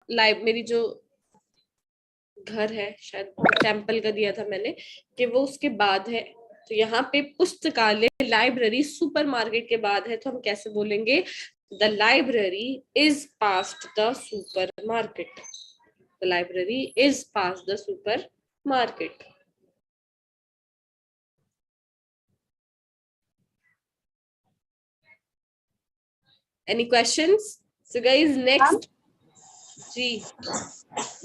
मेरी जो घर है, शायद टेम्पल का दिया था मैंने, कि वो उसके बाद है। तो यहाँ पे पुस्तकालय, लाइब्रेरी सुपरमार्केट के बाद है, तो हम कैसे बोलेंगे? The library is past the supermarket. The library is past the supermarket. Any questions? So guys next जी,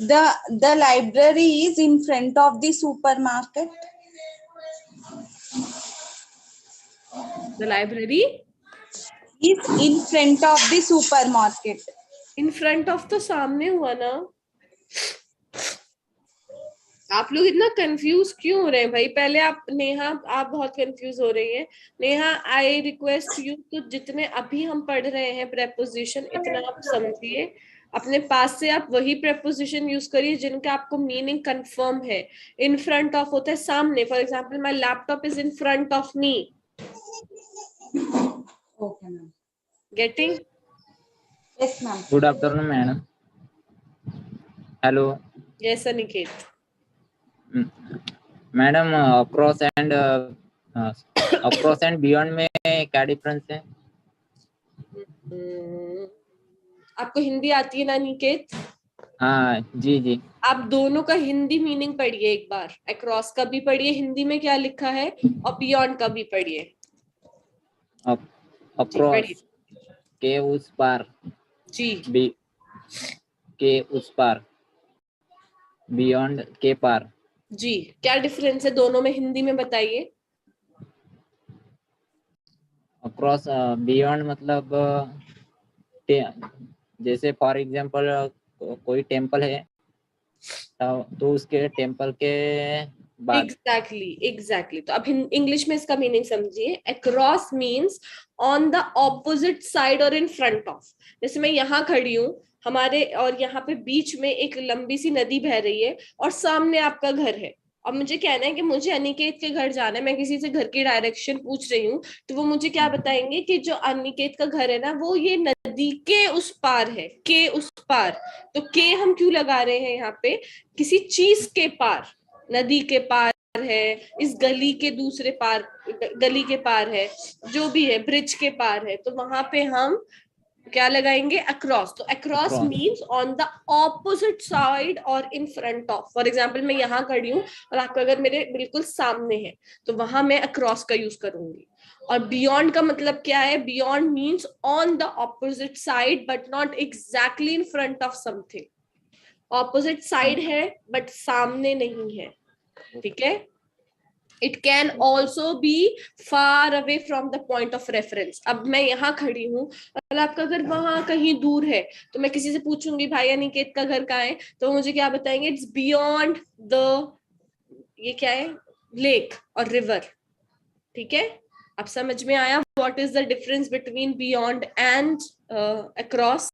The library is in front of the supermarket. The library Is in front of the supermarket. In front of तो सामने हुआ ना। आप लोग इतना confuse क्यों हो रहे हैं भाई? पहले आप, नेहा, आप बहुत कंफ्यूज हो रही हैं। नेहा, आई रिक्वेस्ट यू, तो जितने अभी हम पढ़ रहे हैं प्रेपोजिशन, इतना आप समझिए। अपने पास से आप वही प्रेपोजिशन यूज करिए जिनका आपको मीनिंग कंफर्म है। इन फ्रंट ऑफ होता है सामने। For example, my laptop is in front of me. Okay, ma'am. Getting? Yes, ma'am. Good afternoon, madam. Hello, yes Aniket. Madam. Across and beyond में क्या डिफरेंस है? आपको हिंदी आती है ना अनिकेत? हाँ जी जी। आप दोनों का हिंदी मीनिंग पढ़िए एक बार। अक्रॉस का भी पढ़िए हिंदी में क्या लिखा है, और बियॉन्ड का भी पढ़िए। अक्रॉस के उस पार, जी, बी के उस पार, बियॉन्ड के पार। जी। क्या डिफरेंस है दोनों में, हिंदी में बताइए। अक्रॉस, बियॉन्ड मतलब जैसे फॉर एग्जांपल कोई टेम्पल है तो उसके टेम्पल के बाद। एग्जैक्टली। तो अब इंग्लिश में इसका मीनिंग समझिए। Across means on the opposite side और इन फ्रंट ऑफ। जैसे मैं यहाँ खड़ी हूँ हमारे, और यहाँ पे बीच में एक लंबी सी नदी बह रही है, और सामने आपका घर है, और मुझे कहना है कि मुझे अनिकेत के घर जाना है। मैं किसी से घर की डायरेक्शन पूछ रही हूँ, तो वो मुझे क्या बताएंगे कि जो अनिकेत का घर है ना, वो ये नदी के उस पार है, के उस पार। तो के हम क्यों लगा रहे हैं यहाँ पे? किसी चीज के पार, नदी के पार है, इस गली के दूसरे पार, गली के पार है, जो भी है, ब्रिज के पार है, तो वहां पे हम क्या लगाएंगे? अक्रॉस। तो across means on the opposite side और in front of. For example, मैं यहाँ खड़ी हूँ और आपका अगर मेरे बिल्कुल सामने है, तो वहां मैं अक्रॉस का यूज करूंगी। और बियॉन्ड का मतलब क्या है? Beyond means on the opposite side but not exactly in front of something. Opposite side है बट सामने नहीं है। ठीक है? It can also be far away from the point of reference. अब मैं यहाँ खड़ी हूँ और आपका घर वहां कहीं दूर है, तो मैं किसी से पूछूंगी भाई अनिकेत का घर कहाँ है, तो मुझे क्या बताएंगे? इट्स बियॉन्ड द, ये क्या है, लेक और रिवर। ठीक है? अब समझ में आया what is the difference between beyond and across?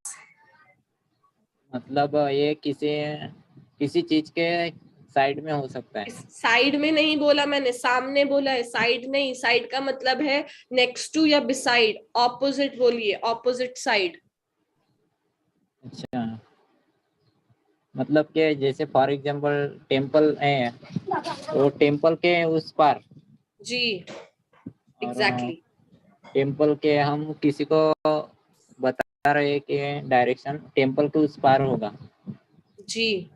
मतलब ये किसी चीज के साइड में हो सकता है। साइड में नहीं बोला मैंने, सामने बोला है। साइड नहीं, साइड का मतलब है नेक्स्ट टू या बिसाइड। ऑपोजिट बोलिए, ऑपोजिट साइड। अच्छा, मतलब कि जैसे फॉर एग्जांपल टेम्पल है, वो टेम्पल के उस पार, जी, और एग्जैक्टली। टेम्पल के हम किसी को बता रहे हैं कि डायरेक्शन टेम्पल के उस पार होगा। जी,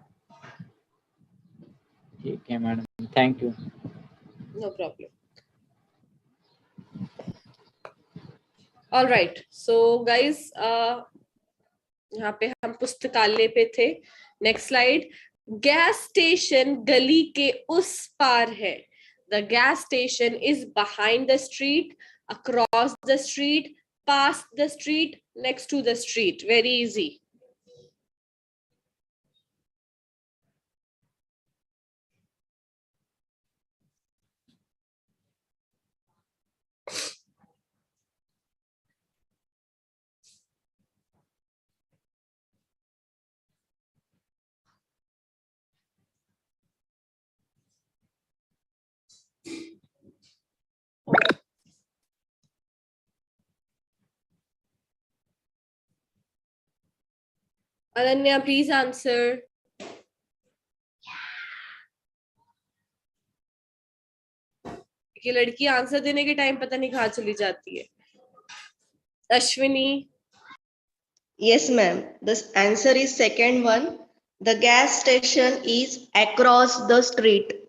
ठीक है madam, thank you. No problem. All right, so guys, यहाँ पे हम पुस्तकालय पे थे। Next slide. गैस स्टेशन गली के उस पार है। The gas station is behind the street, across the street, past the street, next to the street. Very easy. Ananya please answer. ये लड़की आंसर देने के टाइम पता नहीं कहाँ चली जाती है. Ashwini. Yes, ma'am. The answer is second one. The gas station is across the street.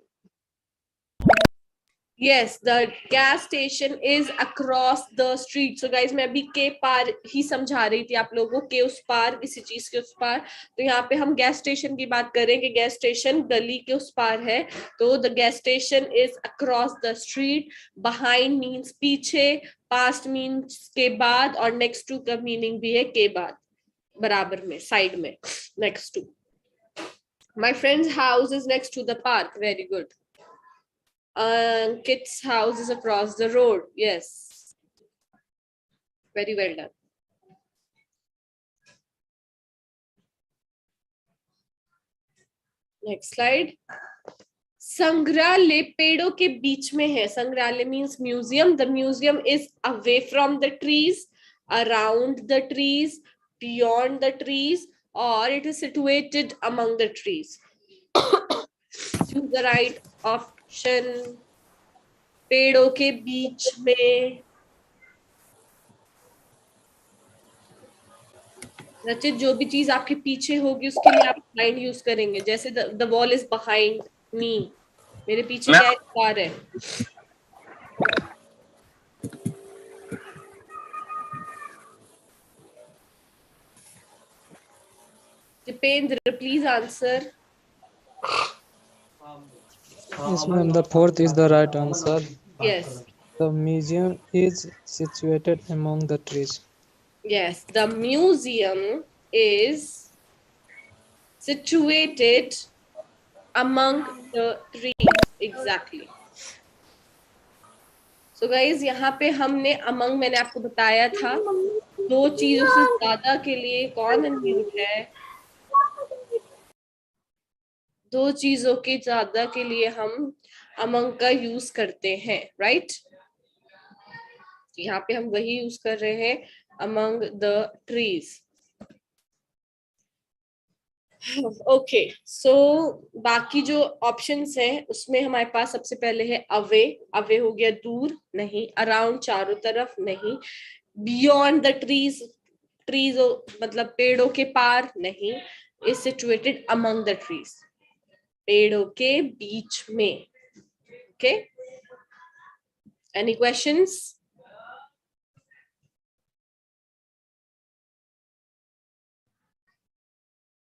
Yes, the gas station is across the street. So guys, मैं अभी के पार ही समझा रही थी आप लोगों को, के उस पार, किसी चीज के उस पार. तो यहाँ पे हम गैस स्टेशन की बात करें कि गैस स्टेशन गली के उस पार है. तो the gas station is across the street. Behind means पीछे, पास्ट मीन्स के बाद, और नेक्स्ट टू का मीनिंग भी है के बाद, बराबर में, साइड में, next to. My friend's house is next to the park. Very good. Kit's house is across the road. Yes. Very well done. Next slide. संग्रहालय पेड़ों के बीच में है. संग्रहालय means museum. The museum is away from the trees, around the trees, beyond the trees, or it is situated among the trees. Choose the right option. पेड़ों के बीच में. रचित, जो भी चीज आपके पीछे होगी उसके लिए आप behind यूज करेंगे. जैसे the wall is behind me. मेरे पीछे क्या एक कार है. Dipendra, please answer. Yes, ma'am. The fourth is the right answer. Yes. The museum is situated among the trees. Yes, the museum is situated among the trees. Exactly. So guys, यहाँ पे हमने among, मैंने आपको बताया था, दो चीजों से ज्यादा के लिए कौन अनम्यूट है. दो चीजों के ज्यादा के लिए हम among का यूज करते हैं, राइट. यहाँ पे हम वही यूज कर रहे हैं, among the trees. ओके, सो बाकी जो ऑप्शंस हैं उसमें हमारे पास सबसे पहले है अवे. अवे हो गया दूर, नहीं. अराउंड चारों तरफ, नहीं. बियॉन्ड द ट्रीज, ट्रीज मतलब पेड़ों के पार, नहीं. Is situated among the trees, पेड़ों के बीच में. Okay, any questions?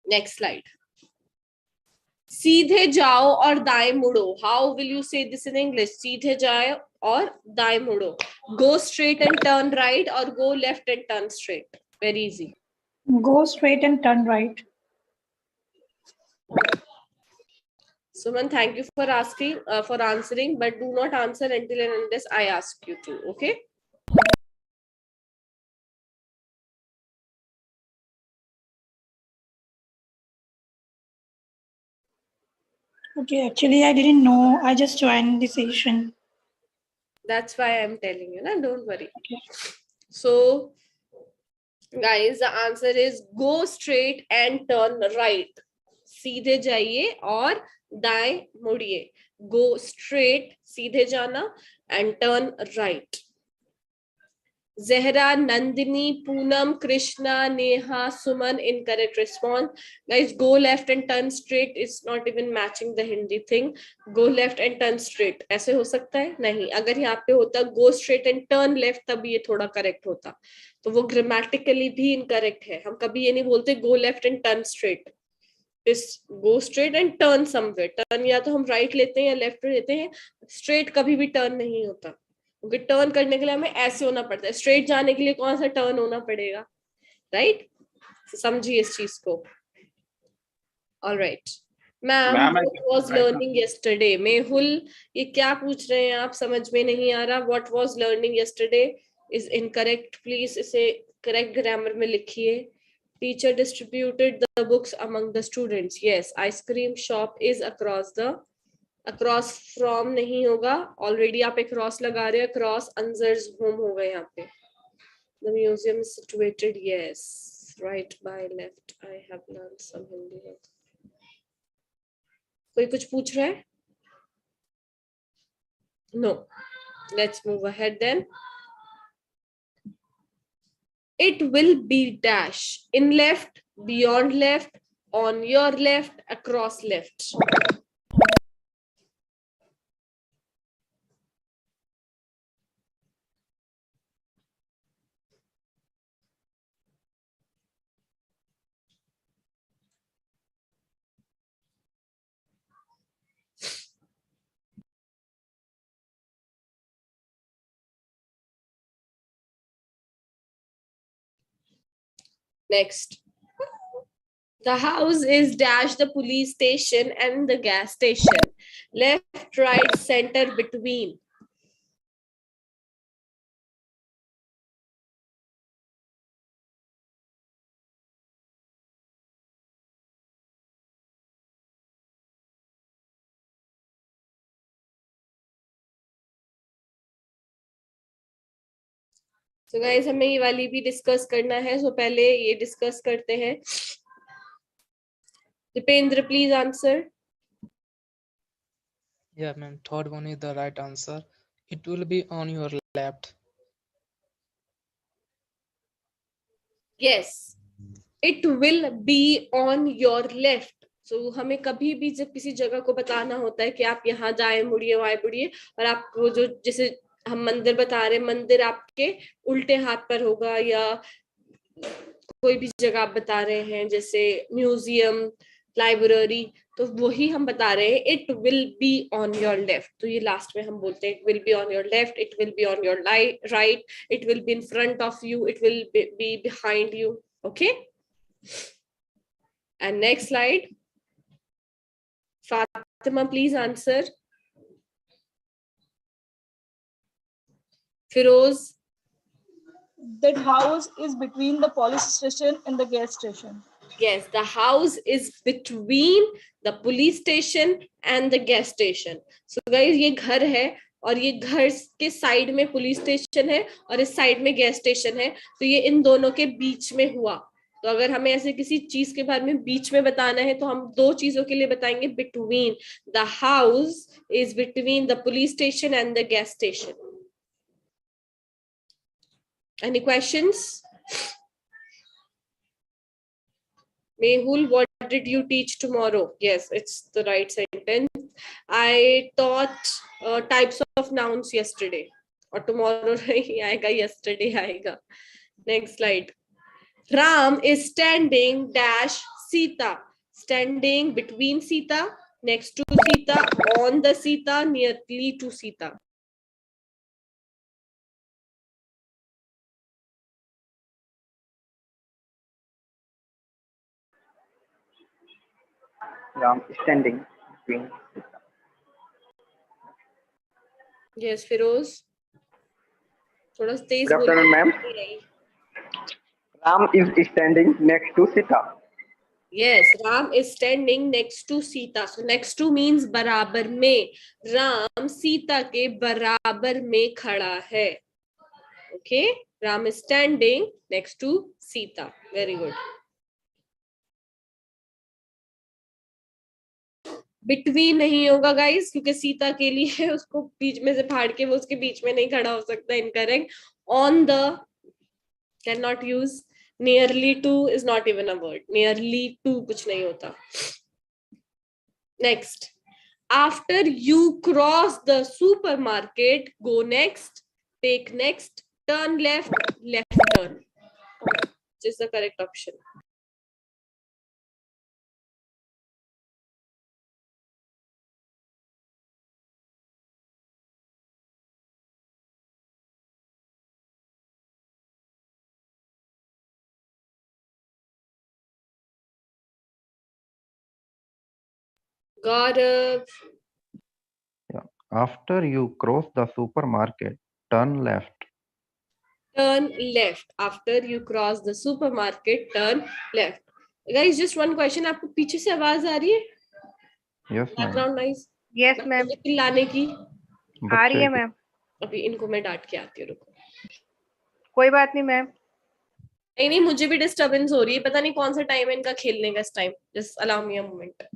Next slide. सीधे जाओ और दाएं मुड़ो. How will you say this in English? सीधे जाओ और दाएं मुड़ो. Go straight and turn right, और go left and turn straight. Very easy. Go straight and turn right. Suman, thank you for asking, for answering, but do not answer until and unless I ask you to. Okay. Okay, actually I didn't know. I just joined the session. That's why I'm telling you, na? Don't worry. Okay. So, guys, the answer is go straight and turn right. सीधे जाइए और दाएं मुड़िए. Go straight, सीधे जाना, and turn right. Zehra, Nandini, Poonam, Krishna, Neha, Suman, incorrect response. Guys, go left and turn straight is not even matching the Hindi thing. Go left and turn straight. ऐसे हो सकता है? नहीं. अगर यहाँ पे होता go straight and turn left, तब ये थोड़ा correct होता. तो वो grammatically भी incorrect है. हम कभी ये नहीं बोलते go left and turn straight. Just go straight and turn somewhere. Turn या तो हम right लेते हैं या left लेते हैं. Straight कभी भी turn नहीं होता. क्योंकि टर्न करने के लिए हमें ऐसे होना पड़ता है. स्ट्रेट जाने के लिए कौन सा टर्न होना पड़ेगा, राइट? समझिए इस चीज को. Alright ma'am, what was learning yesterday? Mehul, ये क्या पूछ रहे हैं आप? समझ में नहीं आ रहा. What was learning yesterday is incorrect. Please इसे करेक्ट ग्रामर में लिखिए. Teacher distributed the books among the students. Yes, ice cream shop is across the, across from नहीं होगा. ऑलरेडी आप अक्रॉस लगा रहे हो. अक्रॉस अंजर्स होम होगा यहाँ पे. The museum is situated. Yes, right by left. I have learned some Hindi words. कोई कुछ पूछ रहा है? No. Let's move ahead then. It will be dash in left, beyond left, on your left, across left. Next. The house is dash the police station and the gas station. Left, right, center, between. So guys, हमें ये वाली भी discuss करना है. So पहले ये discuss करते हैं. Dipendra, please answer. Yeah, ma'am. Third one is the right answer. It will be on your left. Yes, it will be on your left. So हमें कभी भी जब किसी जगह को बताना होता है कि आप यहाँ जाए मुड़िए वहां मुड़िए, और आपको जो जैसे हम मंदिर बता रहे हैं, मंदिर आपके उल्टे हाथ पर होगा, या कोई भी जगह आप बता रहे हैं जैसे म्यूजियम, लाइब्रेरी, तो वही हम बता रहे हैं. It will be on your left. तो ये लास्ट में हम बोलते हैं it will be on your left, it will be on your right, it will be in front of you, it will be behind you. Okay, and next slide. Fatima, please answer. Firoz. That house is between the police station and the gas station. Yes, the house is between the police station and the gas station. So guys, ये घर है और ये घर के side में police station है और इस साइड में गैस स्टेशन है. तो ये इन दोनों के बीच में हुआ. तो अगर हमें ऐसे किसी चीज के बारे में बीच में बताना है तो हम दो चीजों के लिए बताएंगे between. The house is between the police station and the gas station. Any questions? Mehul, what did you teach tomorrow? Yes, it's the right sentence. I taught types of nouns yesterday. Or tomorrow nahi aayega, yesterday aayega. Next slide. Ram is standing dash Sita. Standing between Sita, next to Sita, on the Sita, nearly to Sita. Ram standing between. Yes, Firoz. थोड़ा तेज Good afternoon, ma'am. Ram is standing next to Sita. Yes, Ram is standing next to Sita. So next to means बराबर में. Ram Sita के बराबर में खड़ा है. Okay, Ram is standing next to Sita. Very good. Between नहीं होगा guys, क्योंकि सीता के लिए उसको बीच में से फाड़ के वो उसके बीच में नहीं खड़ा हो सकता. Incorrect. On the cannot use. Nearly to is not even a word. Nearly to कुछ नहीं होता. Next. After you cross the supermarket, go next, take next, turn left, left turn. Which is the correct option. Gaurav. After you cross the supermarket, turn left. Turn left. After you cross the supermarket, turn left. Guys, just one question. आपको पीछे से आवाज आ रही है? Yes, ma'am. Background noise. Yes, ma'am. चिल्लाने की. आ रही है मैम. अभी इनको मैं डांट के आती हूँ. रुको. कोई बात नहीं मैम. नहीं नहीं, मुझे भी डिस्टरबेंस हो रही है, पता नहीं कौन सा टाइम है इनका खेलने का इस time. Just allow me a moment.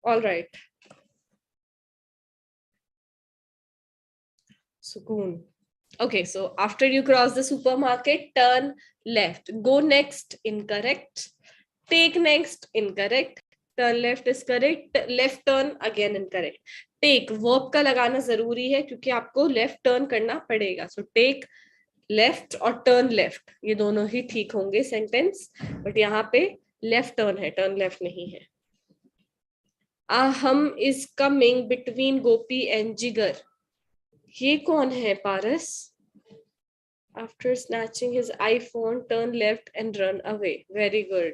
All right. Sukoon. Okay, so after you cross the supermarket, turn left. Go next, incorrect. Take next, incorrect. Turn left is correct. Left turn again incorrect. Take verb का लगाना जरूरी है क्योंकि आपको left turn करना पड़ेगा. So take left और turn left ये दोनों ही ठीक होंगे सेंटेंस, बट यहाँ पे left turn है, turn left नहीं है. Aham is coming between Gopi and Jigar. ये कौन है पारस? After snatching his iPhone, turn left and run away. Very good.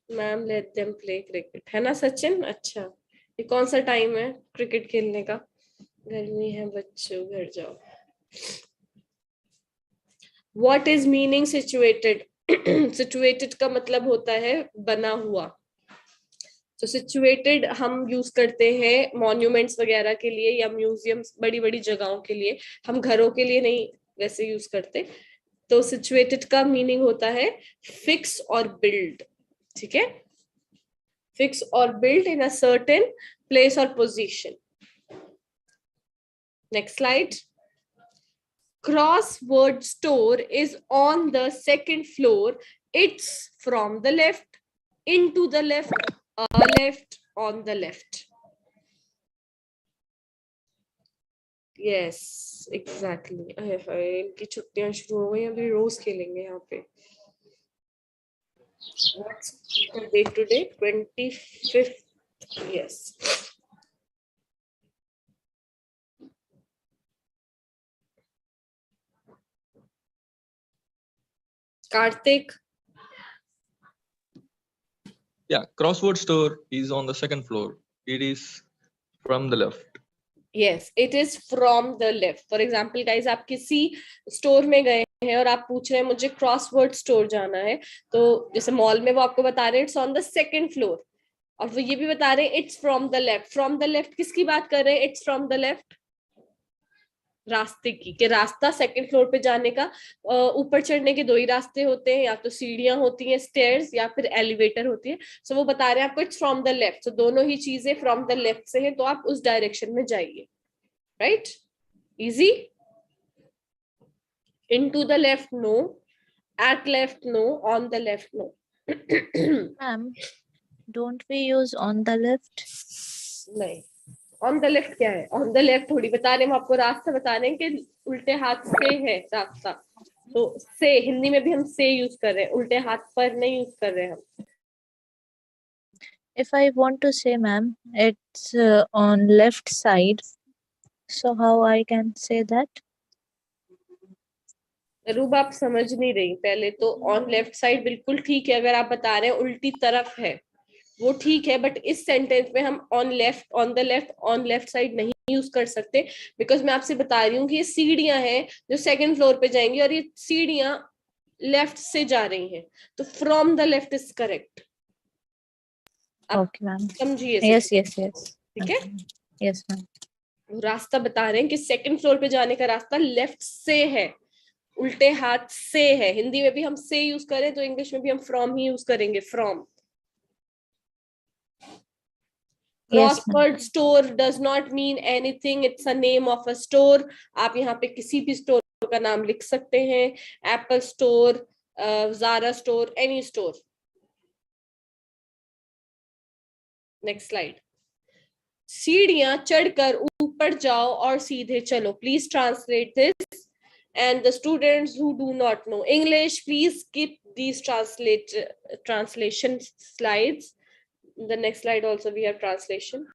Ma'am, let them play cricket. है ना सचिन? अच्छा, ये कौन सा टाइम है क्रिकेट खेलने का? गर्मी है बच्चों, घर जाओ. What is meaning situated? Situated का मतलब होता है बना हुआ. तो सिचुएटेड हम यूज करते हैं मॉन्यूमेंट्स वगैरह के लिए या म्यूजियम्स, बड़ी बड़ी जगहों के लिए. हम घरों के लिए नहीं वैसे यूज करते. तो सिचुएटेड का मीनिंग होता है फिक्स और बिल्ड. ठीक है, फिक्स और build in a certain place और position. Next slide. Crossword store is on the second floor. It's from the left, into the left, left, on the left. Yes, exactly. इनकी छुट्टियां शुरू हो गई, अभी रोज खेलेंगे यहाँ पे. What's the date today? 25th. Yes. Karthik. Yeah, crossword store is on the second floor. It is from the left. Yes, it is from the left. For example, guys, आप किसी स्टोर में गए हैं और आप पूछ रहे हैं मुझे क्रॉसवर्ड स्टोर जाना है, तो जैसे मॉल में वो आपको बता रहे हैं it's on the second floor, और वो ये भी बता रहे हैं it's from the left. From the left किसकी बात कर रहे हैं? इट्स फ्रॉम द लेफ्ट रास्ते की, कि रास्ता सेकंड फ्लोर पे जाने का ऊपर चढ़ने के दो ही रास्ते होते हैं, या तो सीढ़ियां होती हैं स्टेयर्स या फिर एलिवेटर होती है. सो वो बता रहे हैं आपको इट्स फ्रॉम द लेफ्ट. सो दोनों ही चीजें फ्रॉम द लेफ्ट से हैं, तो आप उस डायरेक्शन में जाइए. Right, easy. Into the left no, at left no, on the left no. Ma'am, don't we use on the left? नहीं, ऑन द लेफ्ट क्या है? ऑन द लेफ्ट थोड़ी बता रहे हैं, हम आपको रास्ता बता रहे हैं कि उल्टे हाथ से है रास्ता. तो से हिंदी में भी हम से यूज कर रहे हैं, उल्टे हाथ पर नहीं यूज कर रहे हैं हम. If I want to say, ma'am, it's on left side. So how I can say that? रूब आप समझ नहीं रही. पहले तो ऑन लेफ्ट साइड बिल्कुल ठीक है, अगर आप बता रहे हैं उल्टी तरफ है वो ठीक है, बट इस सेंटेंस में हम on left, on the left, on left side नहीं यूज कर सकते, बिकॉज मैं आपसे बता रही हूँ कि ये सीढ़ियां हैं जो सेकंड फ्लोर पे जाएंगी और ये सीढ़ियां लेफ्ट से जा रही हैं, तो from the left is correct. Okay, ma'am. समझिए. Yes, yes, yes. ठीक है. Yes, ma'am. रास्ता बता रहे हैं कि सेकंड फ्लोर पे जाने का रास्ता लेफ्ट से है, उल्टे हाथ से है. हिंदी में भी हम से यूज करें तो इंग्लिश में भी हम फ्रॉम ही यूज करेंगे, from. Crossword store does not mean anything. It's a name of a store. आप यहाँ पे किसी भी स्टोर का नाम लिख सकते हैं. Apple store, Zara store, any store. Next slide. सीढ़ियां चढ़कर ऊपर जाओ और सीधे चलो. Please translate this. And the students who do not know English, please skip these translation slides. The next slide also we have translation.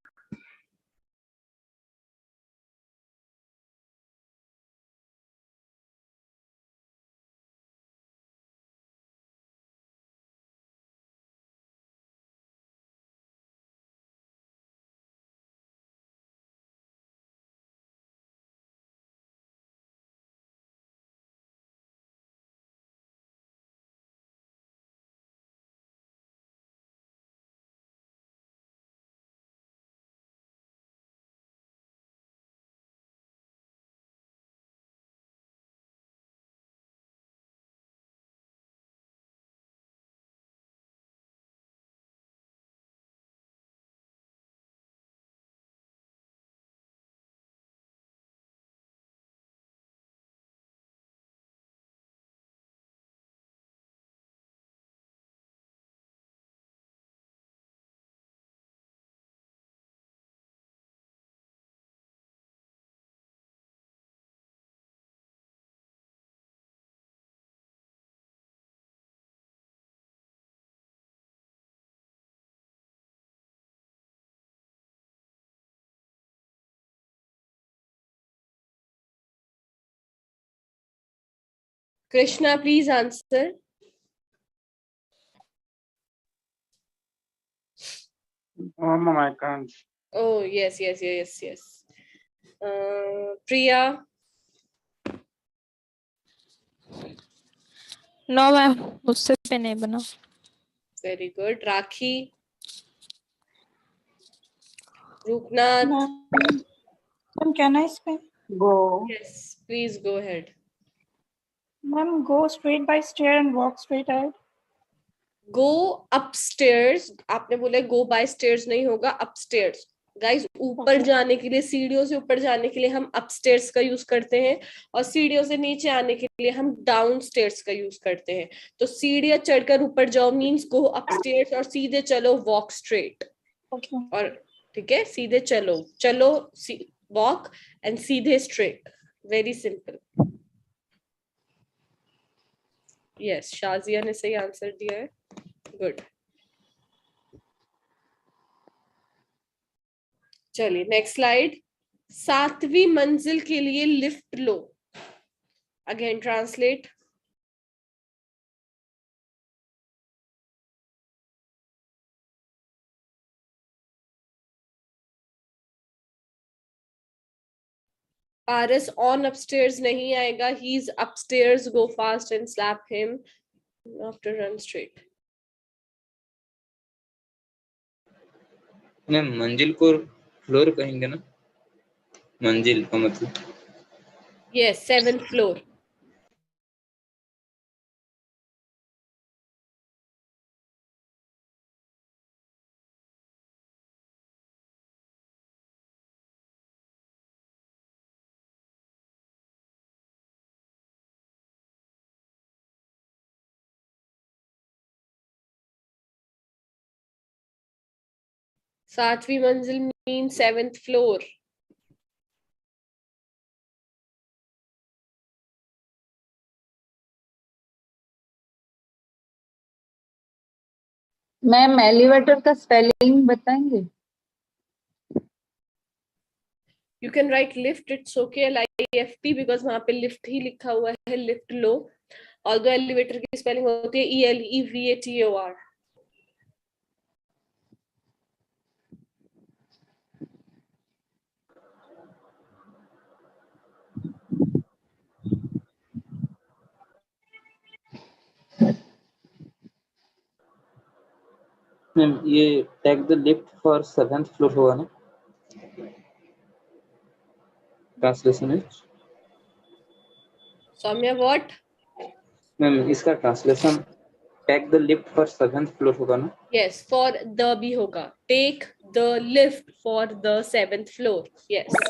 Krishna, please answer. Oh, ma'am, I can't. Oh, yes. Priya. No ma'am, मुझसे पे नहीं बना। Very good. Rakhi. Rupnath. Ma'am, can I spell? Go. Yes, please go ahead. Ma'am, go straight by stair and walk straight ahead. Go upstairs. आपने बोला go by stairs नहीं होगा, upstairs. Guys, ऊपर जाने के लिए, सीढ़ियों से ऊपर जाने के लिए हम अपस्टेयर्स का यूज करते हैं, और सीढ़ियों से नीचे आने के लिए हम डाउन स्टेयर्स का यूज करते हैं। तो सीढ़ियां चढ़कर ऊपर जाओ मींस गो अपस्टेयर्स, और सीधे चलो वॉक स्ट्रेट। और ठीक है, सीधे चलो वॉक एंड सीधे straight. Very simple. Yes, Shazia ने सही आंसर दिया है। गुड। चलिए नेक्स्ट स्लाइड। 7वीं मंजिल के लिए lift low. Again translate. Paris on upstairs नहीं आएगा, he is upstairs, go fast and slap him after run straight. Ma'am मंजिल को फ्लोर कहेंगे ना, मंजिल का मतलब। Yes, 7th floor. सातवीं मंजिल means 7th floor. Ma'am elevator का स्पेलिंग बताएंगे? You can write lift, it's okay, LIFT, because वहां पे लिफ्ट ही लिखा हुआ है, लिफ्ट लो। Although एलिवेटर की स्पेलिंग होती है ELEVATOR. मैम ये take the lift for 7th floor होगा ना, ट्रांसलेशन है। सौम्या, what? मैम इसका translation take the lift for 7th floor होगा ना? Yes, for the भी होगा, take the lift for the 7th floor. Yes.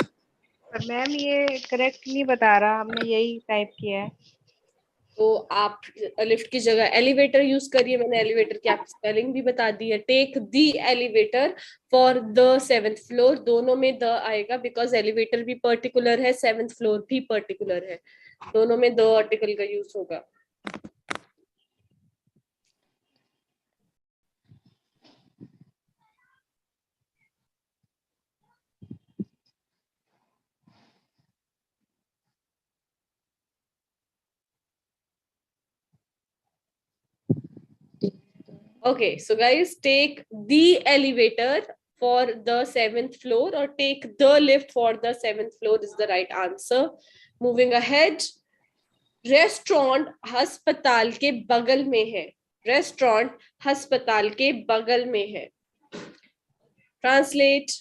Ma'am ये करेक्ट नहीं बता रहा, हमने यही टाइप किया है। तो आप लिफ्ट की जगह एलिवेटर यूज करिए, मैंने एलिवेटर की आप स्पेलिंग भी बता दी है। Take the elevator for the 7th floor, दोनों में द आएगा बिकॉज एलिवेटर भी पर्टिकुलर है, 7th फ्लोर भी पर्टिकुलर है, दोनों में द आर्टिकल का यूज होगा। Okay, so guys, take the elevator for the 7th floor or take the lift for the 7th floor is the right answer. Moving ahead, restaurant अस्पताल के बगल में है, restaurant अस्पताल के बगल में है। Translate.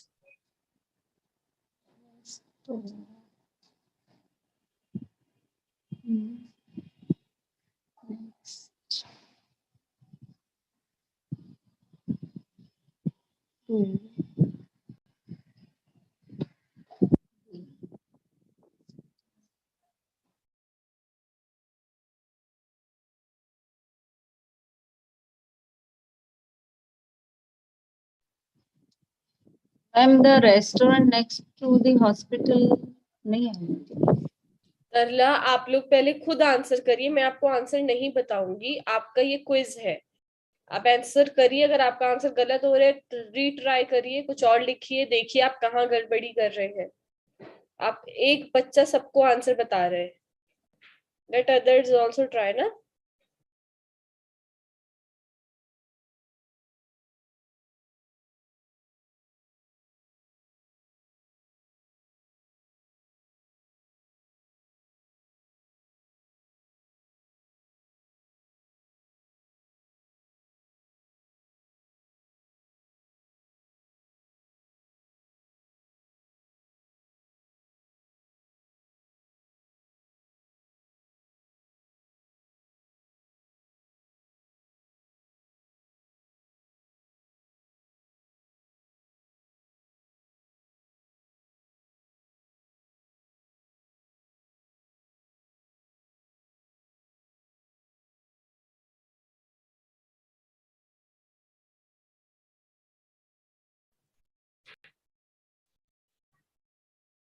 Ma'am the restaurant next to the hospital नहीं है। तरला, आप लोग पहले खुद आंसर करिए, मैं आपको आंसर नहीं बताऊंगी, आपका ये क्विज है। आप आंसर करिए, अगर आपका आंसर गलत हो रहा है रीट्राई करिए, कुछ और लिखिए, देखिए आप कहाँ गड़बड़ी कर रहे हैं। आप एक बच्चा सबको आंसर बता रहे हैं। Let others also try, na?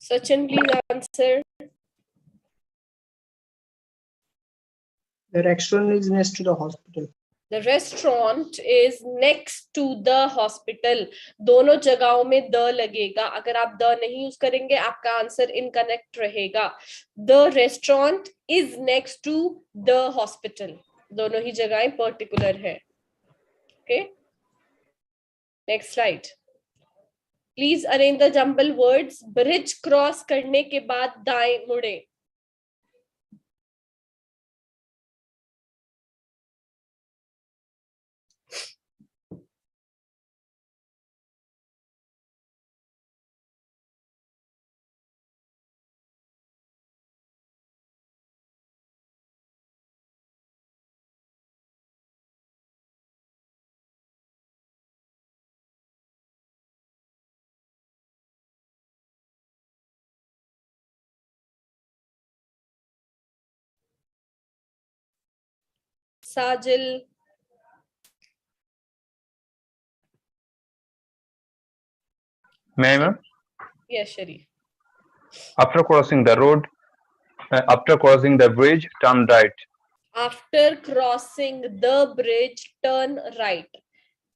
Sachin, please answer. The restaurant is next to the hospital. The restaurant is next to the hospital. दोनों जगहों में द लगेगा. अगर आप द नहीं यूज करेंगे आपका आंसर इनकरेक्ट रहेगा. The restaurant is next to the hospital. दोनों ही जगहें पर्टिकुलर है. Okay. Next slide. Please arrange the jumble words. Bridge cross करने के बाद दाएं मुड़े. Sajil. Ma'am, Yes, Sharif. after crossing the road, after crossing the bridge, turn right. After crossing the bridge, turn right.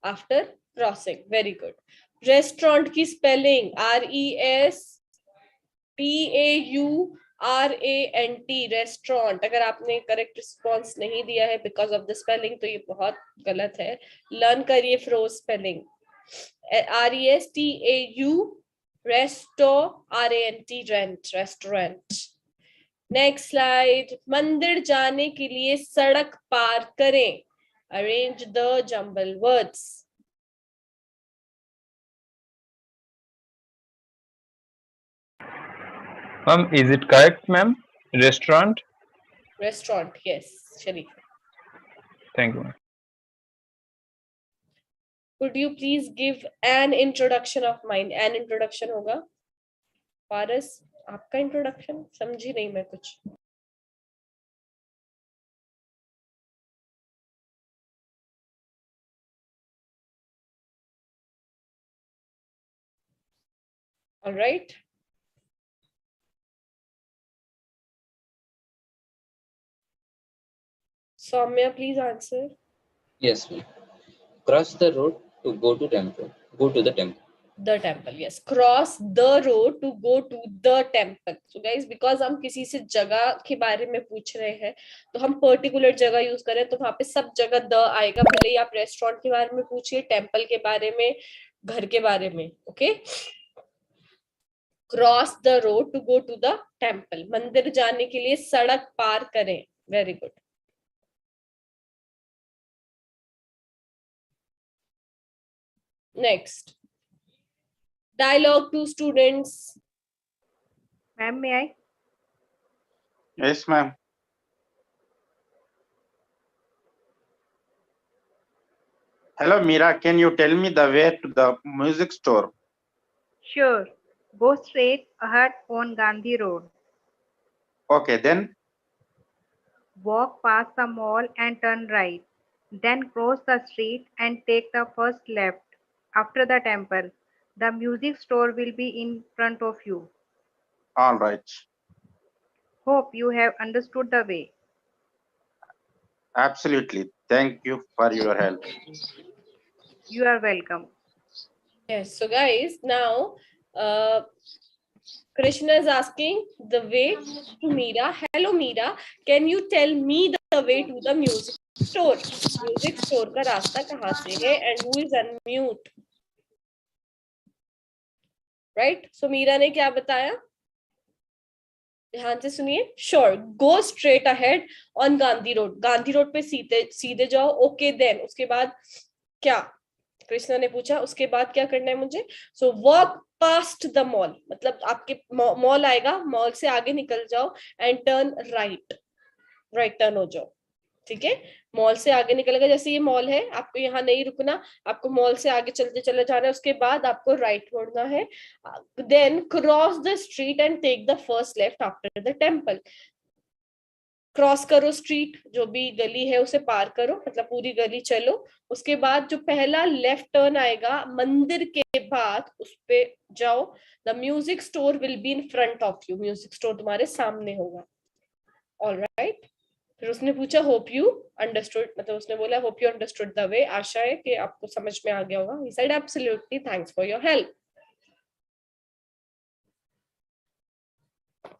After crossing. Very good. Restaurant की spelling RESTAURANT. Restaurant. अगर आपने correct response नहीं दिया है because of the spelling तो ये बहुत गलत है. Learn करिए froze spelling. RESTAU RESTAURANT restaurant. Next slide. मंदिर जाने के लिए सड़क पार करें. Arrange the jumble words. Is it correct, ma'am? Restaurant? Restaurant, yes, Sharif. Thank you, ma'am. Could you please give an introduction of mine? An introduction होगा. Paras, आपका introduction? समझी नहीं मैं कुछ. All right. Soumya, please answer. Yes, ma'am. Cross the road to go to temple. Go to the temple. The temple, yes. Cross the road to go to the temple. So guys, because हम किसी से जगह के बारे में पूछ रहे हैं तो हम पर्टिकुलर जगह यूज करें तो वहां पे सब जगह द आएगा. भले ही आप रेस्टोरेंट के बारे में पूछिए, टेम्पल के बारे में, घर के बारे में. Okay. Cross the road to go to the temple. मंदिर जाने के लिए सड़क पार करें. Very good. Next. Dialogue to students. Ma'am, may I? Yes, ma'am. Hello, Mira. Can you tell me the way to the music store? Sure. Go straight ahead on Gandhi Road. Okay, then. Walk past the mall and turn right. Then cross the street and take the first left. After the temple, the music store will be in front of you. All right. Hope you have understood the way. Absolutely. Thank you for your help. You are welcome. Yes. So guys, now Krishna is asking the way to Meera. Hello Meera, can you tell me the way to the music store? Music store का रास्ता कहाँ से है? And who is unmute? Right? So Meera ने क्या बताया? ध्यान से सुनिए. Sure. Go straight ahead on Gandhi Road. Gandhi Road पे सीधे जाओ. Okay then. उसके बाद क्या? कृष्णा ने पूछा उसके बाद क्या करना है मुझे. So walk past the mall. मतलब आपके मॉल आएगा, मॉल से आगे निकल जाओ and turn right. Right turn हो जाओ. ठीक है. मॉल से आगे निकलेगा. जैसे ये मॉल है, आपको यहाँ नहीं रुकना, आपको मॉल से आगे चलते चले जाना है. उसके बाद आपको राइट मुड़ना है. Then cross the street and take the first left after the temple. Cross करो स्ट्रीट, जो भी गली है उसे पार करो, मतलब पूरी गली चलो. उसके बाद जो पहला लेफ्ट टर्न आएगा मंदिर के बाद, उस पे जाओ. The music store will be in front of you. Music store तुम्हारे सामने होगा. ऑलराइट. फिर उसने पूछा होप यू अंडरस्टूड, मतलब उसने बोला hope you understood the way. आशा है कि आपको समझ में आ गया होगा. He said absolutely, thanks for your help.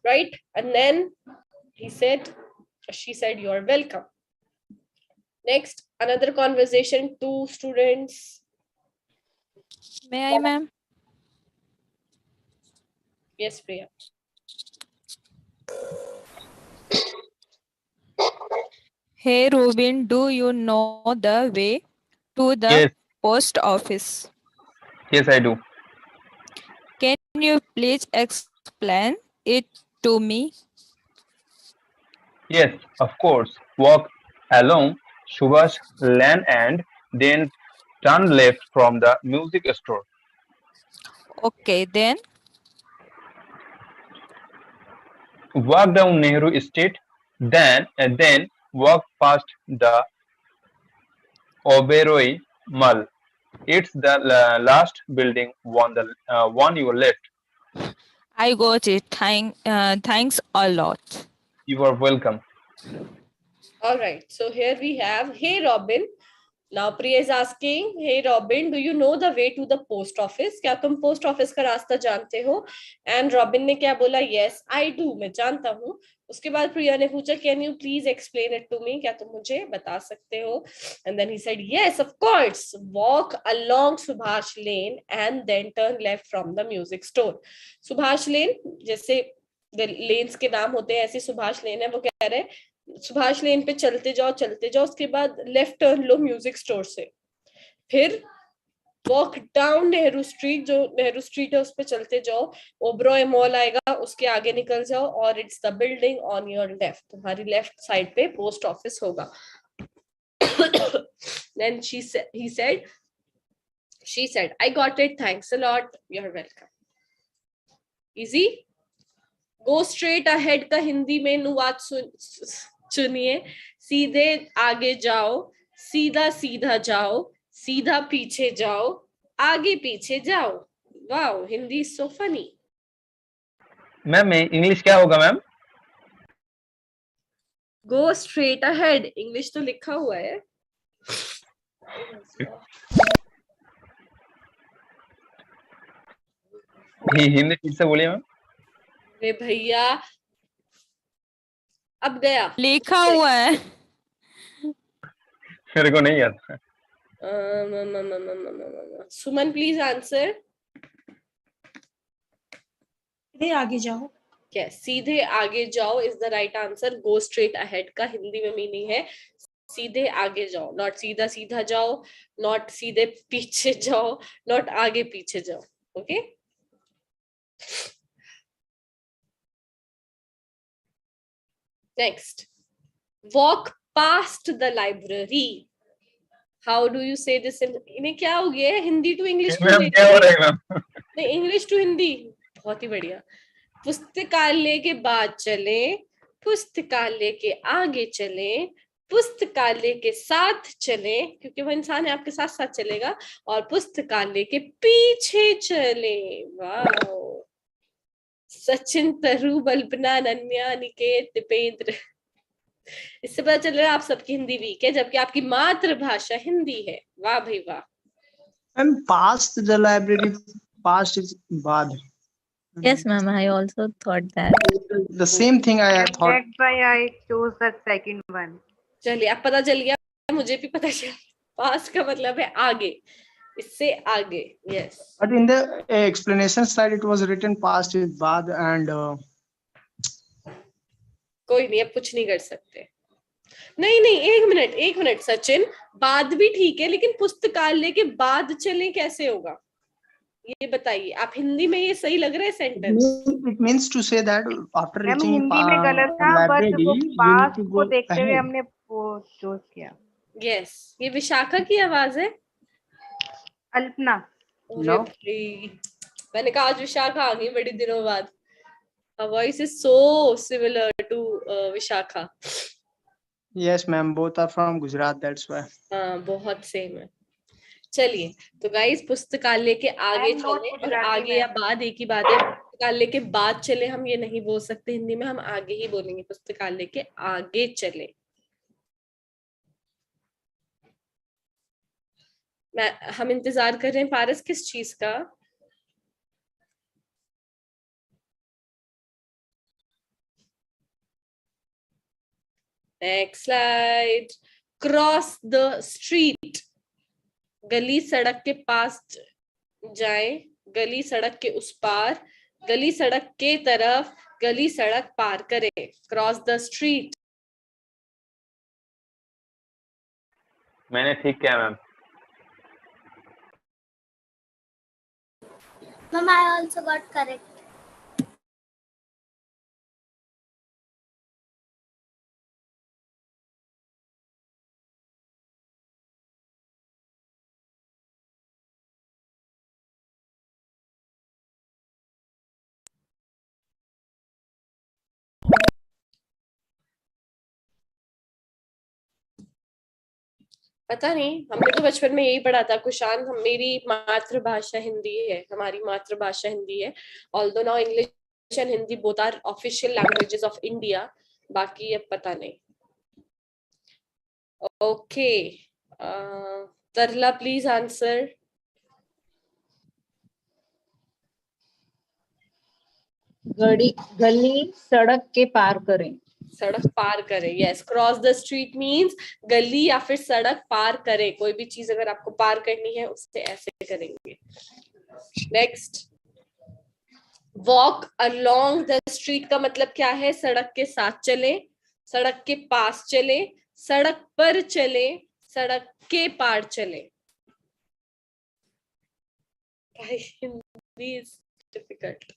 Right. And then she said you are welcome. Next, another conversation. 2 students. May I, ma'am? Yes, Priya. Hey Robin, do you know the way to the Yes. post office? Yes, I do. Can you please explain it to me? Yes, of course. Walk along Subhash Lane and then turn left from the music store. Okay, then. Walk down Nehru Street, then walk past the Oberoi Mall. It's the last building on your left. I got it. Thanks a lot. You are welcome. All right. So here we have, hey Robin. Now Priya is asking, hey Robin, do you know the way to the post office? क्या तुम post office का रास्ता जानते हो? And Robin ने क्या बोला? Yes, I do. मैं जानता हूँ. उसके बाद प्रिया ने पूछा, can you please explain it to me? क्या तुम मुझे बता सकते हो? And then he said, yes, of course. Walk along Subhash Lane and then turn left from the music store. Subhash Lane, जैसे लेन्स के नाम होते हैं, ऐसे सुभाष लेन है. वो कह रहे हैं सुभाष लेन पे चलते जाओ. उसके बाद लेफ्ट टर्न लो म्यूजिक स्टोर से. फिर वॉक डाउन नेहरू स्ट्रीट, जो नेहरू स्ट्रीट है उस पे चलते जाओ. ओबरॉय मॉल आएगा, उसके आगे निकल जाओ और it's the building on your left. तुम्हारी लेफ्ट साइड पे पोस्ट ऑफिस होगा. Then she said, I got it. Thanks a lot. You're welcome. Easy. Go straight ahead का हिंदी में अनुवाद चुनिए. सीधे आगे जाओ, सीधा सीधा जाओ, सीधा पीछे जाओ, आगे पीछे जाओ. Wow, Hindi is so funny. Ma'am English क्या होगा ma'am? Go straight ahead. English तो लिखा हुआ है. हिंदी फिर से बोलिए मैम. अरे भैया, अब गया. लिखा हुआ है. मेरे को नहीं याद. सुमन प्लीज आंसर. सीधे आगे जाओ. Yes, सीधे आगे जाओ is the right answer. Go straight ahead का हिंदी में मीनिंग है सीधे आगे जाओ. नॉट सीधा सीधा जाओ, नॉट सीधे पीछे जाओ, नॉट आगे पीछे जाओ. Okay. Next, walk past the library. How do you say this in? इन्हें क्या हो गया है? हिंदी टू इंग्लिश नहीं, इंग्लिश टू हिंदी. बहुत ही बढ़िया. पुस्तकालय के बाद चले, पुस्तकालय के आगे चले, पुस्तकालय के साथ चले, क्योंकि वो इंसान है आपके साथ साथ चलेगा, और पुस्तकालय के पीछे चले. वाह. सचिन, तरु, बल्पना, अनन्या, निकेत, दीपेंद्र. इससे पता चल रहा है आप सबकी हिंदी वीक है, जबकि आपकी मातृभाषा हिंदी है. वाह भाई वाह. And past the library, past is बाद. Yes, ma'am. I also thought that. The same thing I thought. That's why I chose the second one. चलिए अब पता चल गया, मुझे भी पता चल, पास का मतलब है आगे, इससे आगे. Yes. But in the explanation slide, it was written past with बाद and. कोई नहीं, अब कुछ नहीं कर सकते. नहीं नहीं, एक मिनट सचिन, बाद भी ठीक है, लेकिन पुस्तकालय के बाद चलें कैसे होगा, ये बताइए आप. हिंदी में ये सही लग रहा है sentence? It means to say that after ma'am reaching Hindi में गलत था, बट library, वो you need पास to को go देखते हुए ahead. हमने वो चूज किया. यस, ये विशाखा की आवाज है. अल्पना. No. मैंने कहा आज विशाखा आ गई बड़ी दिनों बाद. Her voice is so similar to Vishakha. Yes, ma'am. Both are from Gujarat. That's why. हाँ, बहुत सेम है. चलिए, तो गाइस पुस्तकालय के आगे चले, और आगे या बाद एक ही बात है. पुस्तकालय के बाद चले हम ये नहीं बोल सकते हिंदी में, हम आगे ही बोलेंगे. पुस्तकालय के आगे चले. हम इंतजार कर रहे हैं पारस किस चीज का? Next slide. Cross the street. गली सड़क के पास जाएं, गली सड़क के उस पार, गली सड़क के तरफ, गली सड़क पार करें. Cross the street. मैंने ठीक किया ma'am. Ma'am, I also got correct. पता नहीं, हमने तो बचपन में यही पढ़ा था कुशान. मेरी मातृभाषा हिंदी है, हमारी मातृभाषा हिंदी है. Although now English and Hindi both are official languages of India. बाकी अब पता नहीं. Okay, Tarla please answer. गली सड़क के पार करें. सड़क पार करें. Yes, cross the street means गली या फिर सड़क पार करें. कोई भी चीज अगर आपको पार करनी है उससे ऐसे करेंगे. Next, walk along the street का मतलब क्या है? सड़क के साथ चले, सड़क के पास चले, सड़क पर चले, सड़क के पार चले. Hindi is difficult.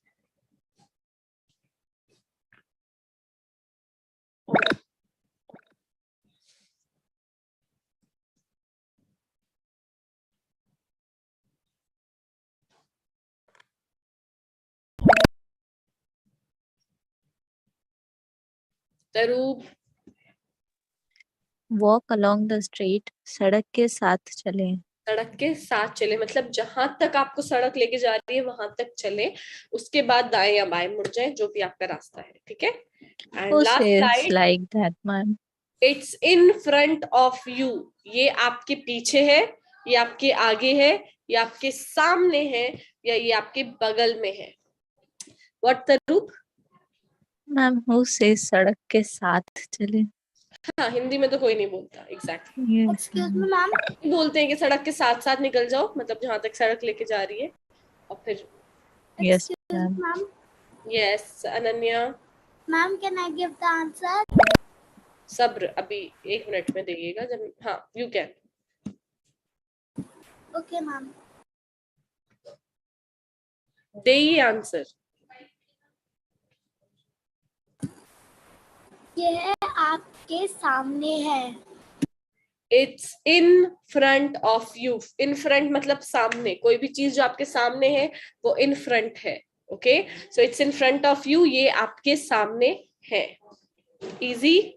Tarub. Walk along the street. सड़क के साथ चले. सड़क के साथ चले मतलब जहां तक आपको सड़क लेके जा रही है वहां तक चले, उसके बाद दाएं या बाएं मुड़ जाए, जो भी आपका रास्ता है. ठीक है. And last slide. Like that ma'am. It's in front of you. ये आपके पीछे है, ये आपके आगे है, ये आपके सामने है, या ये आपके बगल में है. व्हाट तरूप? मैम हु से सड़क के साथ चले. हाँ, हिंदी में तो कोई नहीं बोलता. एग्जैक्टली. Excuse me, ma'am. बोलते हैं कि सड़क के साथ साथ निकल जाओ, मतलब जहां तक सड़क लेके जा रही है. और फिर yes Excuse me, ma'am. Yes Ananya. Ma'am, can I give the answer? सब्र, अभी 1 मिनट में देखिएगा जब. हाँ, you can. Okay, ma'am. They answer. यह आपके सामने है. It's in front of you. In front मतलब सामने. कोई भी चीज जो आपके सामने है वो इन फ्रंट है. Okay, so it's in front of you. ये आपके सामने है. Easy.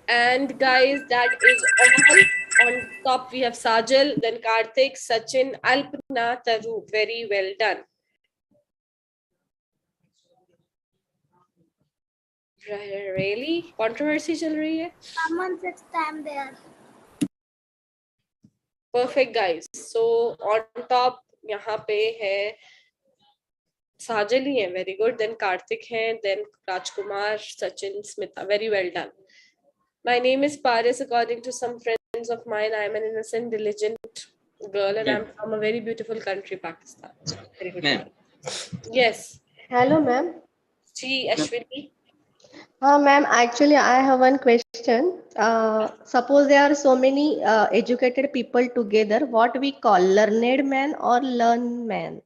And guys, that is all. On top we have Sajal, then Karthik, Sachin, Alpna, Taru. Very well done. Really? Controversy चल रही है? Someone said stand there. Perfect guys. So on top यहाँ पे है साजल ही है, very good. Then Karthik है, then Rajkumar, Sachin, Smita. Very well done. My name is Paris. According to some friends of mine, I am an innocent, diligent girl, and I'm from a very beautiful country, Pakistan. Very good. Ma'am. Yes. Hello, ma'am. Ji, Ashwini. Ma'am, actually, I have one question. Suppose there are so many educated people together, what we call learned man or learn man?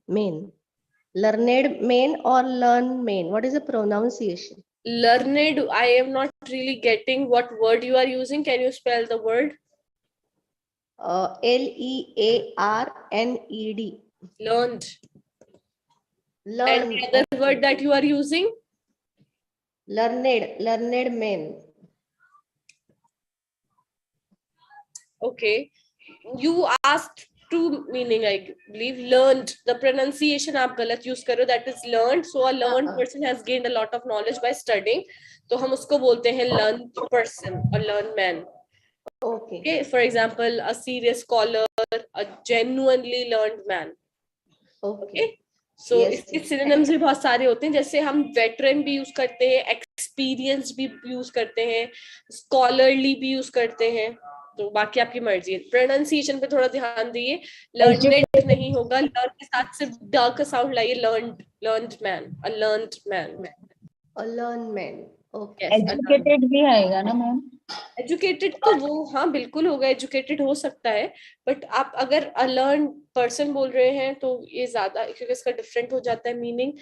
Learned man or learn man? What is the pronunciation? Learned, I am not really getting what word you are using. Can you spell the word? Learned. Learned. Learned. And the other word that you are using? Learned man. Okay. You asked two meaning, I believe. Learned. The pronunciation आप गलत use करो. That is learned. So a learned person has gained a lot of knowledge by studying. तो हम उसको बोलते हैं learned person or learned man. Okay. For example, a serious scholar, a genuinely learned man. Okay. So इसके synonyms भी बहुत सारे होते हैं. जैसे हम veteran भी use करते हैं, experienced भी use करते हैं, scholarly भी use करते हैं. तो बाकी आपकी मर्जी है. प्रोनाउंसिएशन पे थोड़ा ध्यान दिए. लर्नेड नहीं होगा, लर्न के साथ सिर्फ ड का साउंड लाइए. Learned man, a learned man. A learned man. Okay. Educated भी आएगा ना मैम? एजुकेटेड तो वो हाँ बिल्कुल होगा, एजुकेटेड हो सकता है, बट आप अगर अ लर्न पर्सन बोल रहे हैं तो ये ज्यादा, क्योंकि इसका डिफरेंट हो जाता है मीनिंग.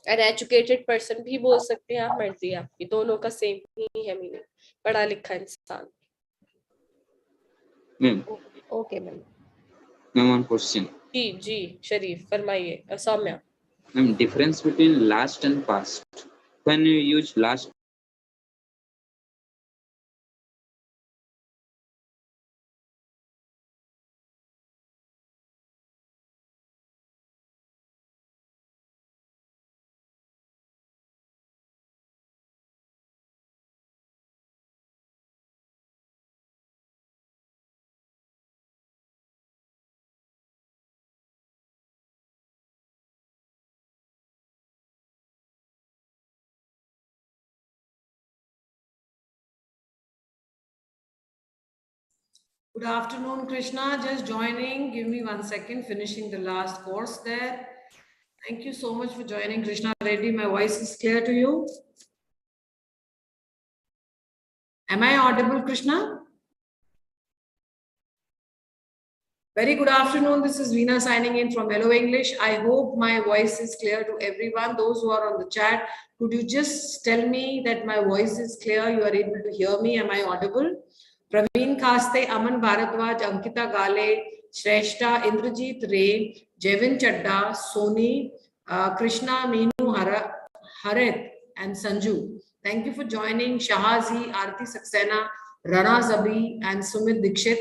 एन एजुकेटेड पर्सन भी बोल सकते हैं आप, मर्जी है आपकी, दोनों का सेम ही है मीनिंग. पढ़ा लिखा इंसान. Ma'am. Okay, ma'am. Ma'am, one question. जी शरीफ फरमाइए. Saumya. Ma'am, difference between last and past. When you use last. Good afternoon, Krishna. Just joining. Give me 1 second. Finishing the last course there. Thank you so much for joining, Krishna Reddy. My voice is clear to you. Am I audible, Krishna? Very good afternoon. This is Veena signing in from Hello English. I hope my voice is clear to everyone. Those who are on the chat, could you just tell me that my voice is clear? You are able to hear me. Am I audible? Praveen Khaste, Aman Bharadwaj, Ankita Gale, Shrestha, Indrajit Ray, Jevin Chadda, Soni, Krishna, Meenu Haret, and Sanju. Thank you for joining. Shahazi, Aarti Saxena, Rana Zabi, and Sumit Dikshit.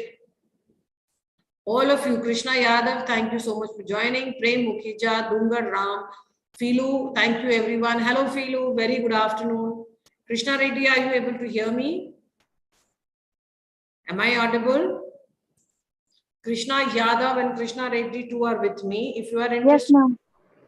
All of you, Krishna Yadav, thank you so much for joining. Prem Mukhija, Dungar Ram, Filu, thank you everyone. Hello Filu, very good afternoon. Krishna Reddy, are you able to hear me? Am I audible? Krishna Yadav and Krishna Reddy too are with me. If you are interested. Yes, ma'am.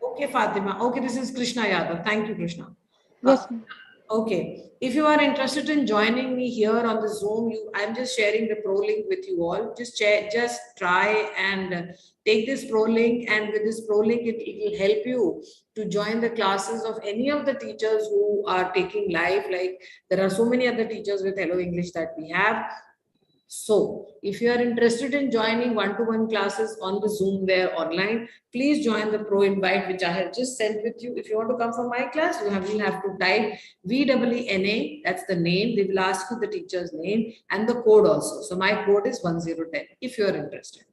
Okay, Fatima. Okay, this is Krishna Yadav. Thank you, Krishna. Yes, ma'am. Okay. If you are interested in joining me here on the Zoom, I'm just sharing the Pro link with you all. Just try and take this Pro link, and with this Pro link, it will help you to join the classes of any of the teachers who are taking live. Like there are so many other teachers with Hello English that we have. So if you are interested in joining one-to-one classes on the Zoom there online, please join the Pro invite, which I have just sent with you. If you want to come for my class, you will have to type VEENA, that's the name. They will ask you the teacher's name and the code also. So my code is 1010 if you are interested.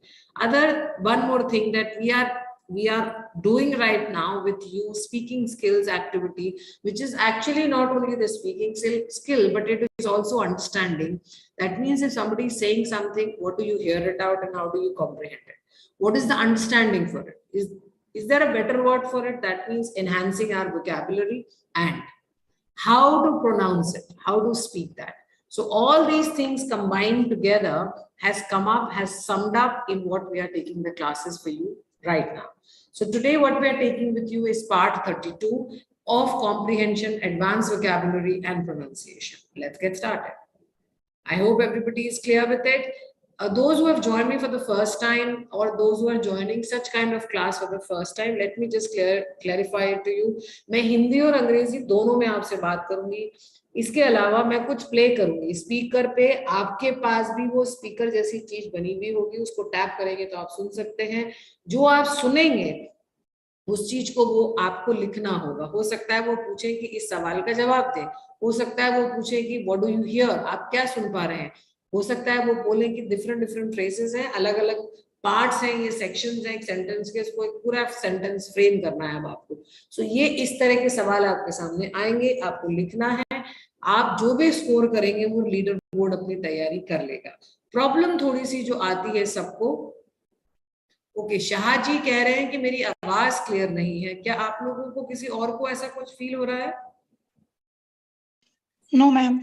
One more thing that we are doing right now with you, speaking skills activity, which is actually not only the speaking skill, but it is also understanding. That means if somebody is saying something, what do you hear it out and how do you comprehend it? What is the understanding for it? Is there a better word for it? That means enhancing our vocabulary and how to pronounce it, how to speak that. So all these things combined together has summed up in what we are taking the classes for you right now. So today what we are taking with you is part 32 of comprehension, advanced vocabulary and pronunciation. Let's get started. I hope everybody is clear with it. Those who have joined me for the first time or those who are joining such kind of class for the first time, let me just clarify it to you. मैं हिंदी और अंग्रेजी दोनों में आपसे बात करूंगी. इसके अलावा मैं कुछ प्ले करूंगी स्पीकर पे. आपके पास भी वो स्पीकर जैसी चीज बनी हुई होगी, उसको टैप करेंगे तो आप सुन सकते हैं. जो आप सुनेंगे उस चीज को वो आपको लिखना होगा. हो सकता है वो पूछे कि इस सवाल का जवाब दे, हो सकता है वो पूछे कि व्हाट डू यू हियर, आप क्या सुन पा रहे हैं. हो सकता है वो बोले कि डिफरेंट फ्रेजेस हैं, अलग अलग पार्ट्स हैं, ये सेक्शंस हैं एक सेंटेंस के, इसको एक पूरा सेंटेंस फ्रेम करना है अब आपको. सो ये इस तरह के सवाल आपके सामने आएंगे, आपको लिखना है. आप जो भी स्कोर करेंगे वो लीडर बोर्ड अपनी तैयारी कर लेगा. प्रॉब्लम थोड़ी सी जो आती है सबको, ओके, शाह जी कह रहे हैं कि मेरी आवाज क्लियर नहीं है. क्या आप लोगों को किसी और को ऐसा कुछ फील हो रहा है? No ma'am.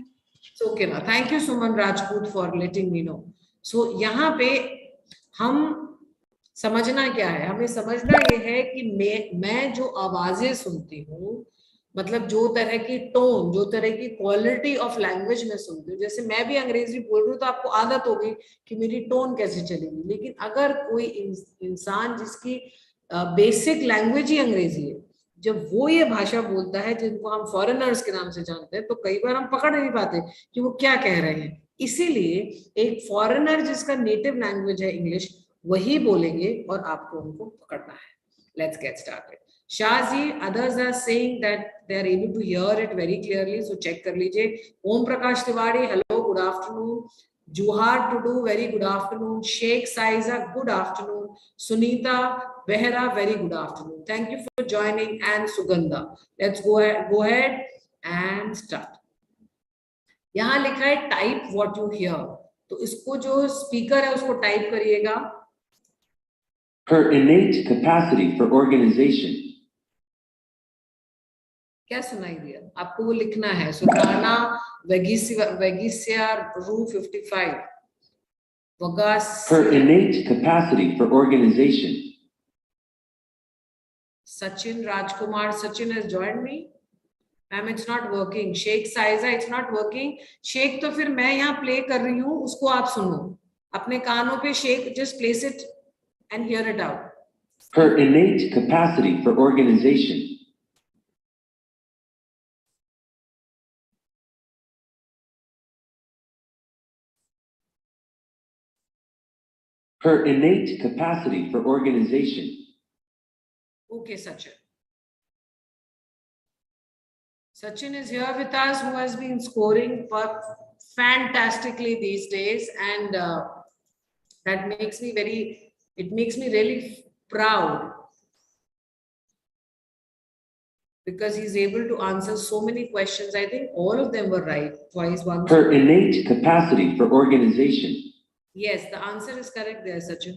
ओके ना, thank you Suman Rajput for letting me know. So यहाँ पे हम समझना क्या है, हमें समझना ये है कि मैं जो आवाजें सुनती हूँ, मतलब जो तरह की टोन, जो तरह की क्वालिटी ऑफ लैंग्वेज में सुनती हूँ. जैसे मैं भी अंग्रेजी बोल रही हूँ तो आपको आदत होगी कि मेरी टोन कैसे चलेगी. लेकिन अगर कोई इंसान जिसकी बेसिक लैंग्वेज ही अंग्रेजी है, जब वो ये भाषा बोलता है जिनको हम फॉरेनर्स के नाम से जानते हैं, तो कई बार हम पकड़ नहीं पाते कि वो क्या कह रहे हैं. इसीलिए एक फॉरेनर जिसका नेटिव लैंग्वेज है इंग्लिश, वही बोलेंगे और आपको उनको पकड़ना है. Let's get started. Shahji, others are saying that they are able to hear it very clearly, so check कर लीजिए. Om Prakash Tiwari, hello, good afternoon. Juhar Tudu, very good afternoon. Sheikh Saiza, good afternoon. Sunita Behra, very good afternoon. Thank you for joining. And Sugandha, let's go ahead and start. यहाँ लिखा है type what you hear. तो इसको जो speaker है उसको type करिएगा. Her innate capacity for organization. क्या सुनाई दिया आपको? वो लिखना है. सुल्ताना वेगिसिया रू 55. Her innate capacity for organization. Sachin Rajkumar, Sachin has joined me. Ma'am, it's not working. Sheikh Saiza, it's not working. Sheikh तो फिर मैं यहाँ प्ले कर रही हूँ, उसको आप सुनो अपने कानों पे. Sheikh, just place it and hear it out. Her innate capacity for organization. Her innate capacity for organization. Okay, Sachin. Sachin is here with us, who has been scoring fantastically these days, and that makes me really proud, because he's able to answer so many questions. I think all of them were right. Twice, once. Her innate capacity for organization. Yes, the answer is correct there, Sachin.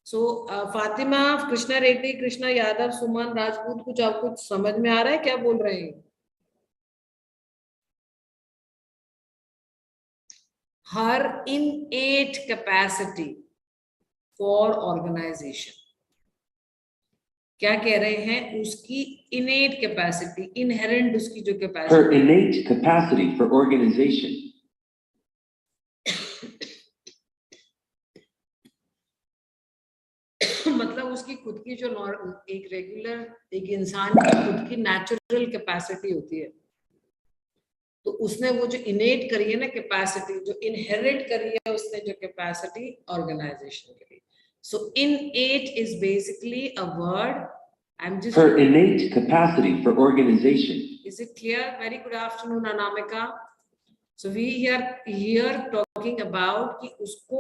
So, Fatima, Krishna Reddy, Krishna Yadav, Suman Rajput, कुछ आपको समझ में आ रहा है क्या बोल रहे हैं? Her innate capacity for organization. क्या कह रहे हैं? उसकी innate capacity, inherent उसकी जो capacity. Her innate capacity for organization. मतलब उसकी खुद की जो एक रेगुलर एक इंसान की खुद की नेचुरल कैपेसिटी होती है, तो उसने वो जो इनेट करी है ना कैपेसिटी, जो इनहेरिट करी है उसने जो कैपेसिटी ऑर्गेनाइजेशन के लिए. So innate is basically a word. I am just her innate capacity for organization. Is it clear? Very good afternoon, Anamika. So we are here talking about कि उसको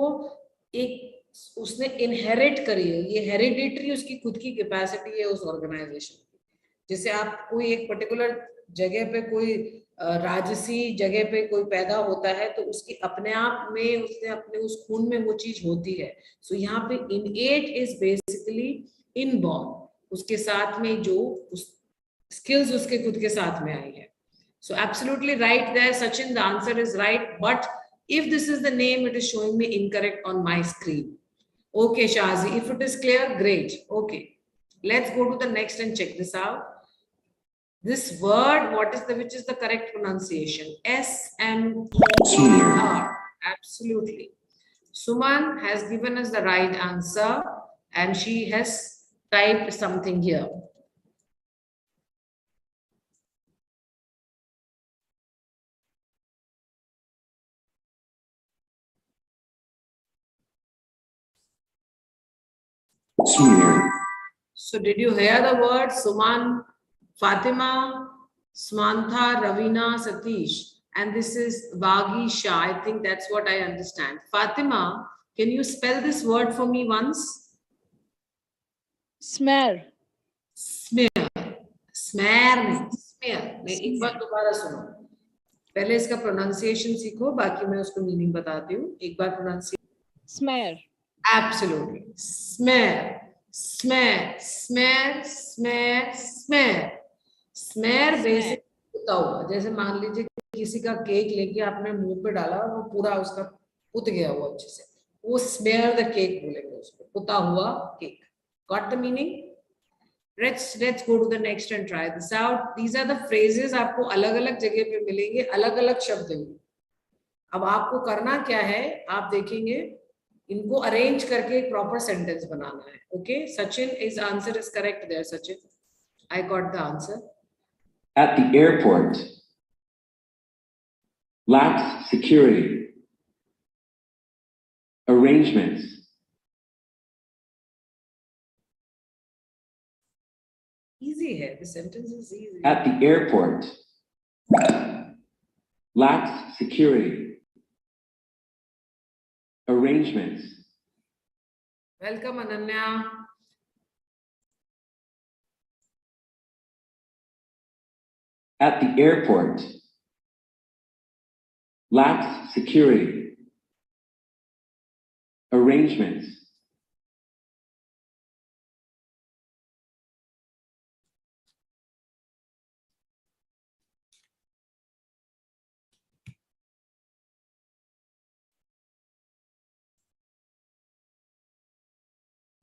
एक उसने इनहेरिट करी है, ये हेरिडिटरी उसकी खुद की कैपेसिटी है उस ऑर्गेनाइजेशन की. जैसे आप कोई एक पर्टिकुलर जगह पे कोई राजसी जगह पे कोई पैदा होता है, तो उसकी अपने आप में उसने अपने उस खून में वो चीज होती है. सो यहाँ पे इनएट इज बेसिकली इनबॉर्न, उसके साथ में जो उस स्किल्स उसके खुद के साथ में आई है. So absolutely right there, Sachin, the answer is right. But if this is the name, it is showing me incorrect on my screen. Okay, Shazi, if it is clear, great. Okay, let's go to the next and check this out. This word, which is the correct pronunciation? S-M-E-R. Absolutely. Suman has given us the right answer and she has typed something here. Smear. So did you hear the word Suman, Fatima, Smantha, Ravina, Satish? And this is Vagi Shah. I think that's what I understand. Fatima, can you spell this word for me once? Smear. Smear. Smear. Smear. एक बार दोबारा सुनो. पहले इसका pronunciation सीखो, बाकी मैं उसको meaning बताती हूँ. एक बार pronunciation. Smear. Absolutely. Smear. Smear. Smear. Smear. Smear. Smear basically पुता हुआ. जैसे मान लीजिए किसी का केक लेके आपने मुंह पे डाला और वो पूरा उसका पुत गया हुआ अच्छे से, वो smear the cake बोलेंगे उसको, पुता हुआ cake. Got the meaning? Let's go to the next and try this out. These are the phrases आपको अलग-अलग जगह पे मिलेंगे, अलग-अलग शब्द होंगे. अब आपको करना क्या है, आप देखेंगे इनको अरेंज करके एक प्रॉपर सेंटेंस बनाना है. Okay, Sachin, his answer is correct there. Sachin, I got the answer. At the airport. Lax security. Arrangements. Easy है, the sentence is easy. At the airport. Lax security. Arrangements. Welcome, Ananya. At the airport. Lax security. Arrangements.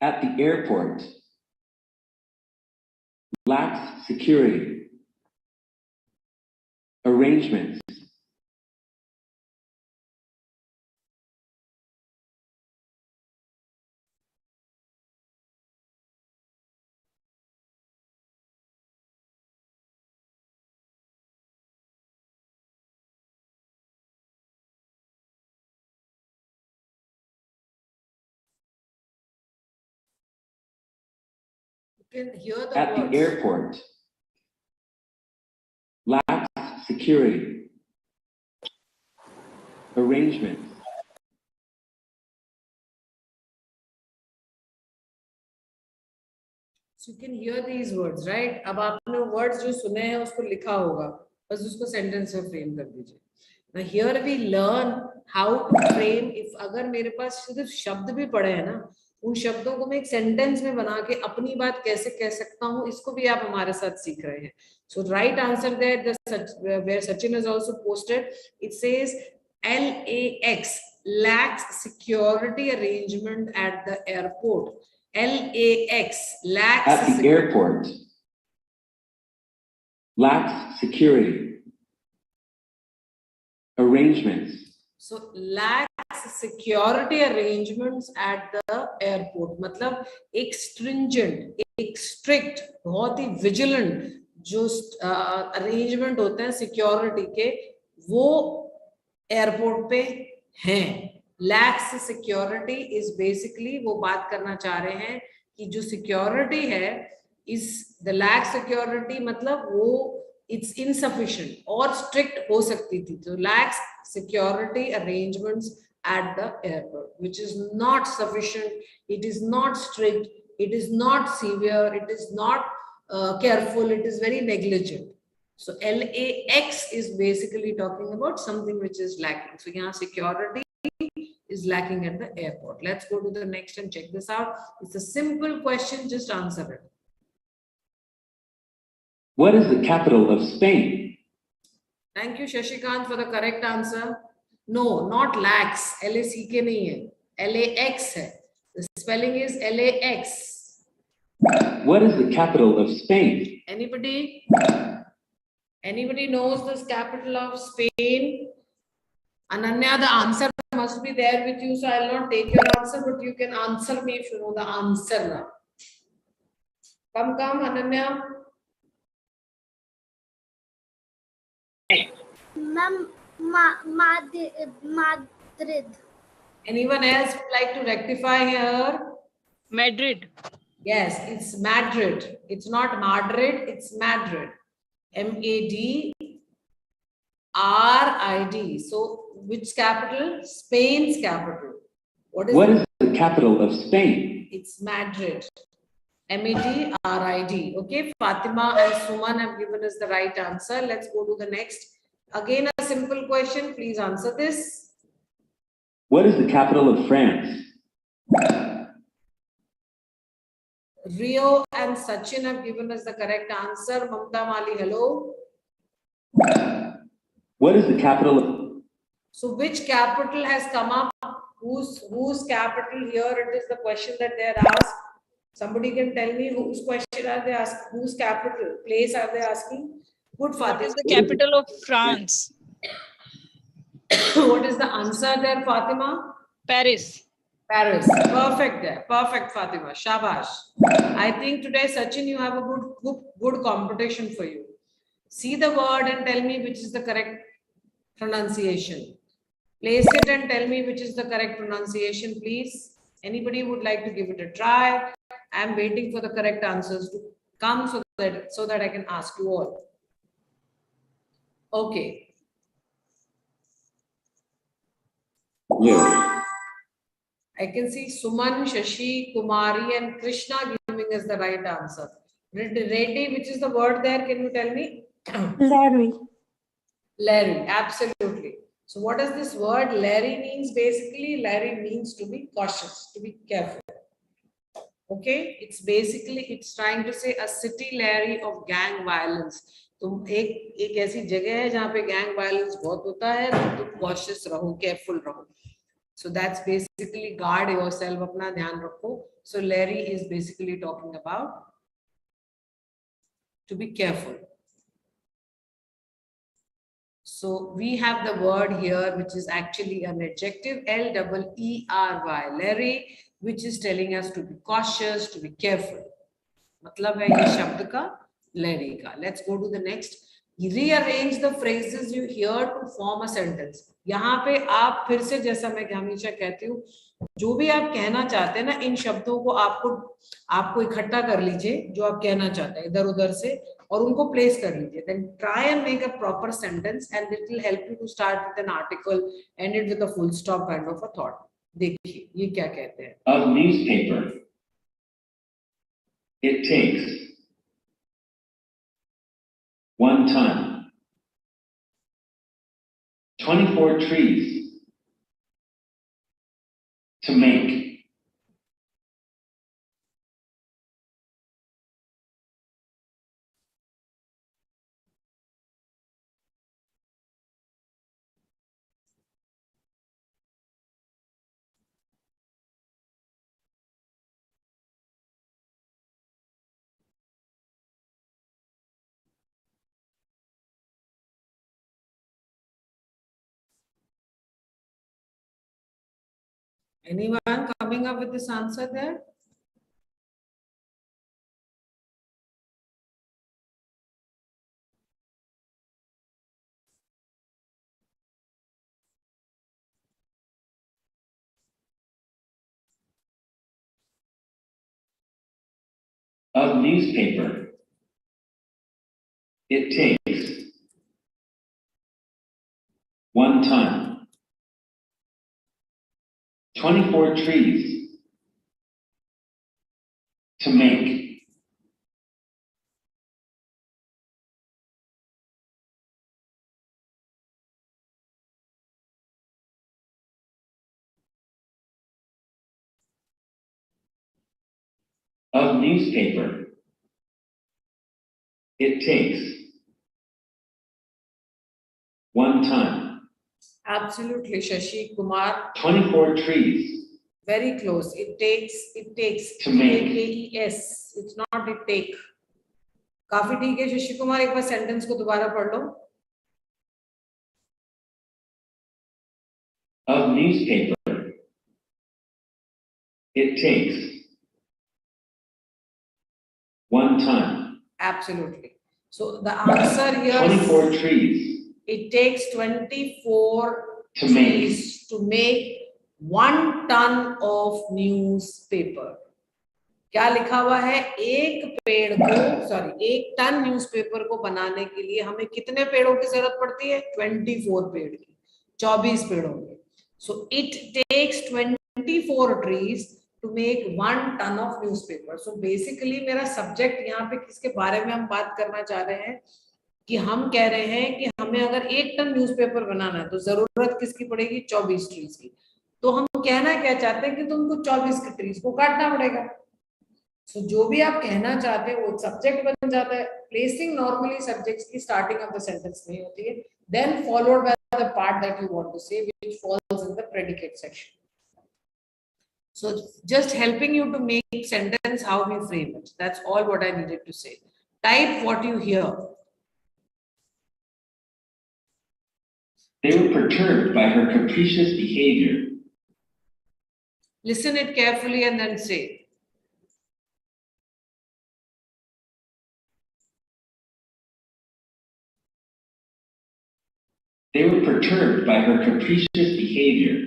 At the airport. Lax security. Arrangements. You can hear the At words. the airport. Lax security. Arrangements. So you can hear these words, right? अब आपने words जो सुने हैं उसको लिखा होगा, बस उसको sentence में frame कर दीजिए. Now here we learn how to frame. If अगर मेरे पास सिर्फ शब्द भी पड़े हैं ना, उन शब्दों को मैं एक sentence में बना के अपनी बात कैसे कह सकता हूँ, इसको भी आप हमारे साथ सीख रहे हैं. So right answer there, where Sachin has also posted, it says LAX, lax security arrangement at the airport. LAX, lax At the airport. Lax security. Arrangements. So lax security arrangements at the airport. मतलब एक stringent, एक strict, बहुत ही vigilant जो arrangement होते हैं security के, वो airport पे हैं. Lax security is basically वो बात करना चाह रहे हैं कि जो security है, is the lax security मतलब वो it's insufficient or strict हो सकती थी. So lax security arrangements at the airport, which is not sufficient, it is not strict, it is not severe, it is not careful, it is very negligent. So LAX is basically talking about something which is lacking. So यहाँ security is lacking at the airport. Let's go to the next and check this out. It's a simple question, just answer it. What is the capital of Spain? Thank you, Shashikant, for the correct answer. No, not lax. LACK नहीं है. LAX है. The spelling is LAX. What is the capital of Spain? Anybody? Anybody knows the capital of Spain? Ananya, the answer must be there with you, so I'll not take your answer, but you can answer me if you know the answer now. Come, Ananya. Ma'am, Madrid. Anyone else would like to rectify here? Madrid. Yes, it's Madrid. It's not Madrid, it's Madrid. MADRID. So, which capital? Spain's capital. What is the capital of Spain? It's Madrid. MADRID. Okay, Fatima and Suman have given us the right answer. Let's go to the next. Again, a simple question. Please answer this. What is the capital of France? Rio and Sachin have given us the correct answer. Mamta Mali, hello. What is the capital of... So which capital has come up? Whose capital here? It is the question that they are asked. Somebody can tell me whose question are they asking? Whose capital place are they asking? Good, Fatima. What is the capital of France? What is the answer there, Fatima? Paris. Paris. Perfect there. Perfect, Fatima. Shabash. I think today, Sachin, you have a good competition for you. See the word and tell me which is the correct pronunciation. Place it and tell me which is the correct pronunciation, please. Anybody would like to give it a try? I am waiting for the correct answers to come so that I can ask you all. Okay. Yeah. I can see Suman, Shashi, Kumari, and Krishna giving us the right answer. Reddy, which is the word there? Can you tell me? Larry. Larry, absolutely. So what does this word Larry means? Basically, Larry means to be cautious, to be careful. Okay, it's trying to say a city Larry of gang violence. तुम एक ऐसी जगह है जहाँ पे gang violence बहुत होता है, तो तुम cautious रहो, careful रहो. So that's basically guard yourself, अपना ध्यान रखो. So Larry is basically talking about to be careful. So we have the word here, which is actually an adjective, L-E-E-R-Y, Larry, which is telling us to be cautious, to be careful. मतलब है ये शब्द का Larry का. Let's go to the next. Rearrange the phrases you hear to form a sentence. यहाँ पे आप फिर से, जैसा मैं हमेशा कहती हूँ, जो भी आप कहना चाहते हैं ना, इन शब्दों को आपको इकट्ठा कर लीजिए जो आप कहना चाहते हैं इधर उधर से, और उनको प्लेस कर लीजिए. Then try and make a proper sentence, and it will help you to start with an article, end it with a full stop kind of a thought. देखिए ये क्या कहते हैं. A newspaper. It takes 1 ton, 24 trees to make. Anyone coming up with this answer there? A newspaper. It takes 1 ton, 24 trees to make. A newspaper. It takes 1 ton. Absolutely, Shashi Kumar. 24 trees. Very close. It takes. To make. T-A-K-E-S. It's not it take. काफी ठीक है शशि कुमार, एक बार sentence को दोबारा पढ़ लो. Of newspaper. It takes 1 ton. Absolutely. So the answer here 24 is trees. it takes 24 To trees to make 1 ton of newspaper. क्या लिखा हुआ है? एक पेड़ को, सॉरी, 1 टन न्यूज़पेपर को बनाने के लिए हमें कितने पेड़ों की जरूरत पड़ती है? 24 पेड़ की, 24 पेड़ों की. So it takes 24 trees to make 1 ton of newspaper. So basically मेरा सब्जेक्ट यहाँ पे किसके बारे में हम बात करना चाह रहे हैं कि हम कह रहे हैं कि हमें अगर 1 टन न्यूज़पेपर बनाना है तो जरूरत किसकी पड़ेगी? 24 ट्रीज की. तो हम कहना क्या चाहते हैं कि तुमको 24 के ट्रीज को काटना पड़ेगा. So जो भी आप कहना चाहते हैं वो सब्जेक्ट बन जाता है. प्लेसिंग नॉर्मली सब्जेक्ट्स की स्टार्टिंग ऑफ द सेंटेंस नहीं होती है, then followed by the part that you want to say which falls in the predicate section. So just helping you to make sentence how we frame it. That's all what I needed to say. Type what you hear. They were perturbed by her capricious behavior. Listen it carefully and then say. They were perturbed by her capricious behavior.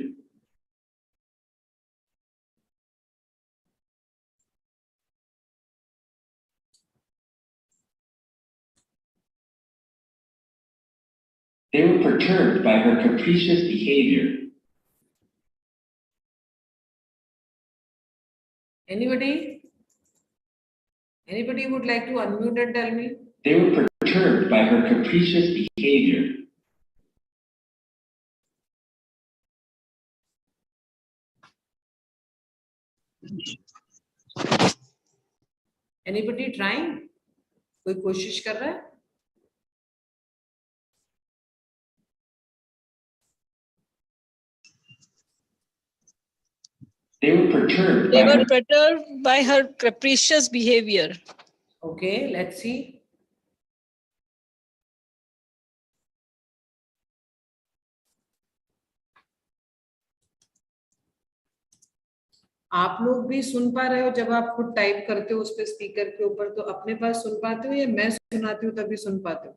They were perturbed by her capricious behavior. Anybody? Anybody would like to unmute and tell me? They were perturbed by her capricious behavior. Anybody trying? कोई कोशिश कर रहा है? They were perturbed They by were her perturbed by her capricious behavior. Okay, let's see. आप लोग भी सुन पा रहे हो जब आप खुद टाइप करते हो उस पे स्पीकर के ऊपर, तो अपने पास सुन पाते हो या मैं सुनाती हूँ तभी सुन पाते हो?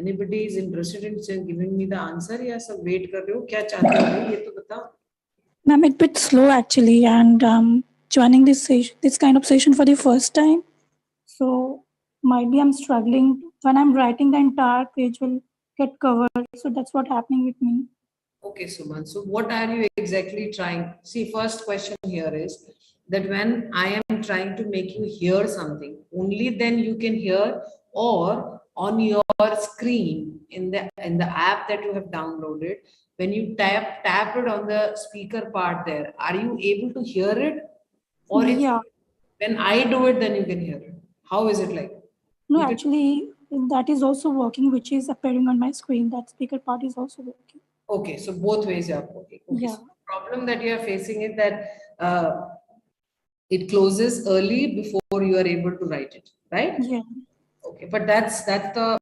Anybody is interested in giving me the answer या सब वेट कर रहे हो? क्या चाहते हो भाई, ये तो बताओ. Ma'am, it's a bit slow actually, and joining this kind of session for the first time. So might be I'm struggling when I'm writing, the entire page will get covered. So that's what happening with me. Okay, Suman. So what are you exactly trying? See, first question here is that when I am trying to make you hear something, only then you can hear, or on your screen in the app that you have downloaded, when you tap it on the speaker part there, are you able to hear it? Or Yeah. when I do it, then you can hear it? How is it like? No, actually, that is also working, which is appearing on my screen. That speaker part is also working. Okay, so both ways are working. Okay, Yeah. so the problem that you are facing is that it closes early before you are able to write it, right? Yeah. Okay, but that's the,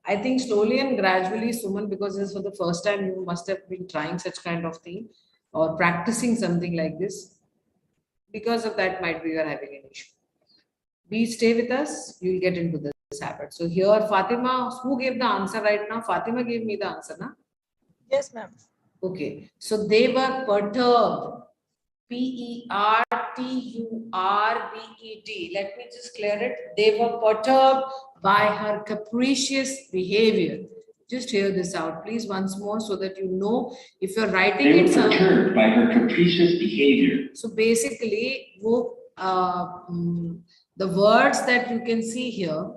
I think slowly and gradually, Suman, because this is for the first time, you must have been trying such kind of thing or practicing something like this. Because of that, might be you are having an issue. Please stay with us. You will get into this habit. So here, Fatima, who gave the answer right now? Fatima gave me the answer, na? Yes, ma'am. Okay, so they were perturbed. P-E-R-T-U-R-B-E-D. Let me just clear it. They were perturbed by her capricious behavior. Just hear this out, please, once more, so that you know if you're writing They it. were perturbed by her capricious behavior. So basically, the words that you can see here,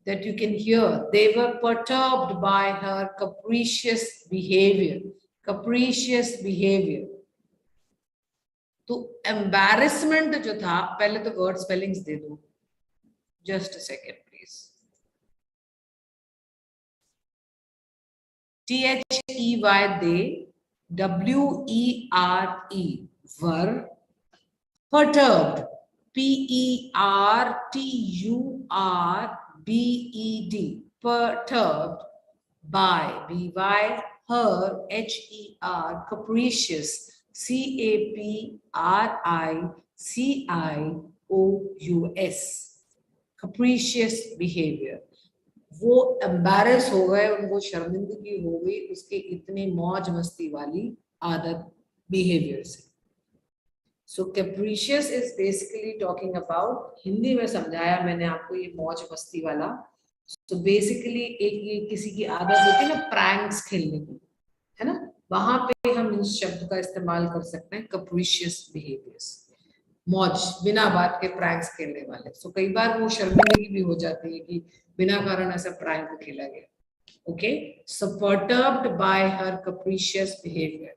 that you can hear, they were perturbed by her capricious behavior. Capricious behavior. तो embarrassment जो था, पहले तो word spellings दे दो, just a second please. THEY they, WERE were, perturbed PERTURBED perturbed by BY her HER capricious CAPRICIOUS capricious behavior। वो embarrass हो गए, उनको शर्मिंदगी हो गई उसके इतने मौज मस्ती वाली आदत बिहेवियर से। So capricious is basically talking about, Hindi में समझाया मैंने आपको ये मौज मस्ती वाला। तो बेसिकली एक ये किसी की आदत होती है ना प्रैंक्स खेलने की, है ना, वहां पे हम इस शब्द का इस्तेमाल कर सकते हैं कैप्रिशियस बिहेवियर्स, मौज बिना बात के प्रैंक्स खेलने वाले। सो कई बार वो शर्मिंदगी भी हो जाती है कि बिना कारण ऐसा प्रैंक खेला गया। Okay, so perturbed by her capricious behavior,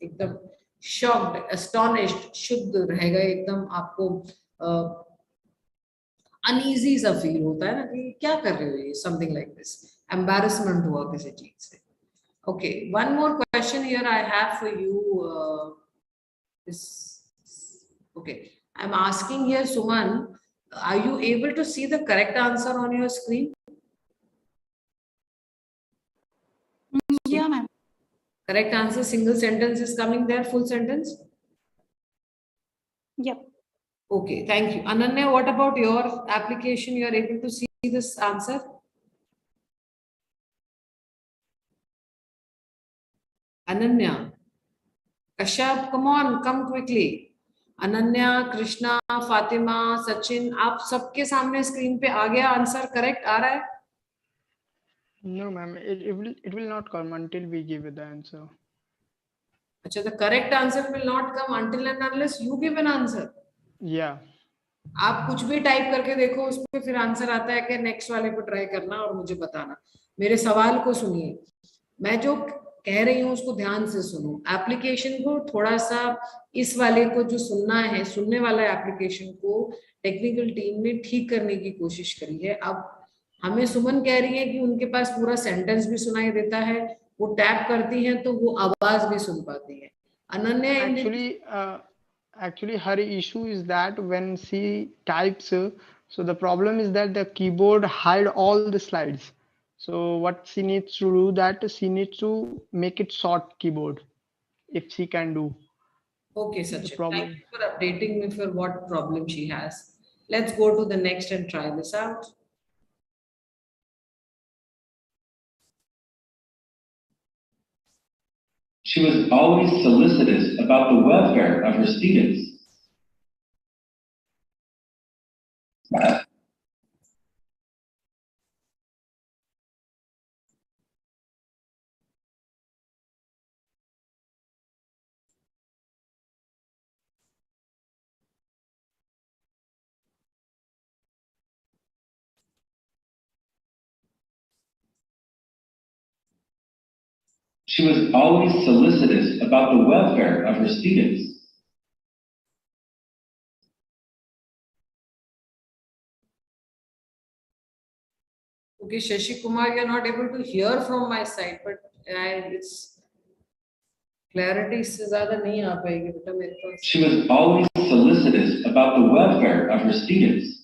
एकदम shocked, astonished, शुद्ध रह गए एकदम, आपको uneasy सा फील होता है ना कि क्या कर रहे हो ये, something like this, embarrassment हुआ किसी चीज से। Okay, one more question here I have for you. Okay, I'm asking here, Suman, are you able to see the correct answer on your screen? Yeah, ma'am. Correct answer, single sentence is coming there, full sentence? Yep. Okay, thank you. Ananya, what about your application? You are able to see this answer? Ananya, Kashyap, come on, come quickly. Ananya, Krishna, Fatima, Sachin, आप सबके सामने screen पे आ गया answer, correct आ रहा है? No, ma'am. It will not come until we give it the answer. अच्छा, the correct answer will not come until and unless you give an answer. Yeah. आप कुछ भी टाइप करके देखो, उस पे फिर आंसर आता है कि नेक्स्ट वाले को ट्राई करना और मुझे बताना। मेरे सवाल को सुनिए, मैं जो कह रही हूँ उसको ध्यान से सुनो। एप्लीकेशन को थोड़ा सा, इस वाले को जो सुनना है, सुनने वाला एप्लीकेशन को टेक्निकल टीम ने ठीक करने की कोशिश करी है। अब हमें सुमन कह रही है कि उनके पास पूरा सेंटेंस भी सुनाई देता है, वो टैप करती है तो वो आवाज भी सुन पाती है। Ananya, actually her issue is that when she types, so the problem is that the keyboard hide all the slides. So what she needs to do, that she needs to make it short keyboard, if she can do. Okay, Sachin, thank you for updating me for what problem she has. Let's go to the next and try this out. She was always solicitous about the welfare of her students. She was always solicitous about the welfare of her students. Okay, Shashi Kumar, you're not able to hear from my side, but it's clarity से ज़्यादा नहीं आ पाएगी बेटा मेरे पास. She was always solicitous about the welfare of her students.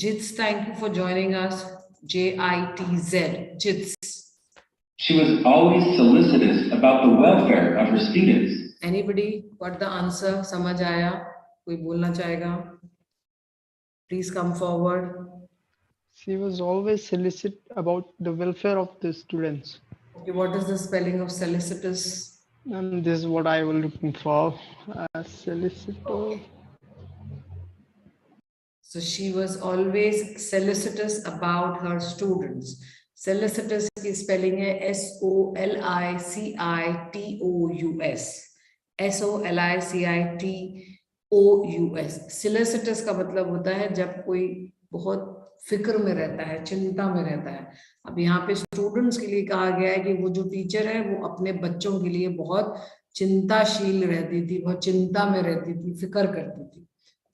Jits, thank you for joining us. JITZ, Jits. She was always solicitous about the welfare of her students. Anybody got the answer? समझ आया? कोई बोलना चाहेगा? Please come forward. She was always solicitous about the welfare of the students. Okay, what is the spelling of solicitous? And this is what I was looking for. Solicitor. So she was always solicitous about her students. Solicitous की spelling है SOLICITOUS. SOLICITOUS. Solicitous का मतलब होता है जब कोई बहुत फिक्र में रहता है, चिंता में रहता है। अब यहाँ पे स्टूडेंट्स के लिए कहा गया है कि वो जो टीचर है वो अपने बच्चों के लिए बहुत चिंताशील रहती थी, बहुत चिंता में रहती थी, फिक्र करती थी।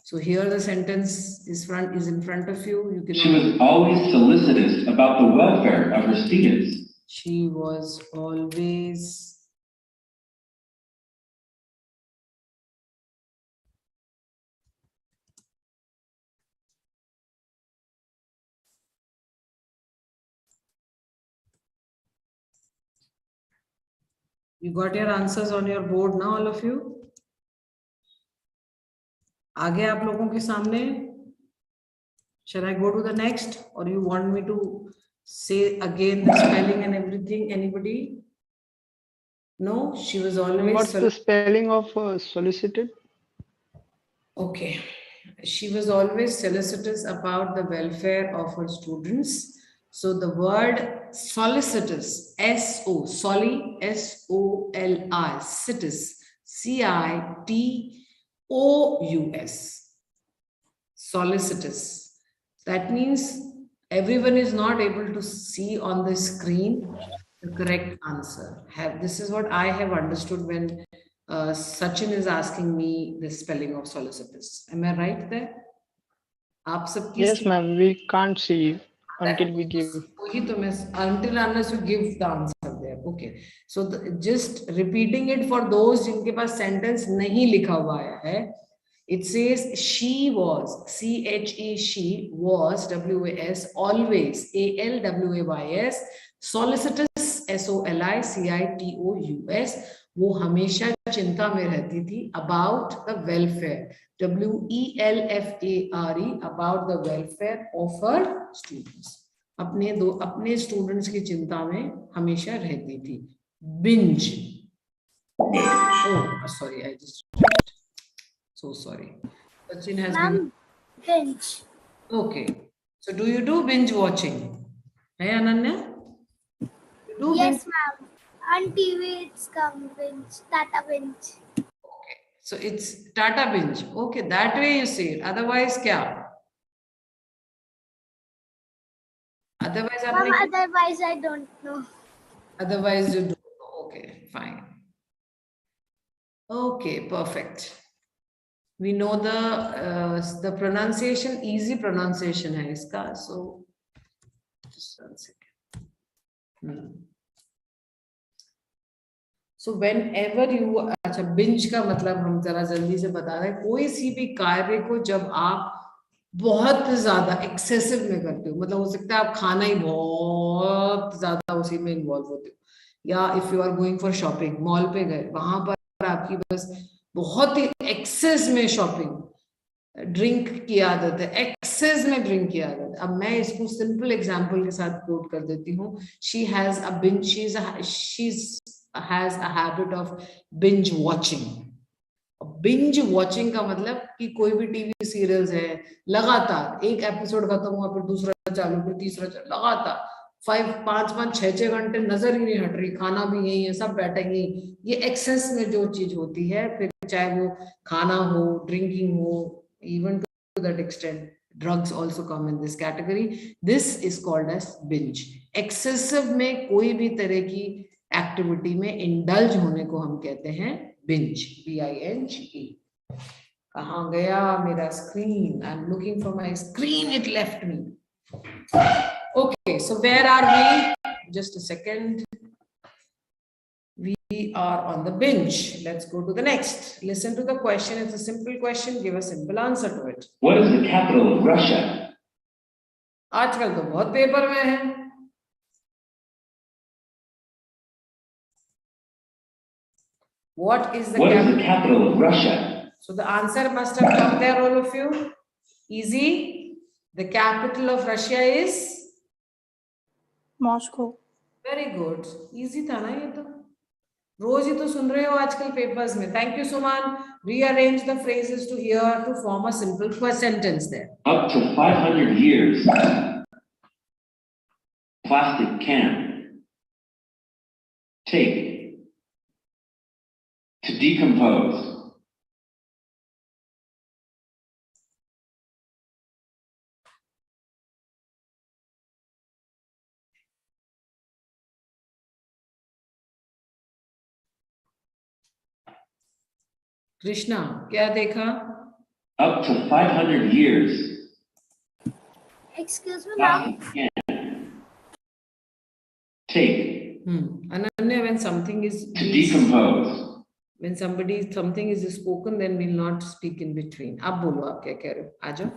So here the sentence is in front of you. You can. She was always solicitous about the welfare of her students. She was always You got your answers on your board now, all of you? आगे आप लोगों के सामने. Shall I go to the next, or you want me to say again the spelling and everything? Anybody? No, she was always. What's the spelling of solicited? Okay. She was always solicitous about the welfare of her students. So the word solicitous, S-O, soli, S-O-L-I, citus, C-I-T-O-U-S, solicitous. That means everyone is not able to see on the screen the correct answer. This is what I have understood when Sachin is asking me the spelling of solicitous. Am I right there? Yes, ma'am. We can't see until we give. Until unless you give the answer there. Okay. So just repeating it for those जिनके पास sentence नहीं लिखा हुआ है. It says she was, C-H-E, she was, W-A-S, always, A-L-W-A-Y-S, solicitous, S-O-L-I-C-I-T-O-U-S, वो हमेशा चिंता में रहती थी about the welfare, W-E-L-F-A-R-E, about the welfare of her students. अपने students की चिंता में हमेशा रहती थी. Binge. Oh, sorry, I just. So sorry. Sachin has been. Binge. Okay. So do you do binge watching? Hey, Ananya? You do Yes, ma'am. On TV it's come binge, Tata binge. Okay. So it's Tata binge. Okay, that way you say it. Otherwise, kya? Otherwise, Ma'am, otherwise I don't know. Otherwise, you don't know. Okay, fine. Okay, perfect. We know the pronunciation, easy pronunciation hai iska. So just one second. So whenever you, अच्छा binge का मतलब हम जरा जल्दी से बता रहे हैं, कोई सी भी कार्य को जब आप बहुत ज्यादा एक्सेसिव में करते हो, मतलब हो सकता है आप खाना ही बहुत ज्यादा उसी में इन्वॉल्व होते हो, या if you are going for shopping, mall पे गए, वहां पर आपकी बस बहुत ही एक्सेस में शॉपिंग, ड्रिंक की आदत है, एक्सेस में ड्रिंक की आदत. अब मैं इसको सिंपल एग्जांपल के साथ कोट कर देती हूँ. She has a binge, she has a habit of binge watching. Binge watching का मतलब कि कोई भी टीवी सीरियल्स है, लगातार एक एपिसोड खत्म हुआ फिर दूसरा चालू, फिर तीसरा चालू, लगातार 5-5, 6-6 घंटे नजर ही नहीं हट रही, खाना भी यही है, सब बैठेंगे. ये एक्सेस में जो चीज होती है, फिर चाहे वो खाना हो, ड्रिंकिंग हो, even to that extent drugs also come in this category. This is called as binge. Excessive में कोई भी तरह की एक्टिविटी में इंडल्ज होने को हम कहते हैं बिंज, B-I-N-G-E. कहाँ गया मेरा screen? I am looking for my screen, it left me. Okay, so where are we? Just a second. We are on the binge. Let's go to the next. Listen to the question. It's a simple question. Give a simple answer to it. What is the capital of Russia? आजकल तो बहुत paper में है. What is the capital of Russia? So the answer must have come there, all of you. Easy. The capital of Russia is Moscow. Very good. Easy था ना ये तो. रोज ही तो सुन रहे हो आजकल पेपर्स में. Thank you, Suman. Rearrange the phrases to here to form a simple sentence there. Up to 500 years. Plastic can take to decompose. Krishna क्या देखा? Up to 500 years. Excuse me, ma'am. Take. Ananya, when something is To decompose. when something is spoken, then we'll not speak in between. अब बोलो आप क्या कह रहे हो? आ जाओ.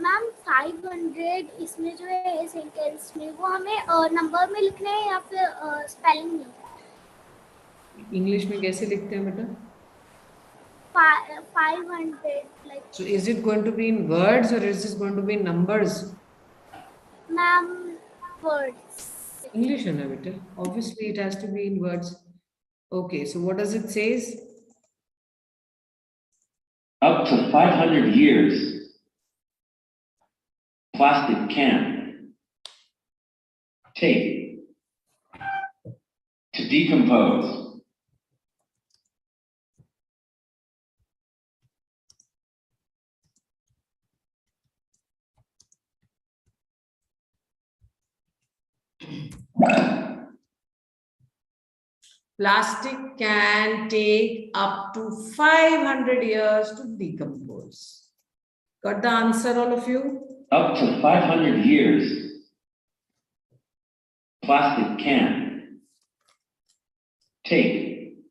मैम 500 इसमें जो है सेंटेंस में वो हमें नंबर में लिखना है या फिर स्पेलिंग में? इंग्लिश में कैसे लिखते हैं बेटा? 500 like. So is it going to be in words or is this going to be in numbers? Ma'am, words. English है ना बेटा? Obviously it has to be in words. Okay, so what does it says? Up to 500 years. Plastic can. Take. To decompose. Plastic can take up to 500 years to decompose. Got the answer, all of you? Up to 500 years. Plastic can. Take.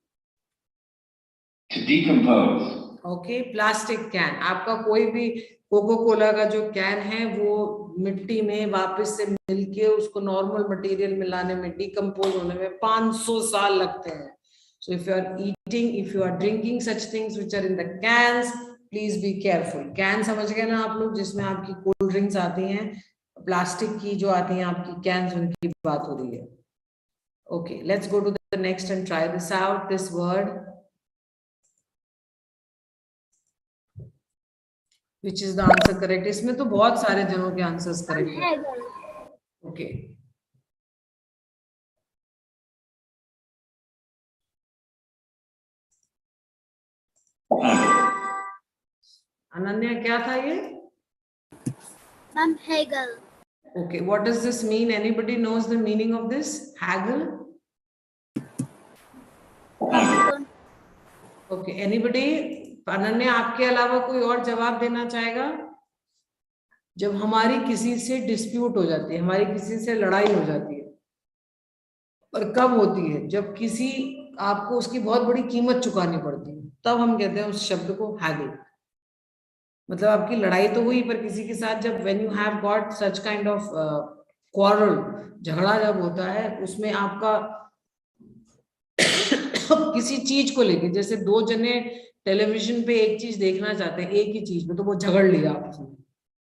To decompose. Okay, plastic can. आपका कोई भी cocoa Cola का जो can है वो मिट्टी में वापस से मिलके उसको नॉर्मल मटेरियल में लाने में डिकम्पोज होने में 500 साल लगते हैं. So if you are eating, if you are drinking such things which are in the cans, please be careful. Can समझ गए ना आप लोग, जिसमें आपकी कोल्ड ड्रिंक्स आती हैं, प्लास्टिक की जो आती हैं आपकी कैन्स, उनकी बात हो रही है. Okay, let's go to the next and try this out. This word, which is the answer correct? इसमें तो बहुत सारे जनों के आंसर्स करेक्ट हैं. Okay. अनन्या क्या था ये? Ma'am, Hegel. Okay, what does this mean? Anybody knows the meaning of this? Haggle? Okay, anybody? Ananya आपके अलावा कोई और जवाब देना चाहेगा? जब हमारी किसी से डिस्प्यूट हो जाती है, हमारी किसी से लड़ाई हो जाती है, और कब होती है? जब किसी आपको उसकी बहुत बड़ी कीमत चुकानी पड़ती है, तब हम कहते हैं उस शब्द को हैगल. मतलब आपकी लड़ाई तो हुई, पर किसी के साथ जब when you have got such kind of quarrel, झगड़ा जब होता है, उसमें आपका किसी चीज को लेके, जैसे दो जने टेलीविजन पे एक चीज देखना चाहते हैं, एक ही चीज में, तो वो झगड़ लिया आपस में,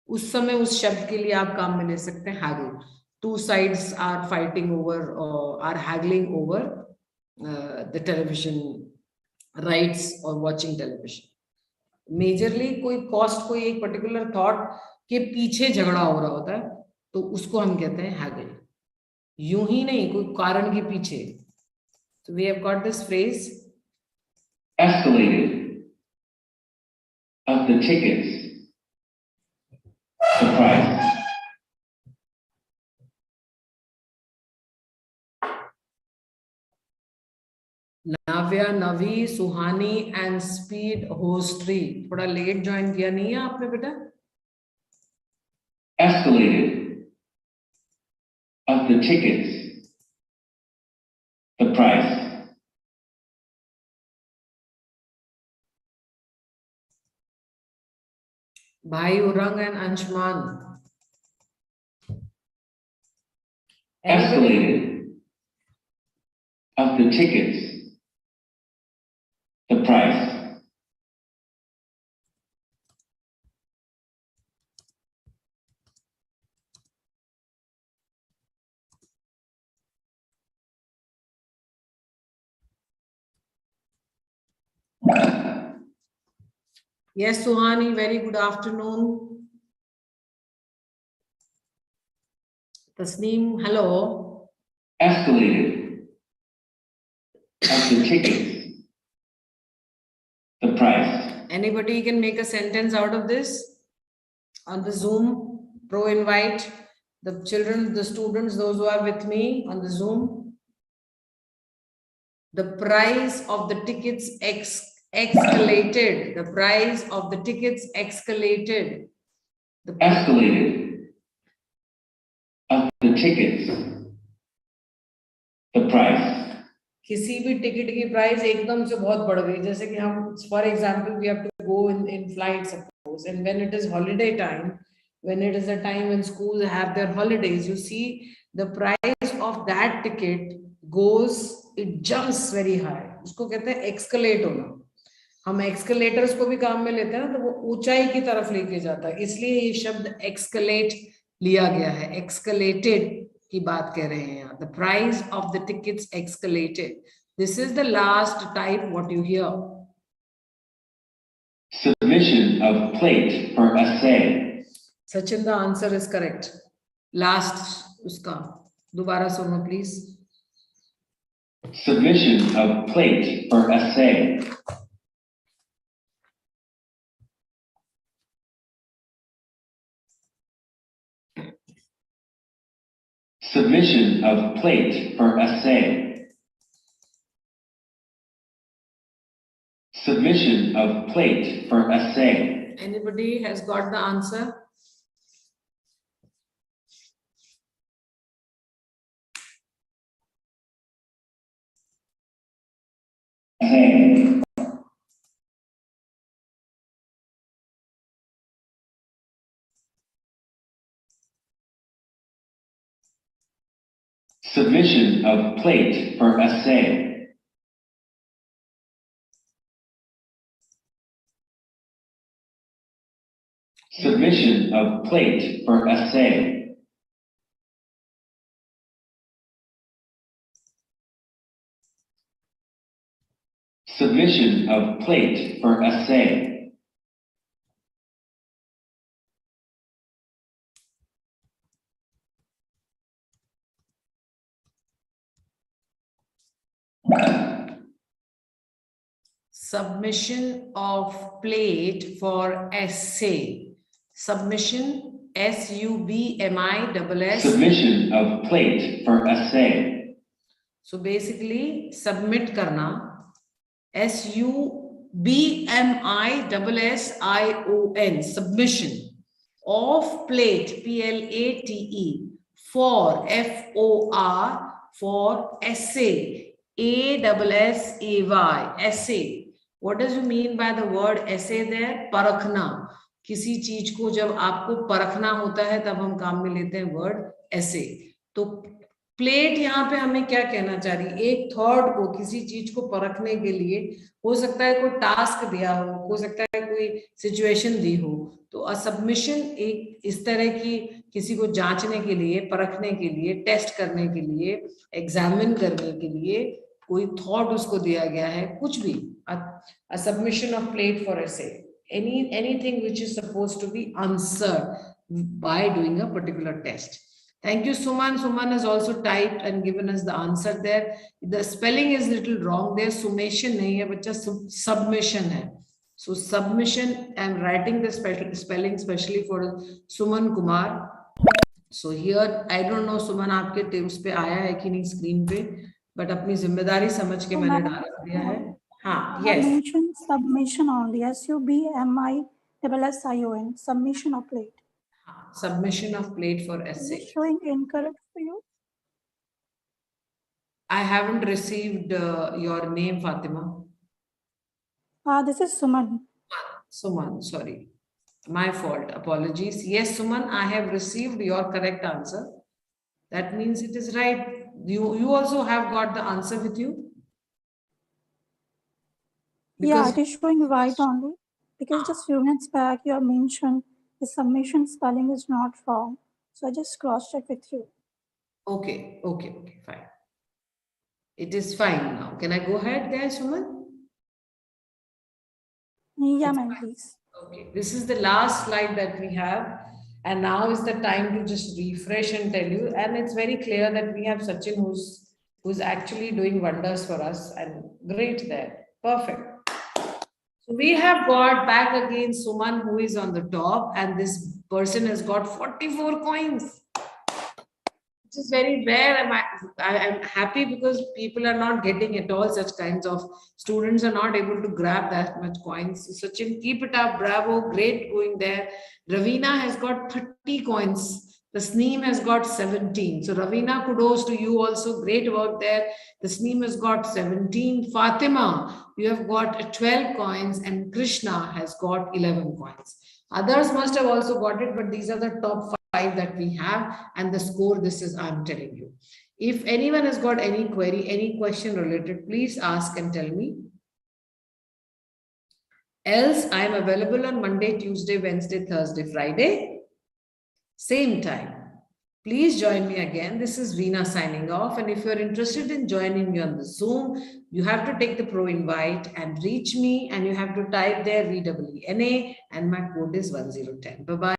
उस समय उस शब्द के लिए आप काम में ले सकते हैं Hegel. Two sides are fighting over or are haggling over the television rights or watching television. Majorly कोई कॉस्ट, कोई एक पर्टिकुलर थॉट के पीछे झगड़ा हो रहा होता है, तो उसको हम कहते हैं हैगल. यूं ही नहीं, कोई कारण के पीछे. So we have got this phrase. Escalated. Of the tickets. The price. Navya, Navi, Suhani and स्पीड होस्ट्री. थोड़ा लेट ज्वाइन किया नहीं है आपने बेटा? Escalated. Of the tickets. The price. भाई उरंग and अंशमान. Escalated. Of the tickets. The price. Yes, Suhani, very good afternoon. Tasneem, hello. Escalated. Of the tickets. The price. Anybody can make a sentence out of this on the Zoom Pro invite? The children, the students, those who are with me on the Zoom. The price of the tickets Escalated. The price of the tickets escalated. Escalated. Of the tickets. The price. किसी भी ticket की price एकदम से बहुत बढ़ गई, जैसे कि हम for example we have to go in flight suppose, and when it is holiday time, when it is a time when schools have their holidays, you see the price of that ticket goes, it jumps very high. उसको कहते हैं escalate होना. हम escalators को भी काम में लेते हैं ना, तो वो ऊंचाई की तरफ लेके जाता है, इसलिए ये शब्द escalate लिया गया है. Escalated की बात कर रहे हैं यहाँ. The price of the tickets escalated. This is the last type what you hear. Submission of plate for essay. Sachin, the answer is correct. Last uska. Dobara suno please. Submission of plate for essay. Submission of plate for essay. Submission of plate for essay. Anybody has got the answer? Submission of plate for essay. Submission of plate for essay. Submission of plate for essay. Submission of plate for essay. Submission, SUBMISS. Submission of plate for essay. So basically, submit karna. SUBMISSION. Submission of plate, PLATE, for FOR, for essay, ASSAY, essay. What does you mean by the word essay there? परखना. किसी चीज को जब आपको परखना होता है तब हम काम में लेते हैं वर्ड ऐसे. तो प्लेट यहाँ पे हमें क्या कहना चाह रही है? एक थॉट को, किसी चीज को परखने के लिए हो सकता है कोई टास्क दिया हो सकता है कोई सिचुएशन दी हो. तो अ सबमिशन एक इस तरह की किसी को जांचने के लिए, परखने के लिए, टेस्ट करने के लिए, एग्जामिन करने के लिए कोई थॉट उसको दिया गया है, कुछ भी. A submission of plate for essay. Anything which is supposed to be answered by doing a particular test. Thank you, Suman. Suman has also typed and given us the answer there. The spelling is little wrong there. Summation nahi hai, bacha submission hai. So submission, I'm writing the spelling specially for Suman Kumar. So here, I don't know Suman आपके tips पे आया है कि नहीं screen पे, but अपनी जिम्मेदारी समझ के मैंने डाल दिया है. हाँ, yes. Mention submission only. SUBMISSION. Submission of plate. Submission of plate for essay. Is it showing incorrect for you? I haven't received your name, Fatima. This is Suman. Suman, sorry. My fault. Apologies. Yes, Suman, I have received your correct answer. That means it is right. You also have got the answer with you? Yeah, it is showing right only. Because just few minutes back you have mentioned the submission spelling is not wrong. So I just cross-check with you. Okay, fine. It is fine now. Can I go ahead there, Suman? Yeah, ma'am, please. Okay, this is the last slide that we have. And now is the time to just refresh and tell you. And it's very clear that we have Sachin who's actually doing wonders for us. And great there. Perfect. So we have got back again Suman, who is on the top, and this person has got 44 coins. which is very rare. I'm happy because people are not getting at all such kinds of, students are not able to grab that much coins. So Sachin, keep it up, bravo, great going there. Ravina has got 30 coins. The Sneem has got 17. So Ravina, kudos to you also, great work there. The Sneem has got 17. Fatima, you have got 12 coins, and Krishna has got 11 coins. Others must have also got it, but these are the top 5 that we have, and the score, this is, I'm telling you. If anyone has got any query, any question related, please ask and tell me. Else, I am available on Monday, Tuesday, Wednesday, Thursday, Friday, same time. Please join me again. This is Veena signing off. And if you're interested in joining me on the Zoom, you have to take the pro invite and reach me, and you have to type there VEENA, and my code is 1010. Bye-bye.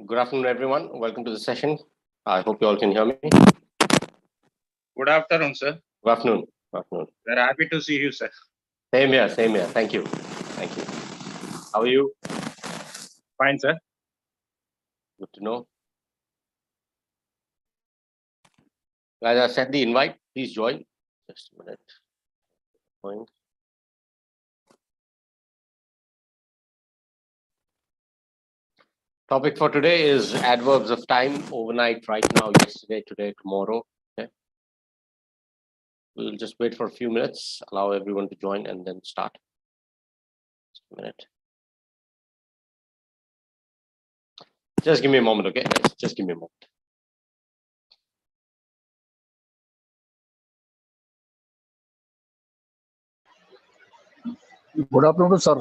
Good afternoon, everyone. Welcome to the session. I hope you all can hear me. Good afternoon, sir. Good afternoon. Good afternoon. We're happy to see you, sir. Same here, same here. Thank you. Thank you. How are you? Fine, sir. Good to know. Guys, I sent the invite. Please join. Just a minute. Join. Topic for today is adverbs of time: overnight, right now, yesterday, today, tomorrow. Okay. We'll just wait for a few minutes, allow everyone to join, and then start. Just a minute. Just give me a moment, okay, guys? Just give me a moment. Good afternoon, sir.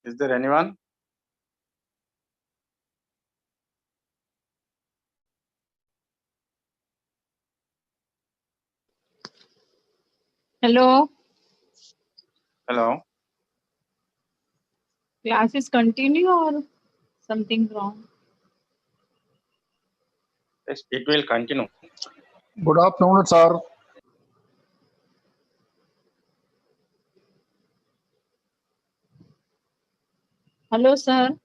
Is there anyone? Hello, Hello. classes continue or something wrong? Yes, it will continue. Good afternoon, sir. Hello, sir.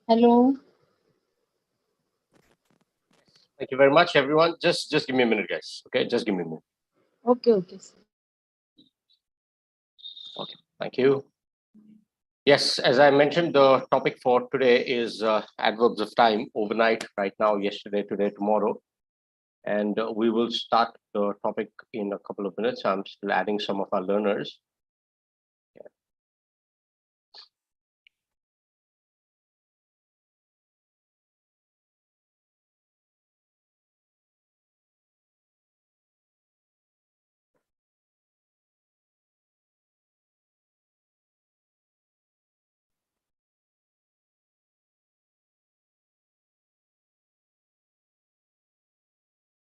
Hello. Thank you very much, everyone. Just give me a minute, guys. Okay, just give me a minute. Okay, okay. Sir. Okay, thank you. Yes, as I mentioned, the topic for today is adverbs of time: overnight, right now, yesterday, today, tomorrow. And we will start the topic in a couple of minutes. I'm still adding some of our learners.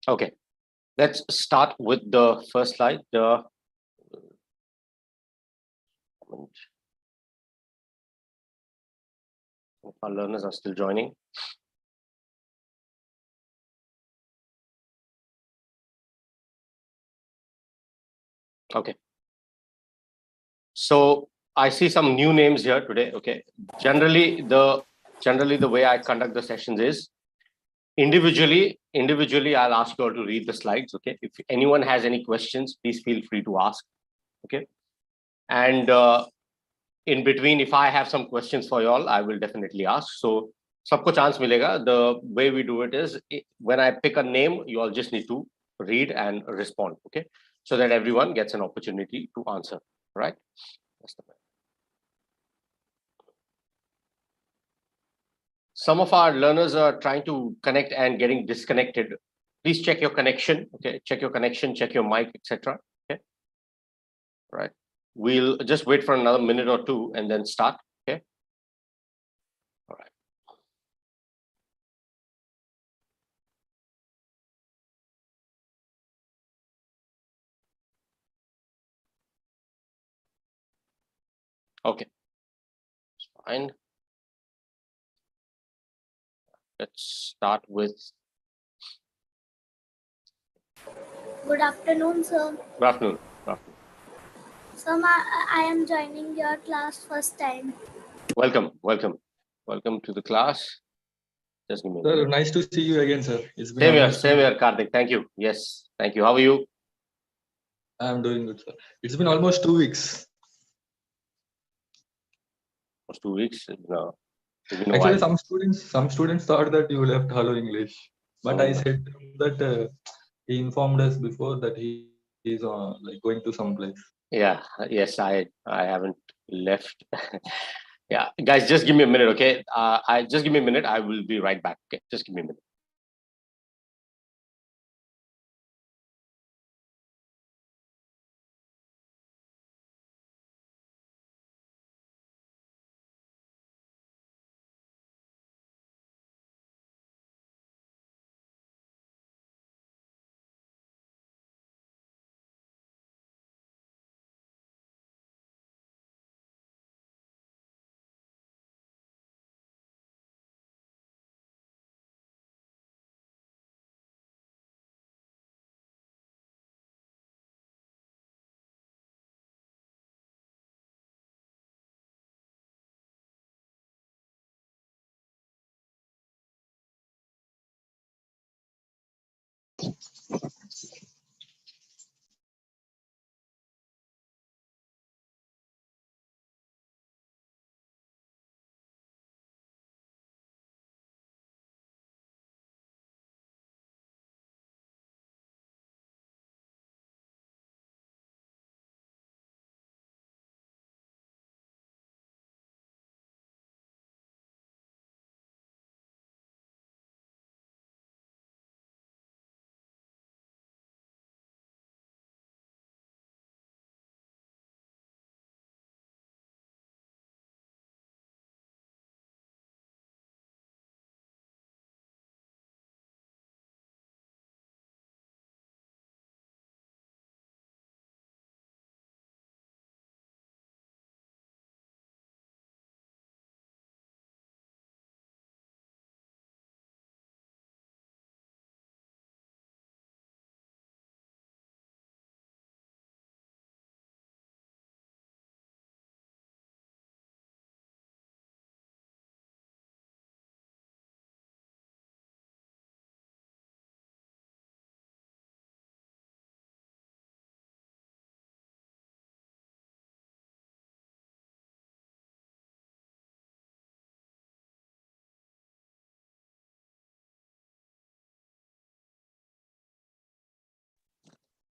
Okay, let's start with the first slide. Some of our learners are still joining. Okay. So I see some new names here today. Okay. Generally, the way I conduct the sessions is individually, I'll ask you all to read the slides. Okay. If anyone has any questions, please feel free to ask. Okay. And in between, if I have some questions for you all, I will definitely ask. So sabko chance milega. The way we do it is when I pick a name, you all just need to read and respond. Okay. So that everyone gets an opportunity to answer. Right. Some of our learners are trying to connect and getting disconnected. Please check your connection. Okay, check your connection, check your mic, etc. Okay, right. we'll just wait for another minute or two and then start. Okay. All right. Okay. It's fine. Let's start with. Good afternoon, sir. Good afternoon. Good afternoon. Sir, I am joining your class first time. Welcome, welcome, welcome to the class. Just give me a Sir, minute. nice to see you again, sir. It's been Same here, Karthik. Thank you. Yes, thank you. How are you? I'm doing good, sir. It's been almost 2 weeks. For 2 weeks. No, it's been a Actually, while. some students thought that you left Hello English, but I said that he informed us before that he is like going to some place. Yeah, yes, I haven't left. Yeah, guys, just give me a minute, okay? I just give me a minute. I will be right back. Okay, just give me a minute.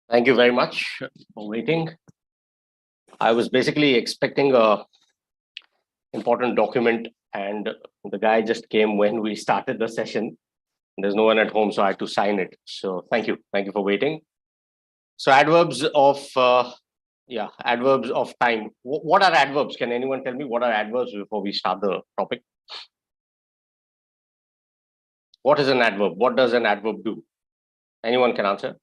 Thank you very much for waiting. I was basically expecting a important document, and the guy just came when we started the session. There's no one at home, so I had to sign it. So thank you for waiting. So adverbs of adverbs of time. What are adverbs? Can anyone tell me what are adverbs before we start the topic? What is an adverb? What does an adverb do? Anyone can answer?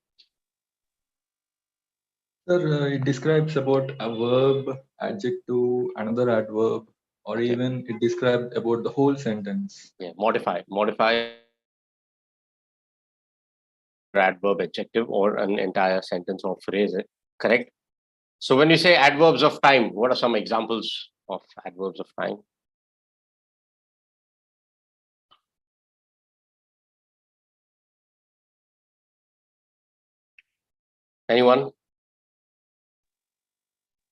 Sir, it describes about a verb, adjective, another adverb, or even it describes about the whole sentence. Yeah, modify adverb, adjective, or an entire sentence or phrase. Correct. So when you say adverbs of time, what are some examples of adverbs of time? Anyone?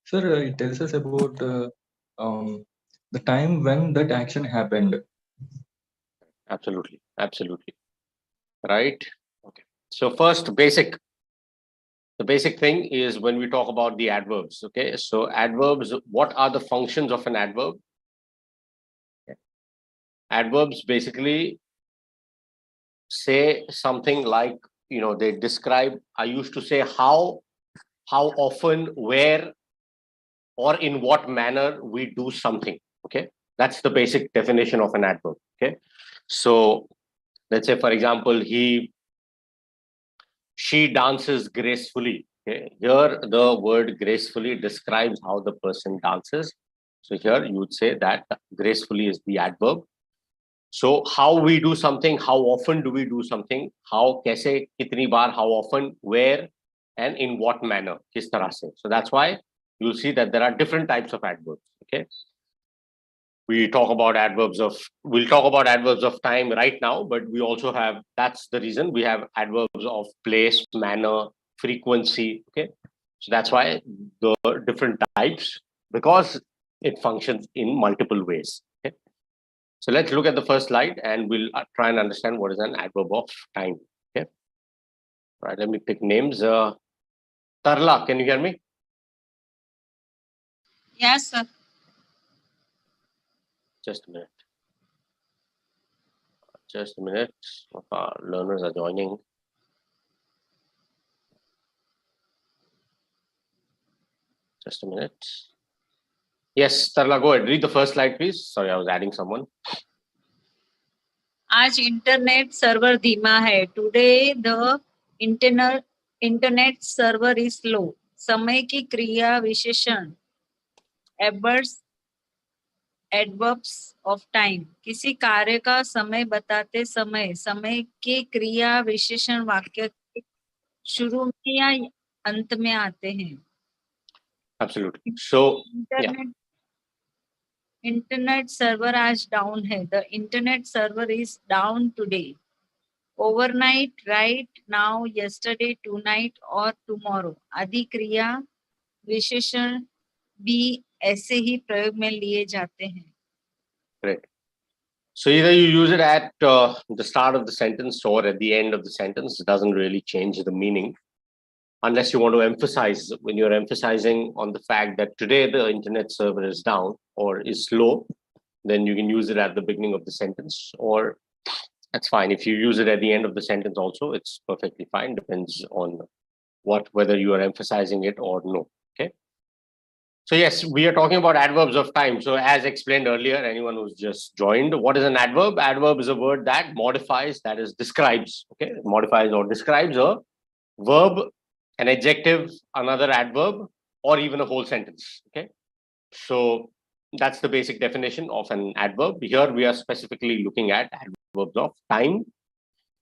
Sir, it tells us about the time when that action happened. Absolutely. Right. Okay. So first, the basic thing is when we talk about the adverbs. Okay. So adverbs, what are the functions of an adverb? Okay. Adverbs basically say something like, they describe, I used to say how often, where, or in what manner we do something. Okay, that's the basic definition of an adverb. Okay, so let's say, for example, she dances gracefully. Okay, here the word gracefully describes how the person dances. So here you would say that gracefully is the adverb. So how we do something, how often do we do something, how, kaise, kitni baar, how often, where, and in what manner, kis tarah se. So that's why you'll see that there are different types of adverbs. Okay, we'll talk about adverbs of time right now, but we also have, that's the reason we have adverbs of place, manner, frequency. Okay, so that's why the different types, because it functions in multiple ways. Okay, so let's look at the first slide and we'll try and understand what is an adverb of time. Okay, all right, let me pick names. Tarla, can you hear me? Yes, sir. Just a minute. Just a minute. Our learners are joining. Just a minute. Yes, Tarla, go ahead. Read the first slide, please. Sorry, I was adding someone. आज internet server धीमा है. Today the internet server is slow. समय की क्रिया विशेषण adverbs of time. किसी कार्य का समय बताते समय समय की क्रिया विशेषण वाक्य के शुरू में या अंत में आते हैं. Absolutely. So, इंटरनेट सर्वर आज डाउन है. The internet server is down today. Overnight, right now, yesterday, tonight or tomorrow. आदि क्रिया विशेषण भी ऐसे ही प्रयोग में लिए जाते हैं. Great. So either you use it at the start of the sentence or at the end of the sentence. It doesn't really change the meaning, unless you want to emphasize, when you're emphasizing on the fact that today the internet server is down or is slow, then you can use it at the beginning of the sentence, or that's fine. If you use it at the end of the sentence also, it's perfectly fine. Depends on whether you are emphasizing it or no. Okay. So yes, we are talking about adverbs of time. So as explained earlier, anyone who's just joined, what is an adverb? Adverb is a word that modifies, that is describes, okay? Modifies or describes a verb, an adjective, another adverb, or even a whole sentence, okay? So that's the basic definition of an adverb. Here we are specifically looking at adverbs of time.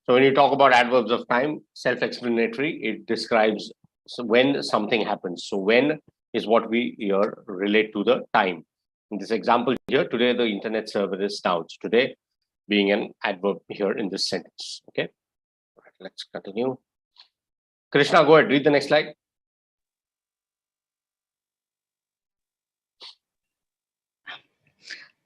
So when you talk about adverbs of time, self-explanatory, it describes when something happens. So when is what we here relate to the time. In this example here, today the internet server is down. So today being an adverb here in this sentence. Okay, right, let's continue. Krishna, go ahead, read the next slide.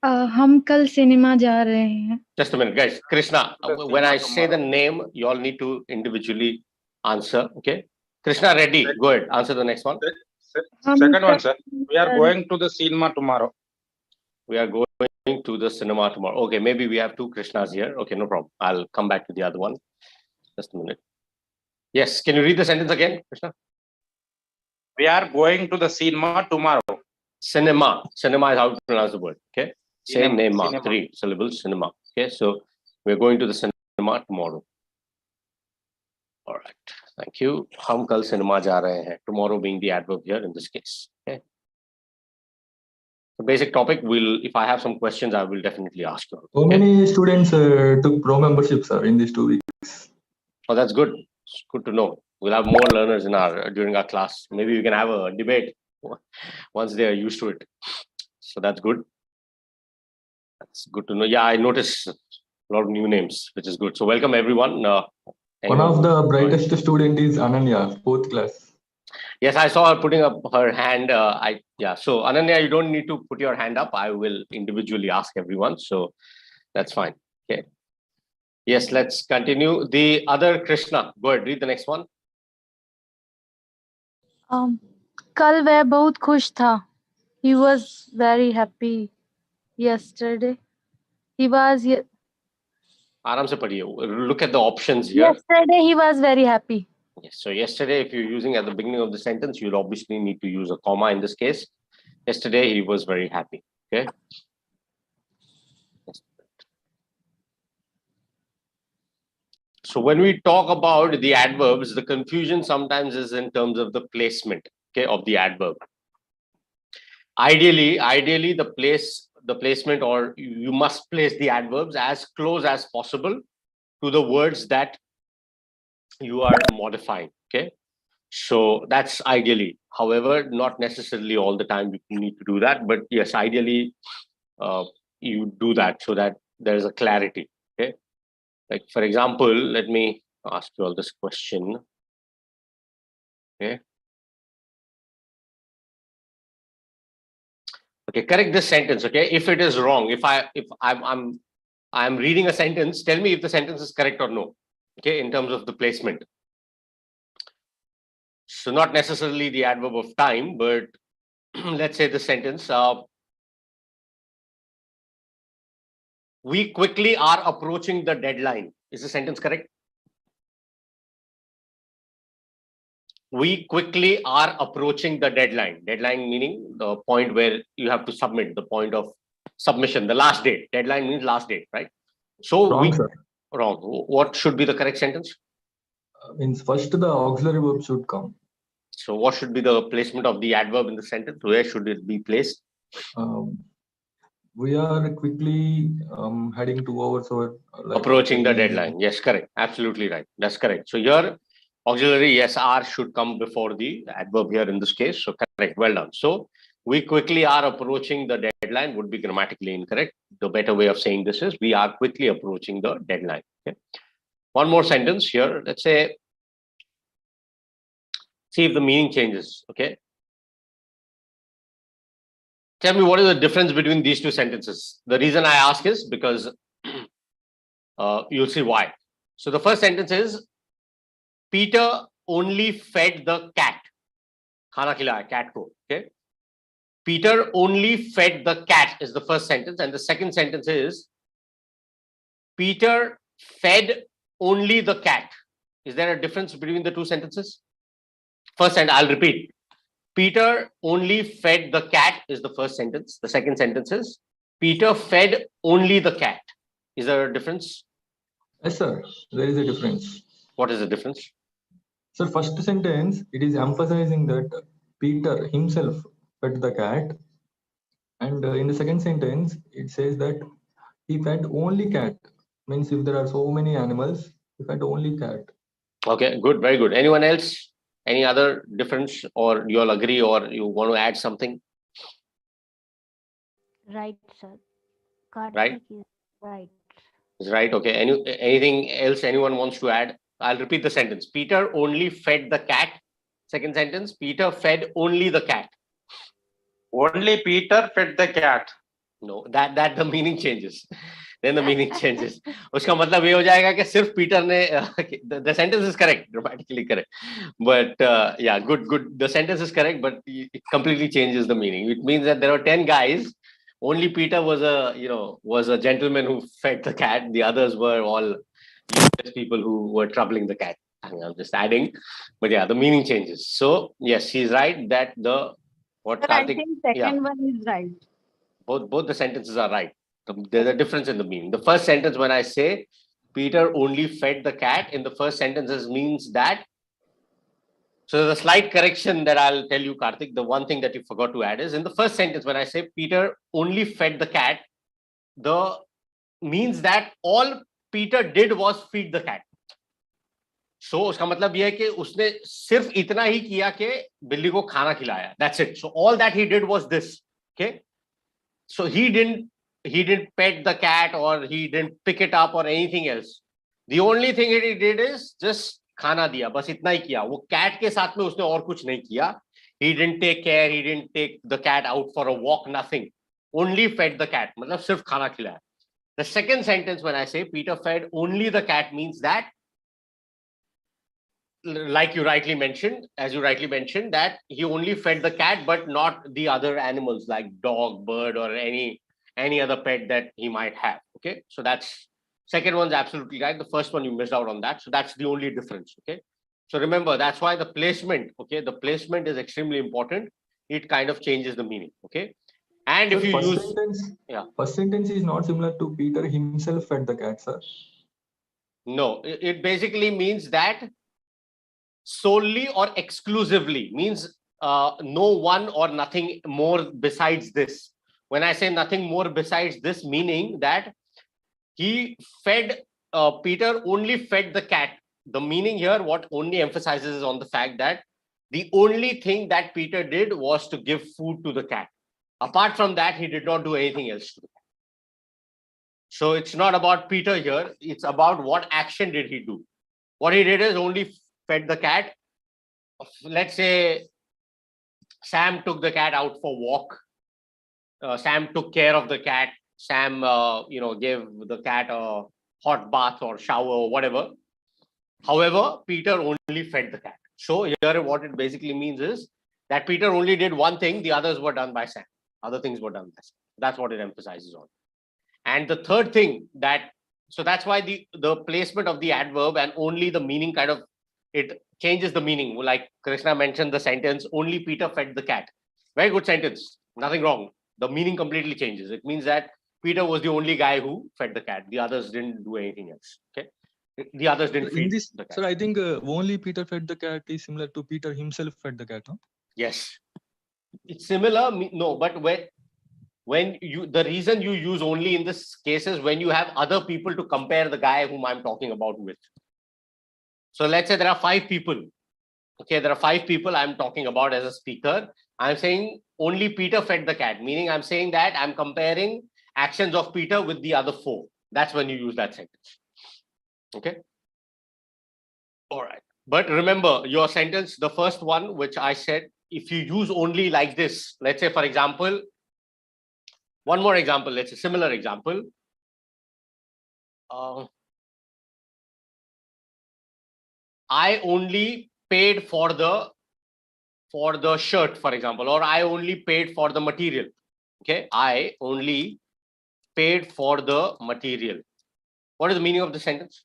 हम कल cinema जा रहे हैं. Just a minute, guys. Krishna, when I say the name, you all need to individually answer. Okay, Krishna Reddy, go ahead, answer the next one. Second one, sir. We are going to the cinema tomorrow. We are going to the cinema tomorrow. Okay, maybe we have two Krishnas here. Okay, no problem. I'll come back to the other one. Just a minute. Yes, can you read the sentence again, Krishna? We are going to the cinema tomorrow. Cinema. Cinema is how to pronounce the word. Okay. Cinema. Cinema. 3 syllables. Cinema. Okay. So we're going to the cinema tomorrow. All right. Thank you. हम कल cinema जा रहे हैं. Tomorrow being the adverb here in this case. Okay. The basic topic will, if I have some questions, I will definitely ask you. How many students took pro membership, sir, in these 2 weeks? Oh, that's good. It's good to know. We'll have more learners in during our class. Maybe we can have a debate once they are used to it. So that's good. That's good to know. Yeah, I noticed a lot of new names, which is good. So welcome everyone. One of the brightest student is Ananya, 4th class. Yes, I saw her putting up her hand. So Ananya, you don't need to put your hand up. I will individually ask everyone. So that's fine. Okay. Yes, let's continue. The other Krishna, go ahead, read the next one. कल वह बहुत खुश था. He was very happy yesterday. He was. आराम से पढ़िए. Look at the options here. Yesterday he was very happy. Yes. So yesterday, if you're using at the beginning of the sentence, you'll obviously need to use a comma in this case. Yesterday he was very happy. Okay. So when we talk about the adverbs, the confusion sometimes is in terms of the placement, okay, of the adverb. Ideally, the placement, or you must place the adverbs as close as possible to the words that you are modifying. Okay. So that's ideally. However, not necessarily all the time you need to do that, but yes, ideally you do that so that there is a clarity. Okay. Like for example, let me ask you all this question. Okay. Okay, correct this sentence. Okay, if it is wrong, if I'm reading a sentence, tell me if the sentence is correct or no. Okay, in terms of the placement. So not necessarily the adverb of time, but let's say the sentence. We quickly are approaching the deadline. Is the sentence correct? We quickly are approaching the deadline. Deadline meaning the point where you have to submit, the point of submission, the last date. Deadline means last date, right? So Wrong, sir. Wrong. What should be the correct sentence? Means first the auxiliary verb should come. So what should be the placement of the adverb in the sentence? Where should it be placed? We are quickly heading towards our approaching the deadline. Yes, correct. Absolutely right. That's correct. So here auxiliary, yes, are should come before the adverb here in this case. So correct. Well done. So we quickly are approaching the deadline would be grammatically incorrect. The better way of saying this is we are quickly approaching the deadline. Okay. One more sentence here. Let's say, see if the meaning changes. Okay. Tell me what is the difference between these two sentences. The reason I ask is because you'll see why. So the first sentence is Peter only fed the cat. Khana khilaya, cat ko. Okay. Peter only fed the cat is the first sentence, and the second sentence is Peter fed only the cat. Is there a difference between the two sentences? First sentence, I'll repeat. Peter only fed the cat is the first sentence. The second sentence is Peter fed only the cat. Is there a difference? Yes, sir. There is a difference. What is the difference? Sir, first sentence, it is emphasizing that Peter himself fed the cat. And in the second sentence, it says that he fed only cat. Means if there are so many animals, he fed only cat. Okay, good. Very good. Anyone else? Any other difference, or you all agree, or you want to add something? Right, sir. Karthik Right? is right. Is right. Okay. Anything else anyone wants to add? I'll repeat the sentence. Peter only fed the cat. Second sentence, Peter fed only the cat. Only Peter fed the cat. No, that the meaning changes. Then the meaning changes. उसका मतलब ये हो जाएगा कि सिर्फ Peter ने the sentence is correct, grammatically correct, but yeah, good. The sentence is correct, but it completely changes the meaning. It means that there are 10 guys. Only Peter was a gentleman who fed the cat. The others were all useless people who were troubling the cat. I'm just adding, but yeah, the meaning changes. So yes, he's right that what But I Karthik, think second one is right. both the sentences are right. There's a difference in the meaning. The first sentence, when I say Peter only fed the cat, in the first sentences means that. So the slight correction that I'll tell you, Karthik, the one thing that you forgot to add is in the first sentence, when I say Peter only fed the cat, the means that all Peter did was feed the cat. So उसका मतलब ये है कि उसने सिर्फ इतना ही किया कि बिल्ली को खाना खिलाया. That's it. So all that he did was this. Okay. So he didn't pet the cat, or he didn't pick it up or anything else. The only thing he did is just खाना दिया, बस इतना ही किया. वो cat के साथ में उसने और कुछ नहीं किया. He didn't take care, he didn't take the cat out for a walk, nothing. Only fed the cat. मतलब सिर्फ खाना खिलाया. The second sentence, when I say Peter fed only the cat, means that, like you rightly mentioned, that he only fed the cat, but not the other animals like dog, bird, or any other pet that he might have. Okay, so that's second one's absolutely right. The first one you missed out on that, so that's the only difference. Okay, so remember, that's why the placement. Okay, the placement is extremely important. it kind of changes the meaning. Okay. And if Sir, you first use, sentence, yeah, first sentence is not similar to Peter himself fed the cat, sir. no, it basically means that solely or exclusively means no one or nothing more besides this. When I say nothing more besides this, meaning that he fed, Peter only fed the cat. The meaning here, what only emphasizes is on the fact that the only thing that Peter did was to give food to the cat. Apart from that, he did not do anything else to the cat. So it's not about Peter here. It's about what action did he do. What he did is only fed the cat. Let's say Sam took the cat out for a walk. Sam took care of the cat. Sam, gave the cat a hot bath or shower or whatever. However, Peter only fed the cat. So here what it basically means is that Peter only did one thing. The others were done by Sam. Other things were done by Sam. That's what it emphasizes on. And the third thing so that's why the placement of the adverb and only the meaning kind of, it changes the meaning. Like Krishna mentioned the sentence, only Peter fed the cat. Very good sentence. Nothing wrong. The meaning completely changes. It means that Peter was the only guy who fed the cat. The others didn't do anything else. Okay. The others didn't feed the cat. Sir, I think only Peter fed the cat is similar to Peter himself fed the cat, no? Yes. It's similar. No, but the reason you use only in this case is when you have other people to compare the guy whom I'm talking about with. So let's say there are 5 people. Okay, there are 5 people I'm talking about as a speaker. I'm saying only Peter fed the cat, meaning I'm saying that I'm comparing actions of Peter with the other 4. That's when you use that sentence. Okay. All right. But remember your sentence, the first one, which I said, if you use only like this, let's say, for example, one more example, let's say similar example. I only paid for the shirt, for example, or I only paid for the material. Okay. I only paid for the material. What is the meaning of the sentence?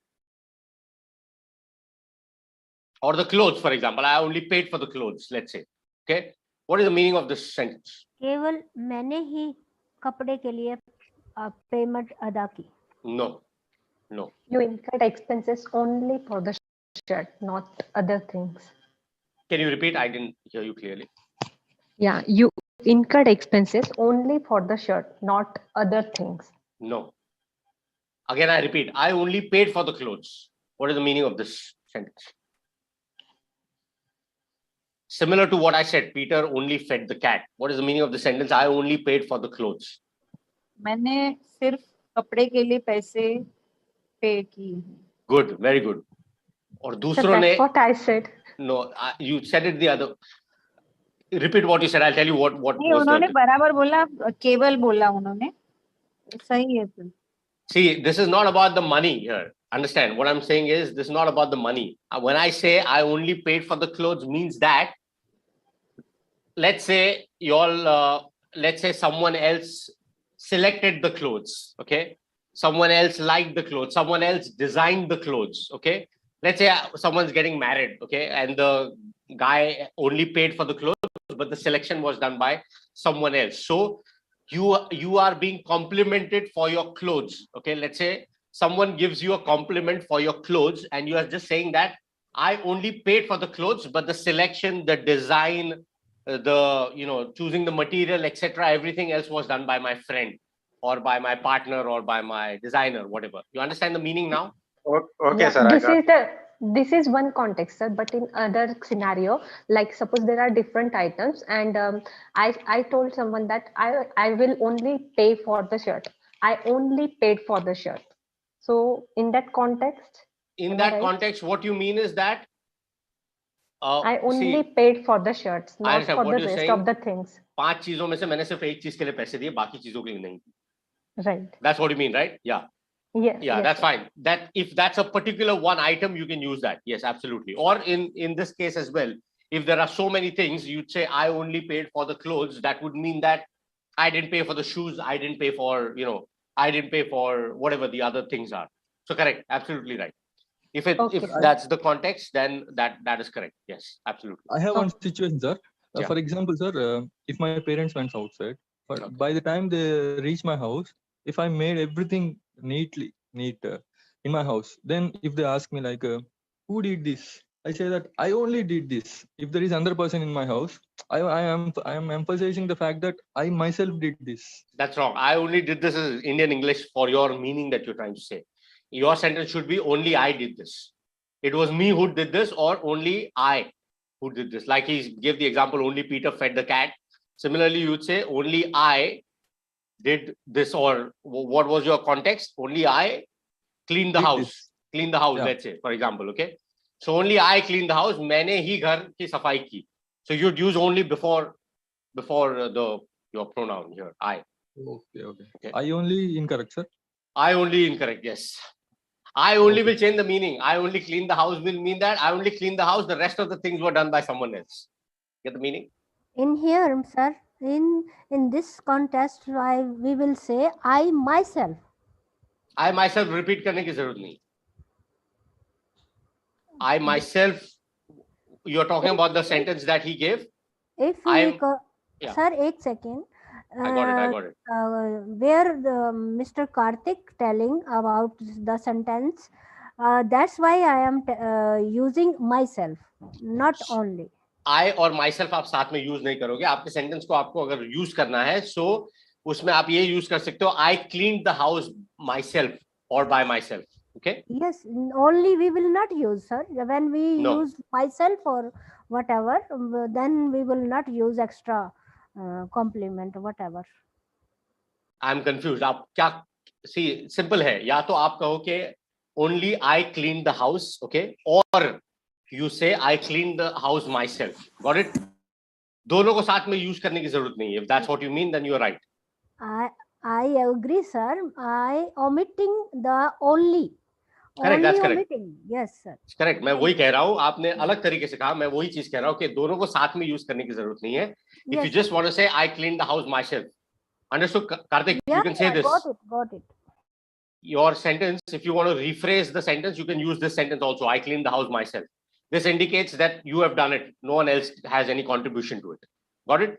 Or the clothes, for example, I only paid for the clothes, let's say. Okay. What is the meaning of this sentence? केवल मैंने ही कपड़े के लिए payment अदा की. No. No. You incurred expenses only for the shirt, not other things. Can you repeat? I didn't hear you clearly. Yeah, you incurred expenses only for the shirt, not other things. No. Again, I repeat, I only paid for the clothes. What is the meaning of this sentence? Similar to what I said, Peter only fed the cat. What is the meaning of the sentence? I only paid for the clothes. मैंने सिर्फ कपड़े के लिए पैसे पे की. Good, very good. और दूसरों So ने, that's what I said. no, you said it the other. Repeat what you said. I'll tell you what नहीं, was उन्होंने the. बराबर बोला, केवल बोला उन्होंने. सही है फिर. See, this is not about the money here. Understand what I'm saying is this is not about the money. When I say I only paid for the clothes means that, let's say let's say someone else selected the clothes. Okay. Someone else liked the clothes. Someone else designed the clothes. Okay. Let's say someone's getting married. Okay. And the guy only paid for the clothes, but the selection was done by someone else. So you are being complimented for your clothes. Okay. Let's say someone gives you a compliment for your clothes and you are just saying that I only paid for the clothes, but the selection, the design, choosing the material, etc., everything else was done by my friend or by my partner or by my designer, whatever. You understand the meaning now? Okay, Yeah, sir. this is one context, sir, but in other scenario, like suppose there are different items and I told someone that I will only pay for the shirt. I only paid for the shirt. So in that context, in that context, what you mean is that I only paid for the shirts, not for the rest of the things. 5 चीजों में से मैंने सिर्फ एक चीज के लिए पैसे दिए, बाकी चीजों के लिए नहीं. Right. That's what you mean, right? Yeah. Yeah. Yeah, that's fine. That if that's a particular one item, you can use that. Yes, absolutely. Or in this case as well, if there are so many things, you'd say I only paid for the clothes. That would mean that I didn't pay for the shoes. I didn't pay for I didn't pay for whatever the other things are. So correct, absolutely right. If that's the context, then that is correct. Yes, absolutely. I have one situation, sir. Yeah. For example, sir, if my parents went outside, but by the time they reach my house, if I made everything neat in my house, then if they ask me like, who did this? I say that I only did this. If there is another person in my house, I am emphasizing the fact that I myself did this. That's wrong. I only did this as Indian English for your meaning that you're trying to say. Your sentence should be only I did this. It was me who did this, or only I who did this. Like he gave the example, only Peter fed the cat. Similarly, you would say only I did this, or what was your context? Only I cleaned the house. Clean the house, let's say, for example, okay? So only I cleaned the house. मैंने ही घर की सफाई की. So you'd use only before your pronoun here, I. Okay. I only incorrect, sir. I only incorrect, yes. I only will change the meaning. I only clean the house will mean that I only clean the house. The rest of the things were done by someone else. Get the meaning? In here, sir, in this context, we will say I myself. I myself repeat करने की जरूरत नहीं. I myself. You're talking about the sentence that he gave. If we sir, 1 second. I got it. Where Mr. Karthik telling about the sentence, that's why I am using myself, not only. I और myself आप साथ में use नहीं करोगे. आपके sentence को आपको अगर use करना है, so उसमें आप ये use कर सकते हो. I cleaned the house myself or by myself. Okay. Yes, only we will not use, sir. When we use myself or whatever, then we will not use extra complement, whatever. I'm confused. आप क्या? See, simple है. या तो आप कहो कि only I cleaned the house, okay? Or you say I cleaned the house myself. Got it? दोनों को साथ में use करने की जरूरत नहीं है. If that's what you mean, then you are right. I agree, sir. I omitting the only. Correct, that's correct. Omitting. Yes, sir. Correct. मैं वही कह रहा हूँ. आपने अलग तरीके से कहा. मैं वही चीज कह रहा हूँ कि दोनों को साथ में use करने की जरूरत नहीं है. If you just want to say I cleaned the house myself. Understood, Karthik? You can say this. Got it. Your sentence, if you want to rephrase the sentence, you can use this sentence also. I cleaned the house myself. This indicates that you have done it. No one else has any contribution to it. Got it?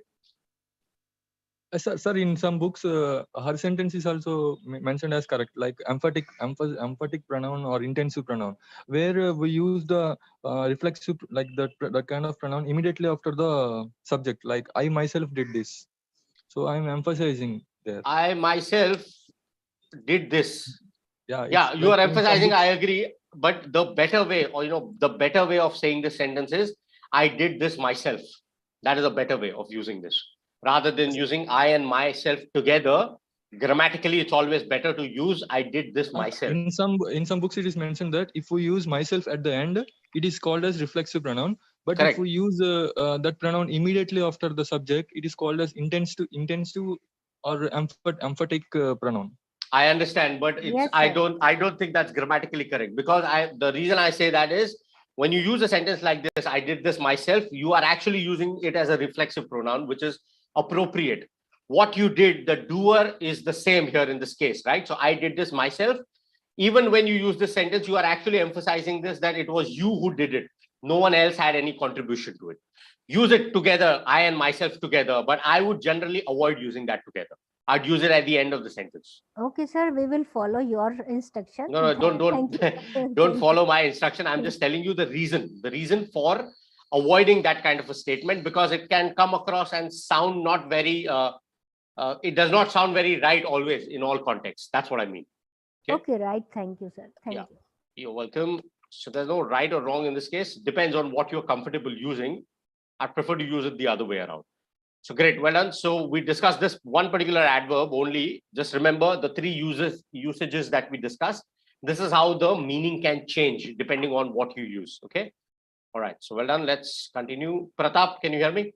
Sir, in some books, her sentence is also mentioned as correct, like emphatic pronoun or intensive pronoun, where we use the reflexive, like that kind of pronoun immediately after the subject, like I myself did this. So I'm emphasizing there. I myself did this. Yeah, you are emphasizing, I agree. But the better way, or the better way of saying this sentence is, I did this myself. That is a better way of using this. Rather than using I and myself together, grammatically, it's always better to use I did this myself. In some books, it is mentioned that if we use myself at the end, it is called as reflexive pronoun. But Correct. If we use that pronoun immediately after the subject, it is called as intensive or emphatic pronoun. I understand, but it's, Yes, I sir. don't think that's grammatically correct, because the reason I say that is, when you use a sentence like this, I did this myself, you are actually using it as a reflexive pronoun, which is appropriate. What you did, the doer is the same here in this case, right? So I did this myself. Even when you use this sentence, you are actually emphasizing this, that it was you who did it. No one else had any contribution to it. Use it together, I and myself together, but I would generally avoid using that together. I'd use it at the end of the sentence. Okay, sir, we will follow your instruction. No, don't Thank you. don't follow my instruction. I'm just telling you the reason for avoiding that kind of a statement, because it can come across and sound not very, it does not sound very right always in all contexts. That's what I mean. Okay, right. Thank you, sir. Thank you. You're welcome. So there's no right or wrong in this case. Depends on what you're comfortable using. I prefer to use it the other way around. So great, well done. So we discussed this one particular adverb only. Just remember the three usages that we discussed. This is how the meaning can change depending on what you use. Okay. All right. So well done. Let's continue. Pratap, can you hear me?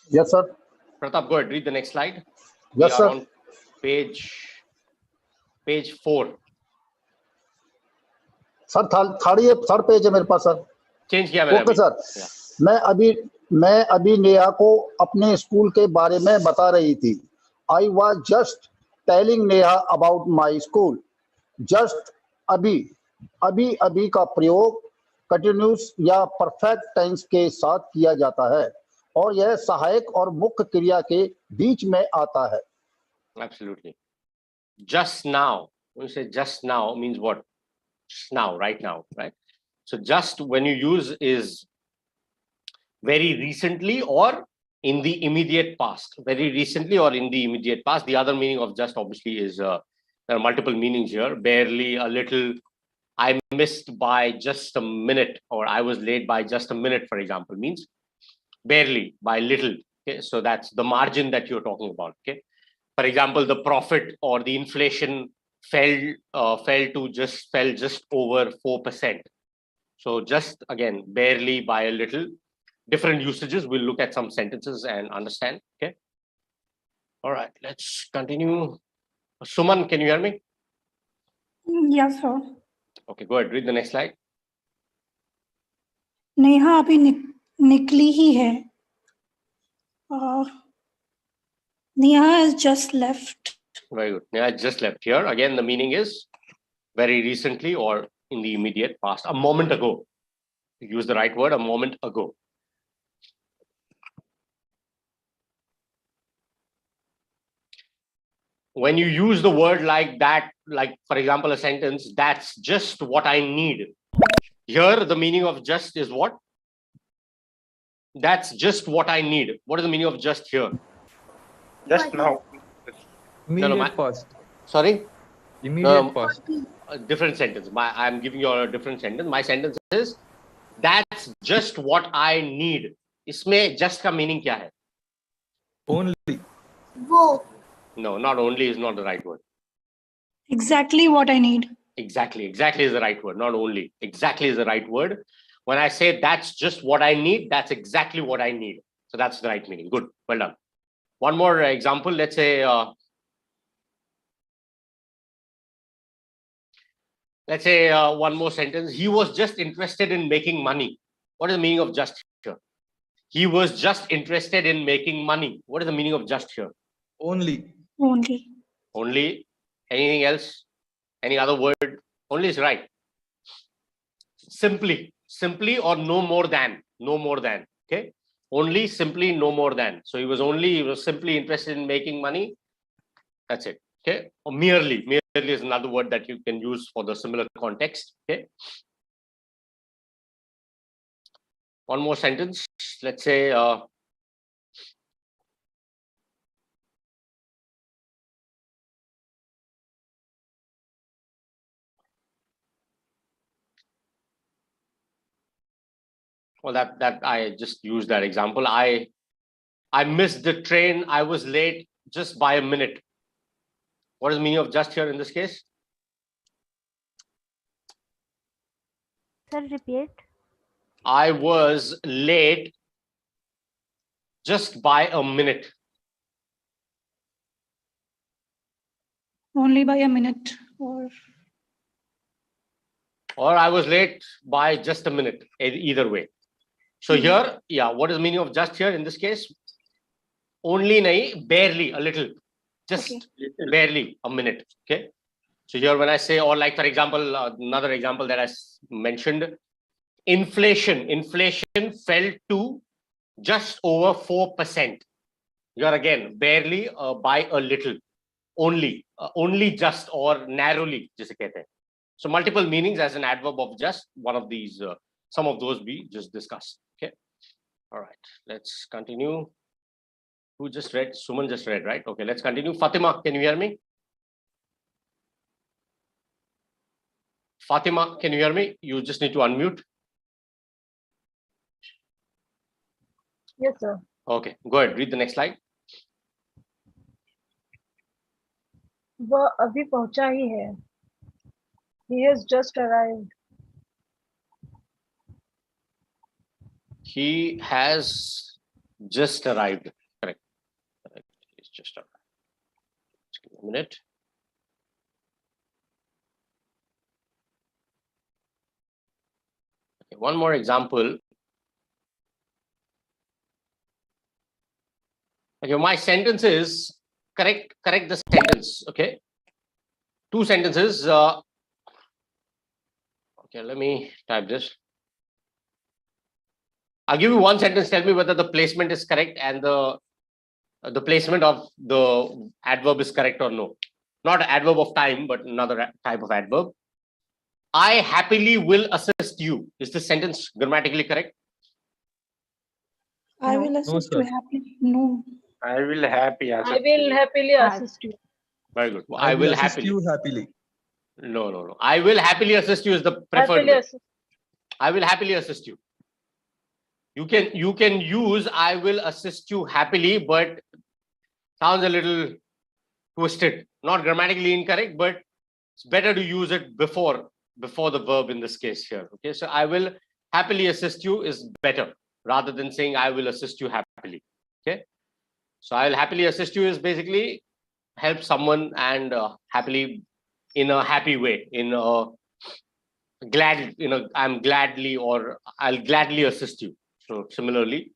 Yes, sir. Pratap, go ahead. Read the next slide. Yes, We sir. are on page 4. Sir third page है मेरे पास sir. Change किया मैंने. Okay sir. मैं अभी नेहा को अपने school के बारे में बता रही थी. I was just telling Neha about my school. Just अभी का प्रयोग कंटिन्यूस या परफेक्ट टेंस के साथ किया जाता है और यह सहायक और मुख्य क्रिया के बीच में आता है। Absolutely. Just now. When you say just now means what? Just now, right now, right? So just when you use is very recently or in the immediate past. Very recently or in the immediate past. The other meaning of just obviously is there are multiple meanings here. Barely, a little. I missed by just a minute, or I was late by just a minute, for example, means barely, by little. Okay, so that's the margin that you're talking about. Okay, for example, the profit or the inflation fell just over 4%. So just again, barely by a little. Different usages. We'll look at some sentences and understand. Okay. All right. Let's continue. Suman, can you hear me? Yes, sir. Okay, go ahead. Read the next slide. Neha अभी निकली ही है. Neha has just left. Very good. Neha just left. Here again, the meaning is very recently or in the immediate past. A moment ago. Use the right word. A moment ago. When you use the word like that, like for example, a sentence, that's just what I need. Here, the meaning of just is what? That's just what I need. What is the meaning of just here? Just now. Immediate past. Sorry? Immediate past. A different sentence. I'm giving you a different sentence. My sentence is, that's just what I need. इसमें just का meaning क्या है? Only. वो. No, not only is not the right word. Exactly what I need. Exactly is the right word, not only. Exactly is the right word. When I say that's just what I need, that's exactly what I need. So that's the right meaning. Good, well done. One more example, let's say one more sentence. He was just interested in making money. What is the meaning of just here? He was just interested in making money. What is the meaning of just here? Only. Only. Anything else? Any other word? Only is right. Simply or no more than. Okay. Only, simply, no more than. So he was simply interested in making money. That's it. Okay. Or merely is another word that you can use for the similar context. Okay. One more sentence. Let's say well, that I just used that example. I missed the train. I was late just by a minute. What is the meaning of just here in this case? Sir, repeat. I was late just by a minute. Only by a minute or I was late by just a minute, either way. So here, yeah, what is the meaning of just here in this case? Only nahi, barely, a little, just barely a minute. Okay. So here when I say, or like for example, another example that I mentioned, inflation fell to just over 4%. Here again, barely, by a little, only just or narrowly, जिसे कहते हैं. So multiple meanings as an adverb of just. One of these, some of those we just discussed. Okay. All right. Let's continue. Who just read? Suman just read, right? Okay. Let's continue. Fatima, can you hear me? Fatima, can you hear me? You just need to unmute. Yes, sir. Okay. Go ahead. Read the next slide. वह अभी पहुंचा ही है. He has just arrived. He has just arrived. Correct. He's just arrived. Just give me a minute. Okay, one more example. Okay, my sentence is correct the sentence. Okay. Two sentences. Okay, let me type this. I'll give you one sentence. Tell me whether the placement is correct and the placement of the adverb is correct or no. Not adverb of time, but another type of adverb. I happily will assist you. Is this sentence grammatically correct? I will assist you happily. No. I will happy I will happily assist you. Very good. I will assist you happily. No. I will happily assist you is the preferred Happily way. assist. I will happily assist you. You can use I will assist you happily, but sounds a little twisted. Not grammatically incorrect, but it's better to use it before the verb in this case here. Okay, so I will happily assist you is better rather than saying I will assist you happily. Okay, so I will happily assist you is basically help someone and happily in a happy way, in a glad, I'm gladly or I'll gladly assist you. So similarly,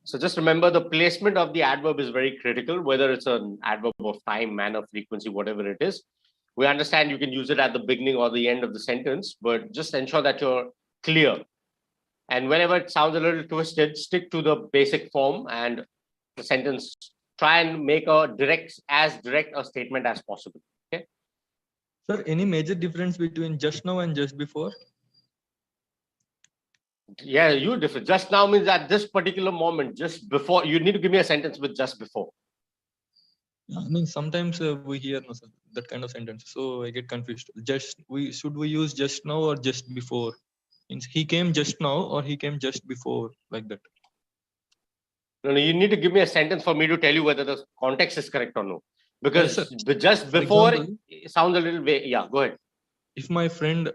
so just remember the placement of the adverb is very critical, whether it's an adverb of time, manner, frequency, whatever it is. We understand you can use it at the beginning or the end of the sentence, but just ensure that you're clear. And whenever it sounds a little twisted, stick to the basic form and the sentence. Try and make as direct a statement as possible. Okay. Sir, any major difference between just now and just before? Yeah, you different. Just now means at this particular moment, just before. You need to give me a sentence with just before. I mean, sometimes we hear that kind of sentence, so I get confused. Should we use just now or just before? Means he came just now or he came just before, like that. No, you need to give me a sentence for me to tell you whether the context is correct or no. Because just before sounds a little vague. Yeah, go ahead. If my friend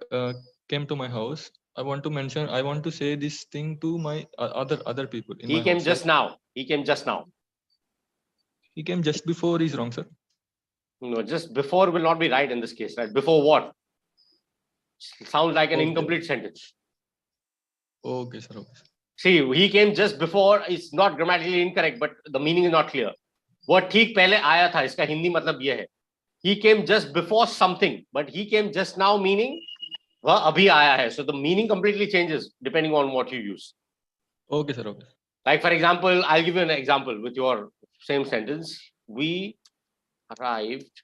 came to my house, I want to say this thing to my other people. He came just now. He came just now. He came just before is wrong, sir. No, just before will not be right in this case, right? Before what? Sounds like an incomplete sentence. Okay, sir. Okay. See, he came just before is not grammatically incorrect, but the meaning is not clear. What ठीक पहले आया था, इसका हिंदी मतलब ये है. He came just before something, but he came just now meaning वह अभी आया है. So the meaning completely changes depending on what you use. Okay, sir. Okay. Like for example, I'll give you an example with your same sentence. We arrived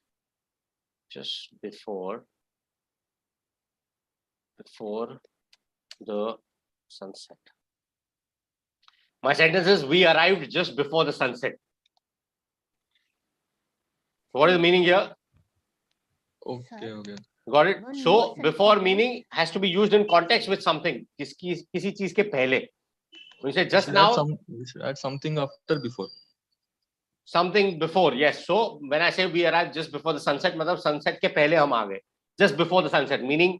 just before the sunset. My sentence is we arrived just before the sunset. So what is the meaning here? Okay. Got it? So before meaning has to be used in context with something. किसी चीज के पहले. When you say just now, we should add something after before. Something before, yes. So when I say we arrived just before the sunset, मतलब sunset के पहले हम आ गए. Just before the sunset, meaning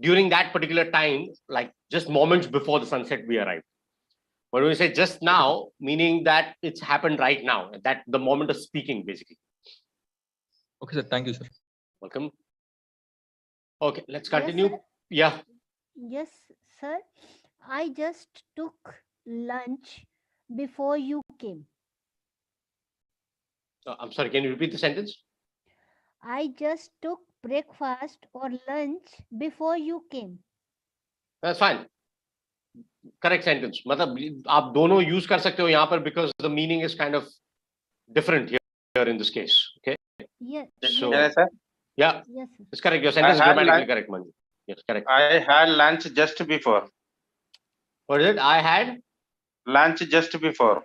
during that particular time, like just moments before the sunset, we arrived. But when we say just now, meaning that it's happened right now, that the moment of speaking, basically. Okay, sir. Thank you, sir. Welcome. Okay, let's continue. Yes, yeah. Yes, sir. I just took lunch before you came. I'm sorry, can you repeat the sentence? I just took breakfast or lunch before you came. That's fine. Correct sentence. मतलब आप दोनों use कर सकते हो यहाँ पर because the meaning is kind of different here in this case. Okay. Yes. So, Yes, sir. Yeah. Yes. It's correct. Your sentence is grammatically correct, Manju. Yes, correct. I had lunch just before. What is it? I had lunch just before.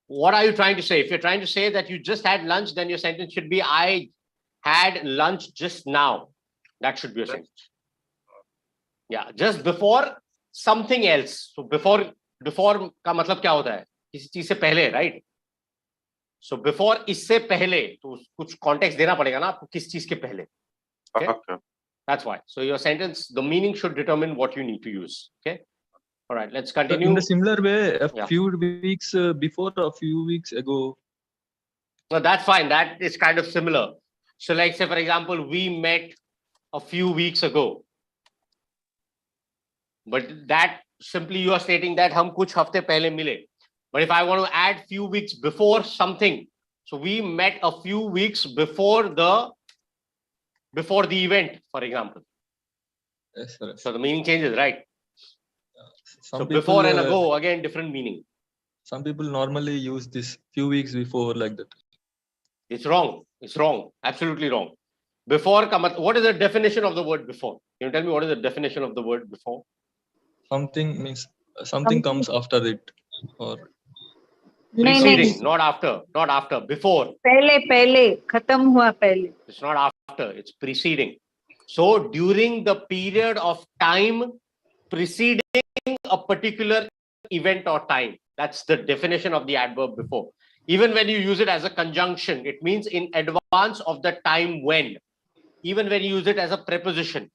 What are you trying to say? If you're trying to say that you just had lunch, then your sentence should be I had lunch just now. That should be your sentence. Yeah, just before something else. So before का मतलब क्या होता है? किसी चीज से पहले, right? So before इससे पहले तो कुछ context देना पड़ेगा ना आपको किस चीज के पहले. Okay? That's why. So your sentence, the meaning should determine what you need to use. Okay. All right, let's continue. In the similar way, a few weeks before, a few weeks ago. No, that's fine. That is kind of similar. So like say, for example, we met a few weeks ago. But that simply you are stating that हम कुछ हफ्ते पहले मिले. But if I want to add few weeks before something, so we met a few weeks before the event, for example. Yes, sir. So the meaning changes, right? Some So people, before and ago, again, different meaning. Some people normally use this few weeks before like that. It's wrong. It's wrong. Absolutely wrong. Before, what is the definition of the word before? Can you tell me what is the definition of the word before? Something means something comes after it, or Preceding, not after. Not after. Before. पहले खत्म हुआ पहले. It's not after. It's preceding. So during the period of time preceding a particular event or time. That's the definition of the adverb before. Even when you use it as a conjunction, it means in advance of the time when. Even when you use it as a preposition,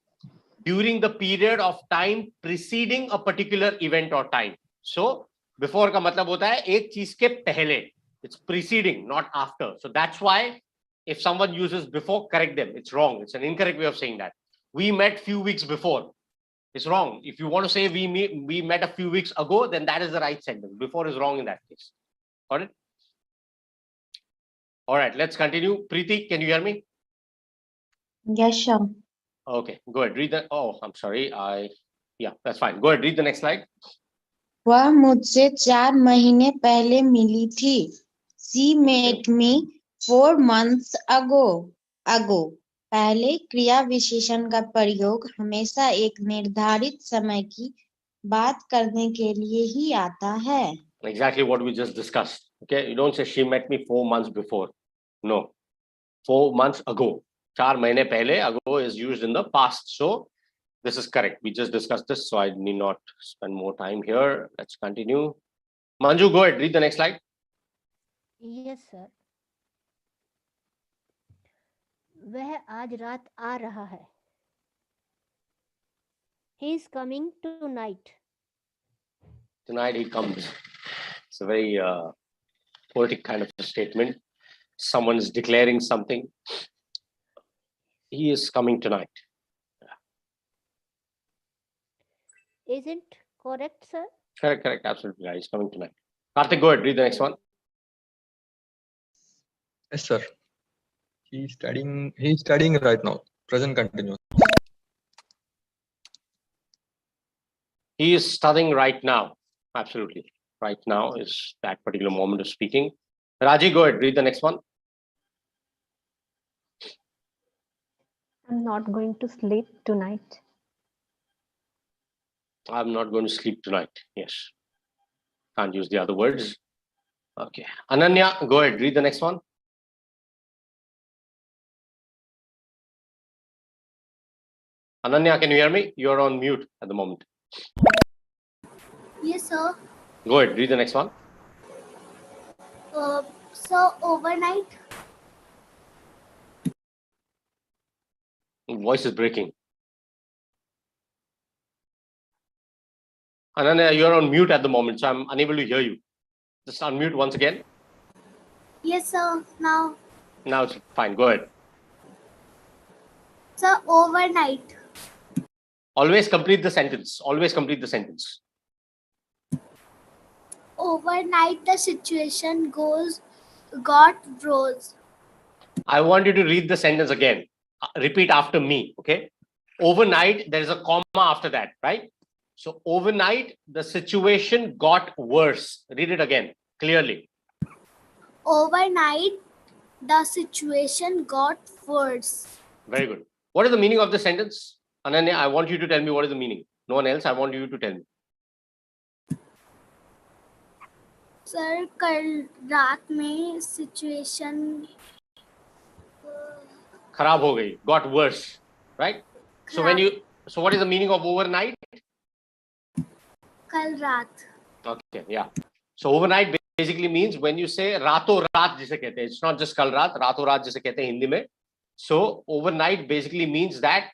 during the period of time preceding a particular event or time. So before का मतलब होता है एक चीज के पहले. It's preceding, not after. So that's why if someone uses before, correct them. It's wrong. It's an incorrect way of saying that. We met few weeks before. It's wrong. If you want to say we met a few weeks ago, then that is the right sentence. Before is wrong in that case. Got it? All right, let's continue. Preeti, can you hear me? Yes, sure. Okay, go ahead. Read that. Oh, I'm sorry. Yeah, that's fine. Go ahead. Read the next slide. वह मुझसे 4 महीने पहले मिली थी. She met me 4 months ago. पहले क्रिया विशेषण का प्रयोग हमेशा एक निर्धारित समय की बात करने के लिए ही आता है. Exactly what we just discussed. Okay, you don't say she met me 4 months before. No, 4 months ago. 4 महीने पहले, ago is used in the past. So this is correct. We just discussed this, so I need not spend more time here. Let's continue. Manju, go ahead. Read the next slide. Yes, sir. वह आज रात आ रहा है. He is coming tonight. Tonight he comes. It's a very poetic kind of a statement. Someone is declaring something. He is coming tonight. Isn't correct, sir? Correct. Absolutely right. He's coming tonight. Karthik, go ahead. Read the next one. yes, sir. He's studying right now. Present continuous. He is studying right now. Absolutely. Right now is that particular moment of speaking. Raji, go ahead. Read the next one. I'm not going to sleep tonight. I'm not going to sleep tonight. Yes. Can't use the other words. Okay. Ananya, go ahead. Read the next one. Ananya, can you hear me? You're on mute at the moment. Yes, sir. Go ahead. Read the next one. So overnight. Voice is breaking. Ananya, you're on mute at the moment, so I'm unable to hear you. Just unmute once again. Yes, sir. Now. Now it's fine. Go ahead. So overnight. Always complete the sentence. Always complete the sentence. Overnight, the situation got worse. I want you to read the sentence again. Repeat after me, okay? Overnight, there is a comma after that, right? So overnight, the situation got worse. Read it again, clearly. Overnight, the situation got worse. Very good. What is the meaning of the sentence? Ananya, I want you to tell me what is the meaning. No one else, I want you to tell me. Sir, कल रात में situation खराब हो गई, got worse, right? So what is the meaning of overnight? कल रात. Okay, yeah. So overnight basically means when you say रातों रात जिसे कहते हैं, it's not just कल रात, रातों रात जिसे कहते हैं हिंदी में. So overnight basically means that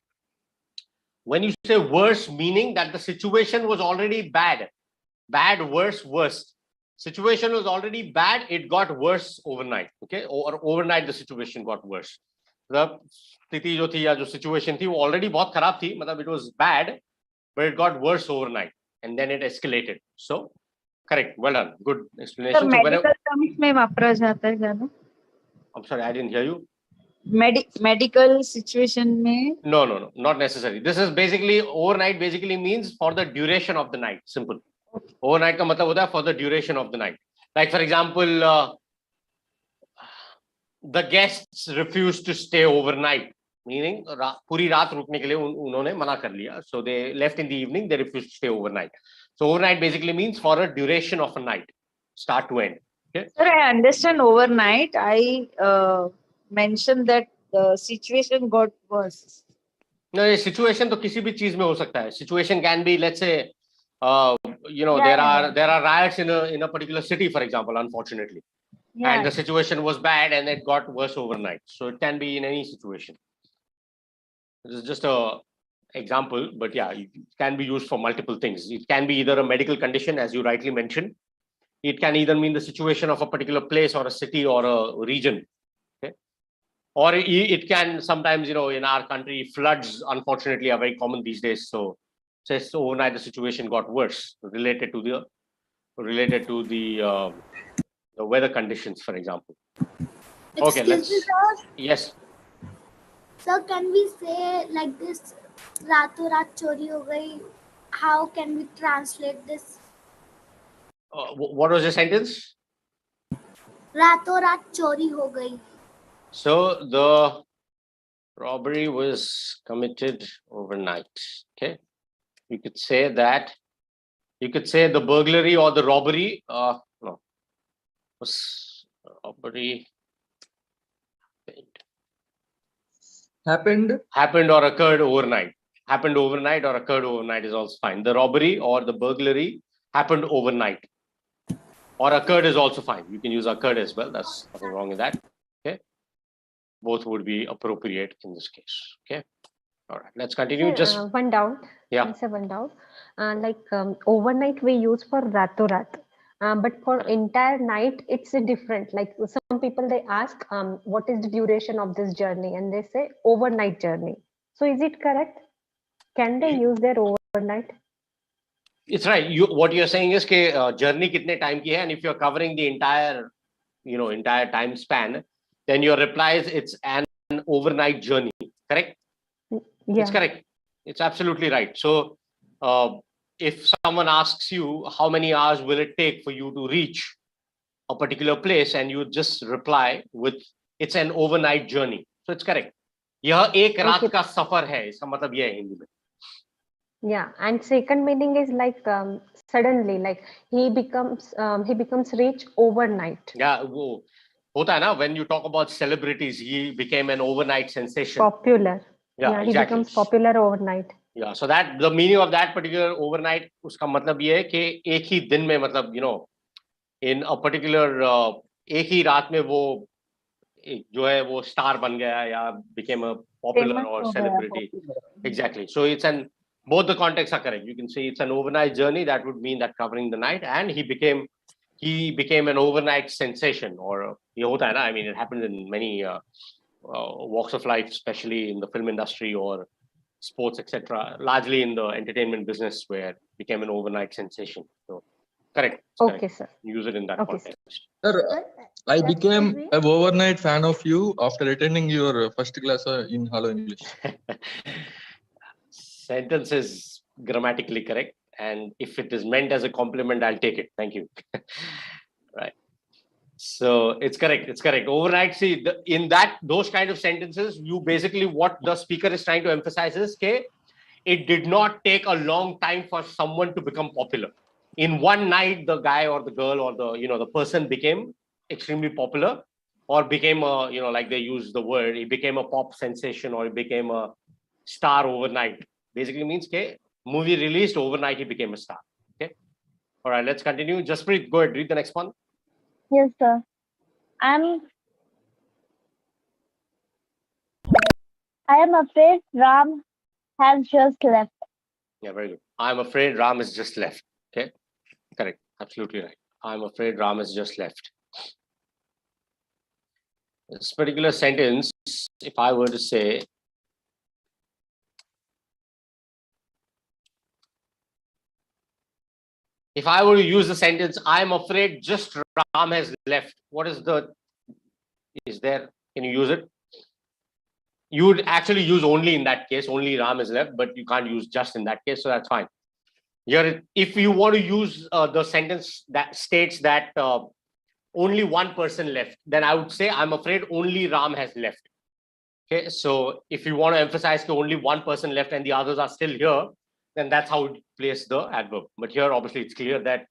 when you say worse, meaning that the situation was already bad, worse, worst. Situation was already bad, it got worse overnight. Okay, or overnight the situation got worse. The स्थिति जो थी या जो situation थी वो already बहुत खराब थी, मतलब it was bad, but it got worse overnight and then it escalated. So correct, well done, good explanation. Sir, medical terms में वापरा जाता है ज़्यादा. I'm sorry, I didn't hear you. medical situation में No, not necessary. This is basically overnight. Basically means for the duration of the night. Simple. Overnight का मतलब होता है for the duration of the night. Like for example, the guests refused to stay overnight, meaning पूरी रात रुकने के लिए उन्होंने मना कर लिया. So they left in the evening. They refused to stay overnight. So overnight basically means for a duration of a night, start to end. Okay. Sir, I understand overnight. I mentioned that the situation got worse. No, ये situation तो किसी भी चीज में हो सकता है. Situation can be, let's say, there are riots in a particular city, for example, unfortunately, and the situation was bad and it got worse overnight. So it can be in any situation. This is just a example, but yeah, it can be used for multiple things. It can be either a medical condition, as you rightly mentioned. It can either mean the situation of a particular place or a city or a region. Or it can sometimes, in our country, floods, unfortunately, are very common these days. So, says overnight the situation got worse related to the weather conditions, for example. Okay, Excuse me, sir. Yes. Sir, can we say like this? रातों रात चोरी हो गई. How can we translate this? What was the sentence? रातों रात चोरी हो गई. So the robbery was committed overnight. Okay, you could say that. You could say the burglary or the robbery. No, was robbery happened or occurred overnight. Happened overnight or occurred overnight is also fine. The robbery or the burglary happened overnight, or occurred is also fine. You can use occurred as well. That's nothing wrong with that. Okay. Both would be appropriate in this case. Okay. All right. Let's continue. Sir, Just one doubt. Yeah. Sir, one doubt. Overnight we use for rato rat. But for entire night, it's different. Like some people, they ask, what is the duration of this journey? And they say overnight journey. So is it correct? Can they use their overnight? It's right. What you're saying is that journey kitne time ki hai, and if you're covering the entire time span, then your reply is it's an overnight journey. Correct? Yeah. It's correct. It's absolutely right. So if someone asks you how many hours will it take for you to reach a particular place, and you just reply with it's an overnight journey. So it's correct. यह एक रात का सफर है. इसका मतलब यह है हिंदी में. Yeah, and second meaning is like suddenly, like he becomes rich overnight. Yeah, वो होता है ना. When you talk about celebrities, he became an overnight sensation. Popular. Yeah, he exactly. becomes popular overnight. Yeah, so that the meaning of that particular overnight, उसका मतलब ये है कि एक ही दिन में, मतलब in a particular एक ही रात में वो जो है वो star बन गया या became a popular or celebrity. Exactly. So it's both the contexts are correct. You can say it's an overnight journey. That would mean that covering the night, and he became an overnight sensation. Or ये होता है ना. I mean, it happens in many walks of life, especially in the film industry or sports, etc. Largely in the entertainment business, where it became an overnight sensation. So, correct. Okay, correct. sir. Use it in that context. Sir, I became an overnight fan of you after attending your first class in Hello English. Sentence is grammatically correct, and if it is meant as a compliment, I'll take it. Thank you. Right. So it's correct. It's correct. Overnight. See, in those kind of sentences, you basically what the speaker is trying to emphasize is that it did not take a long time for someone to become popular. In one night, the guy or the girl or the person became extremely popular, or became a like they use the word, he became a pop sensation, or he became a star overnight. Basically means that movie released overnight, he became a star. Okay. All right. Let's continue. Jasprit, go ahead. Read the next one. Yes, sir. I am afraid Ram has just left. Yeah, very good. I'm afraid Ram has just left. Okay, correct. Absolutely right. I'm afraid Ram has just left. This particular sentence, if I were to say, if I were to use the sentence, I'm afraid just Ram has left. What is there? Can you use it? You would actually use only in that case, only Ram is left, but you can't use just in that case, so that's fine. Here, if you want to use the sentence that states that only one person left, then I would say, I'm afraid only Ram has left. Okay, so if you want to emphasize that only one person left and the others are still here, then that's how you place the adverb. But here, obviously, it's clear that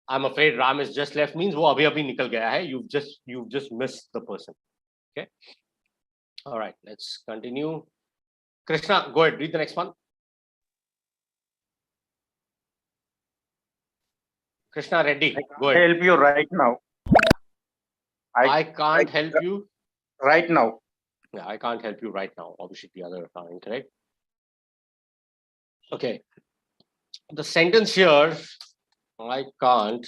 I'm afraid Ram is just left means wo abhi nikal gaya hai. You've just missed the person. Okay. All right, let's continue. Krishna, go ahead, read the next one. Krishna Reddy, go ahead. Help you right now. I can't help you right now. Yeah, I can't help you right now. Obviously, the other are incorrect. Okay. The sentence here, I can't.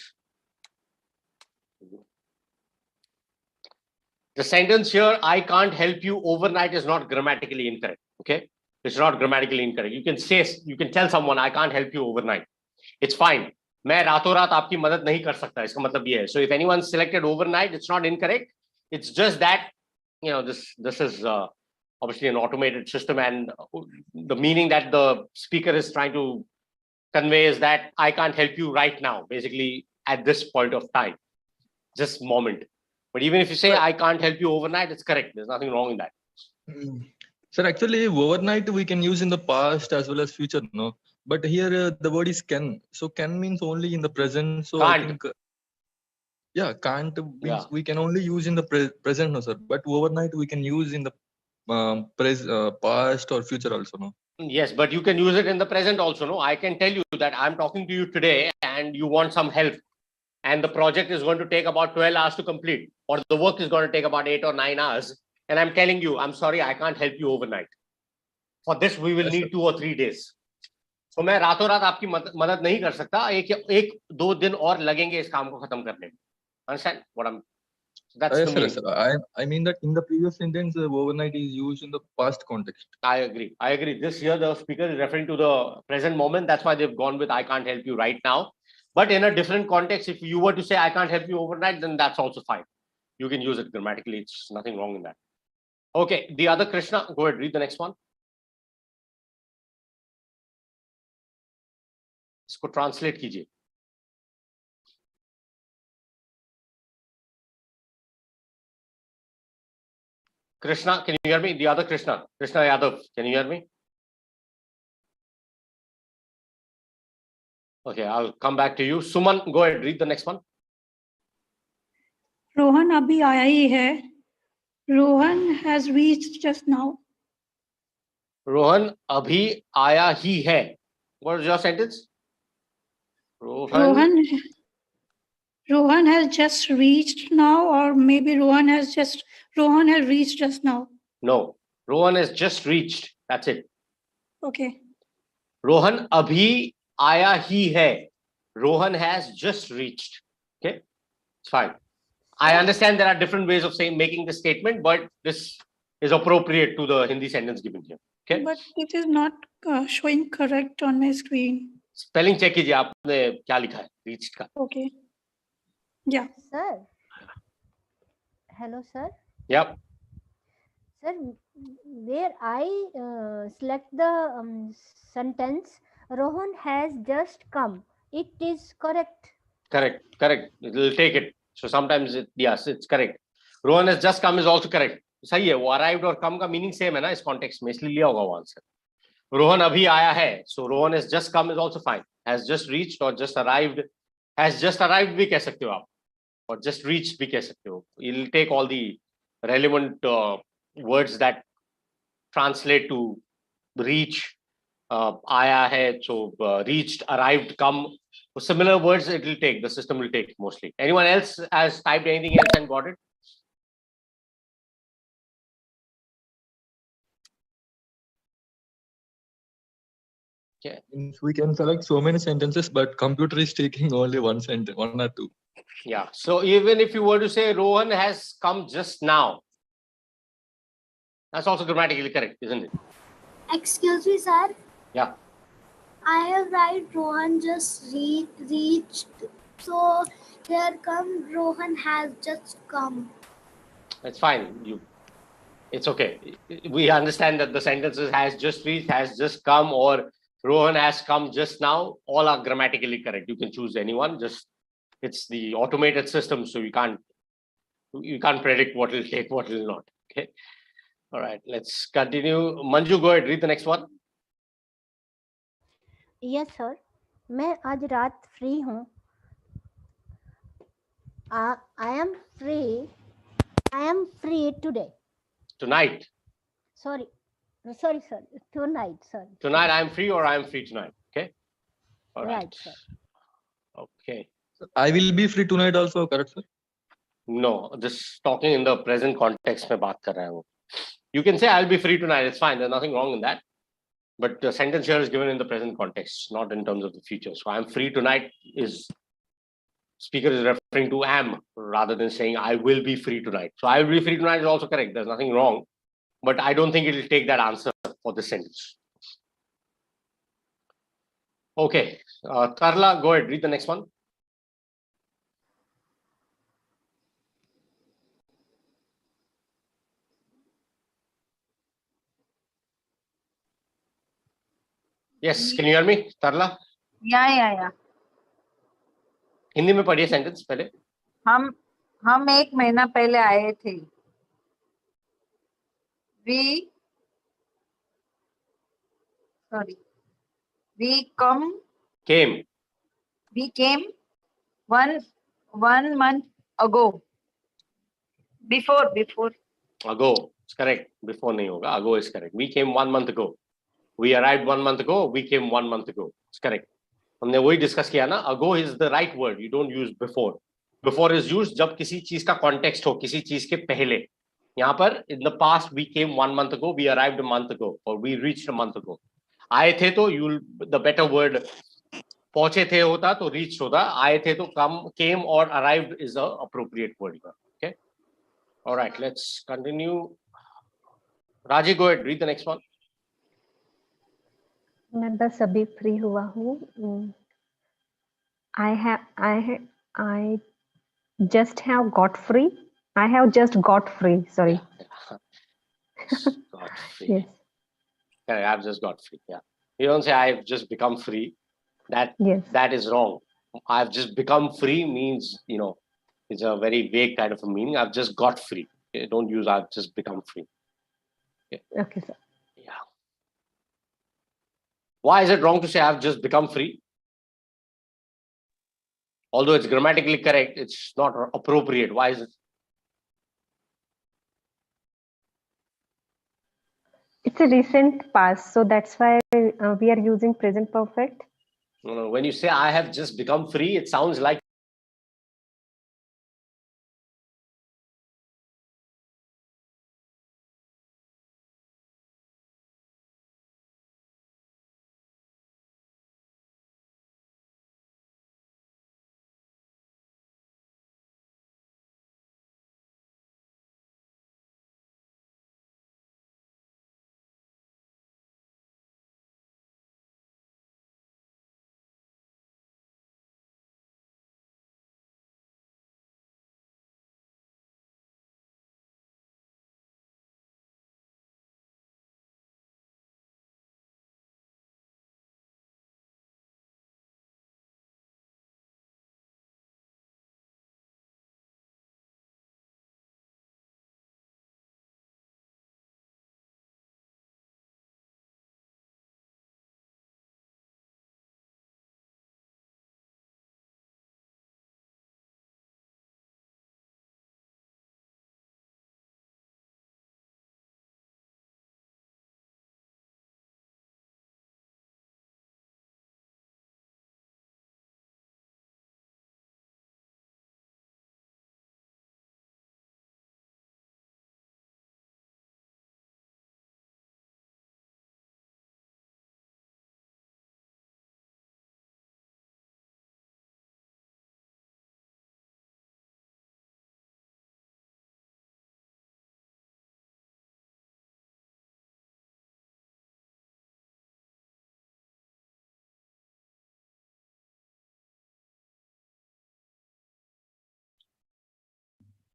The sentence here, I can't help you overnight, is not grammatically incorrect. Okay. It's not grammatically incorrect. You can tell someone, I can't help you overnight. It's fine. मैं रातों रात आपकी मदद नहीं कर सकता. इसका मतलब ये है. So if anyone selected overnight, it's not incorrect. It's just that, you know, this is obviously an automated system, and the meaning that the speaker is trying to convey is that I can't help you right now, basically at this point of time, just moment. But even if you say I can't help you overnight, it's correct. There's nothing wrong in that. Sir, actually, overnight we can use in the past as well as future, no? But here the word is can. So can means only in the present. So can't. I think, yeah, can't means we can only use in the present, no, sir. But overnight we can use in the past or future also, no? Yes, but you can use it in the present also, no? I can tell you that I'm talking to you today and you want some help, and the project is going to take about 12 hours to complete, or the work is going to take about 8 or 9 hours, and I'm telling you, I'm sorry, I can't help you overnight. For this, we will need 2 or 3 days. So मैं रातों रात आपकी मदद नहीं कर सकता. एक 2 दिन और लगेंगे इस काम को खत्म करने में. Understand what I'm? That's the meaning. Sir, I mean that in the previous sentence, overnight is used in the past context. I agree. This here, the speaker is referring to the present moment. That's why they've gone with I can't help you right now. But in a different context, if you were to say I can't help you overnight, then that's also fine. You can use it grammatically. It's nothing wrong in that. Okay, the other Krishna, go ahead, read the next one. इसको translate कीजिए. Krishna, can you hear me? The other Krishna Yadav, can you hear me? Okay, I'll come back to you. Suman, go ahead, read the next one. Rohan abhi aaya hi hai. Rohan has reached just now. Rohan abhi aaya hi hai. What is your sentence? Rohan has just reached now, or maybe Rohan has reached just now. No, Rohan has just reached. That's it. Okay. Rohan abhi aaya hi hai. Rohan has just reached. Okay, it's fine. I understand there are different ways of making this statement, but this is appropriate to the Hindi sentence given here. Okay. But it is not showing correct on my screen. Spelling check कीजिए आपने क्या लिखा है reached का. Okay. Yeah. Sir. Hello, sir. Yep. Sir, where I select the sentence, Rohan has just come. It is correct. Correct. It will take it. So sometimes yes, it's correct. Rohan has just come is also correct. सही है. वो arrived और come का meaning same है ना इस context में, इसलिए लिया होगा वो answer. Rohan abhi aaya hai. So Rohan has just come is also fine. Has just reached or just arrived. Has just arrived भी कह सकते हो आप. Or just reached भी कह सकते हो. You'll take all the relevant words that translate to reach. Aaya hai. So reached, arrived, come. Similar words it will take. The system will take mostly. Anyone else has typed anything else and got it? Okay. We can select so many sentences, but computer is taking only one sentence, 1 or 2. Yeah. So even if you were to say Rohan has come just now, that's also grammatically correct, isn't it? Excuse me, sir. Yeah. I have write Rohan just reached. So here come Rohan has just come. That's fine. It's okay. We understand that the sentences has just reached, has just come, or Rohan has come just now. All are grammatically correct. You can choose anyone. Just it's the automated system, so you can't predict what will take, what will not. Okay. All right. Let's continue. Manju, go ahead. Read the next one. Yes sir, मैं आज रात free हूँ. I am free today. Tonight. Sorry sir, tonight, sorry. Tonight I am free, or I am free tonight. Okay. All right. Right, sir. Okay. I will be free tonight also, correct, sir? No, just talking in the present context में बात कर रहा है वो. You can say I'll be free tonight. It's fine. There's nothing wrong in that. But the sentence here is given in the present context, not in terms of the future. So I'm free tonight is speaker is referring to am rather than saying I will be free tonight. So I will be free tonight is also correct. There's nothing wrong. But I don't think it will take that answer for this sentence. Okay. Tarla, go ahead. Read the next one. Yes, can you hear me, Tarla? या हिंदी में पढ़िए sentence पहले. हम 1 महीना पहले आए थे. we came 1 month ago. Before Ago, it's correct. Before nahi hoga. Ago is correct. We came 1 month ago. We arrived 1 month ago. We came 1 month ago. It's correct. हमने वही डिस्कस किया ना. Ago is the right word. You don't use before. Before is used जब किसी चीज का context हो, किसी चीज के पहले. यहाँ पर in the past we came 1 month ago. We arrived a month ago, or we reached a month ago. आए थे तो the better word पहुंचे थे होता तो reached होता. आए थे तो came or arrived is the appropriate word. Okay. All right. Let's continue. Raji, go ahead. Read the next one. मैं बस अभी फ्री हुआ हूँ. I just have got free. I have just got free. Sorry. Got free. Yes. Yeah, I've just got free. Yeah. You don't say I've just become free. That is wrong. I've just become free means, it's a very vague kind of a meaning. I've just got free. Okay? Don't use I've just become free. Okay, sir. Yeah. Why is it wrong to say I've just become free? Although it's grammatically correct, it's not appropriate. Why is it? It's a recent past, so that's why we are using present perfect. No, when you say I have just become free, it sounds like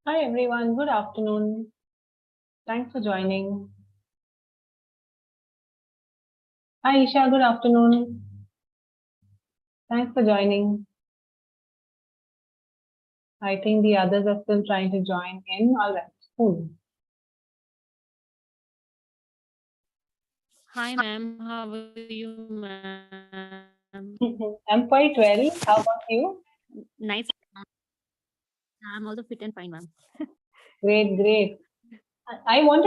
Hi everyone, good afternoon. Thanks for joining. Hi, Isha. Good afternoon. Thanks for joining. I think the others are still trying to join in. All right, cool. Hi, ma'am. How are you, ma'am? I'm quite well. How about you? Nice. I'm also fit and fine, ma'am. Great, great. I wanted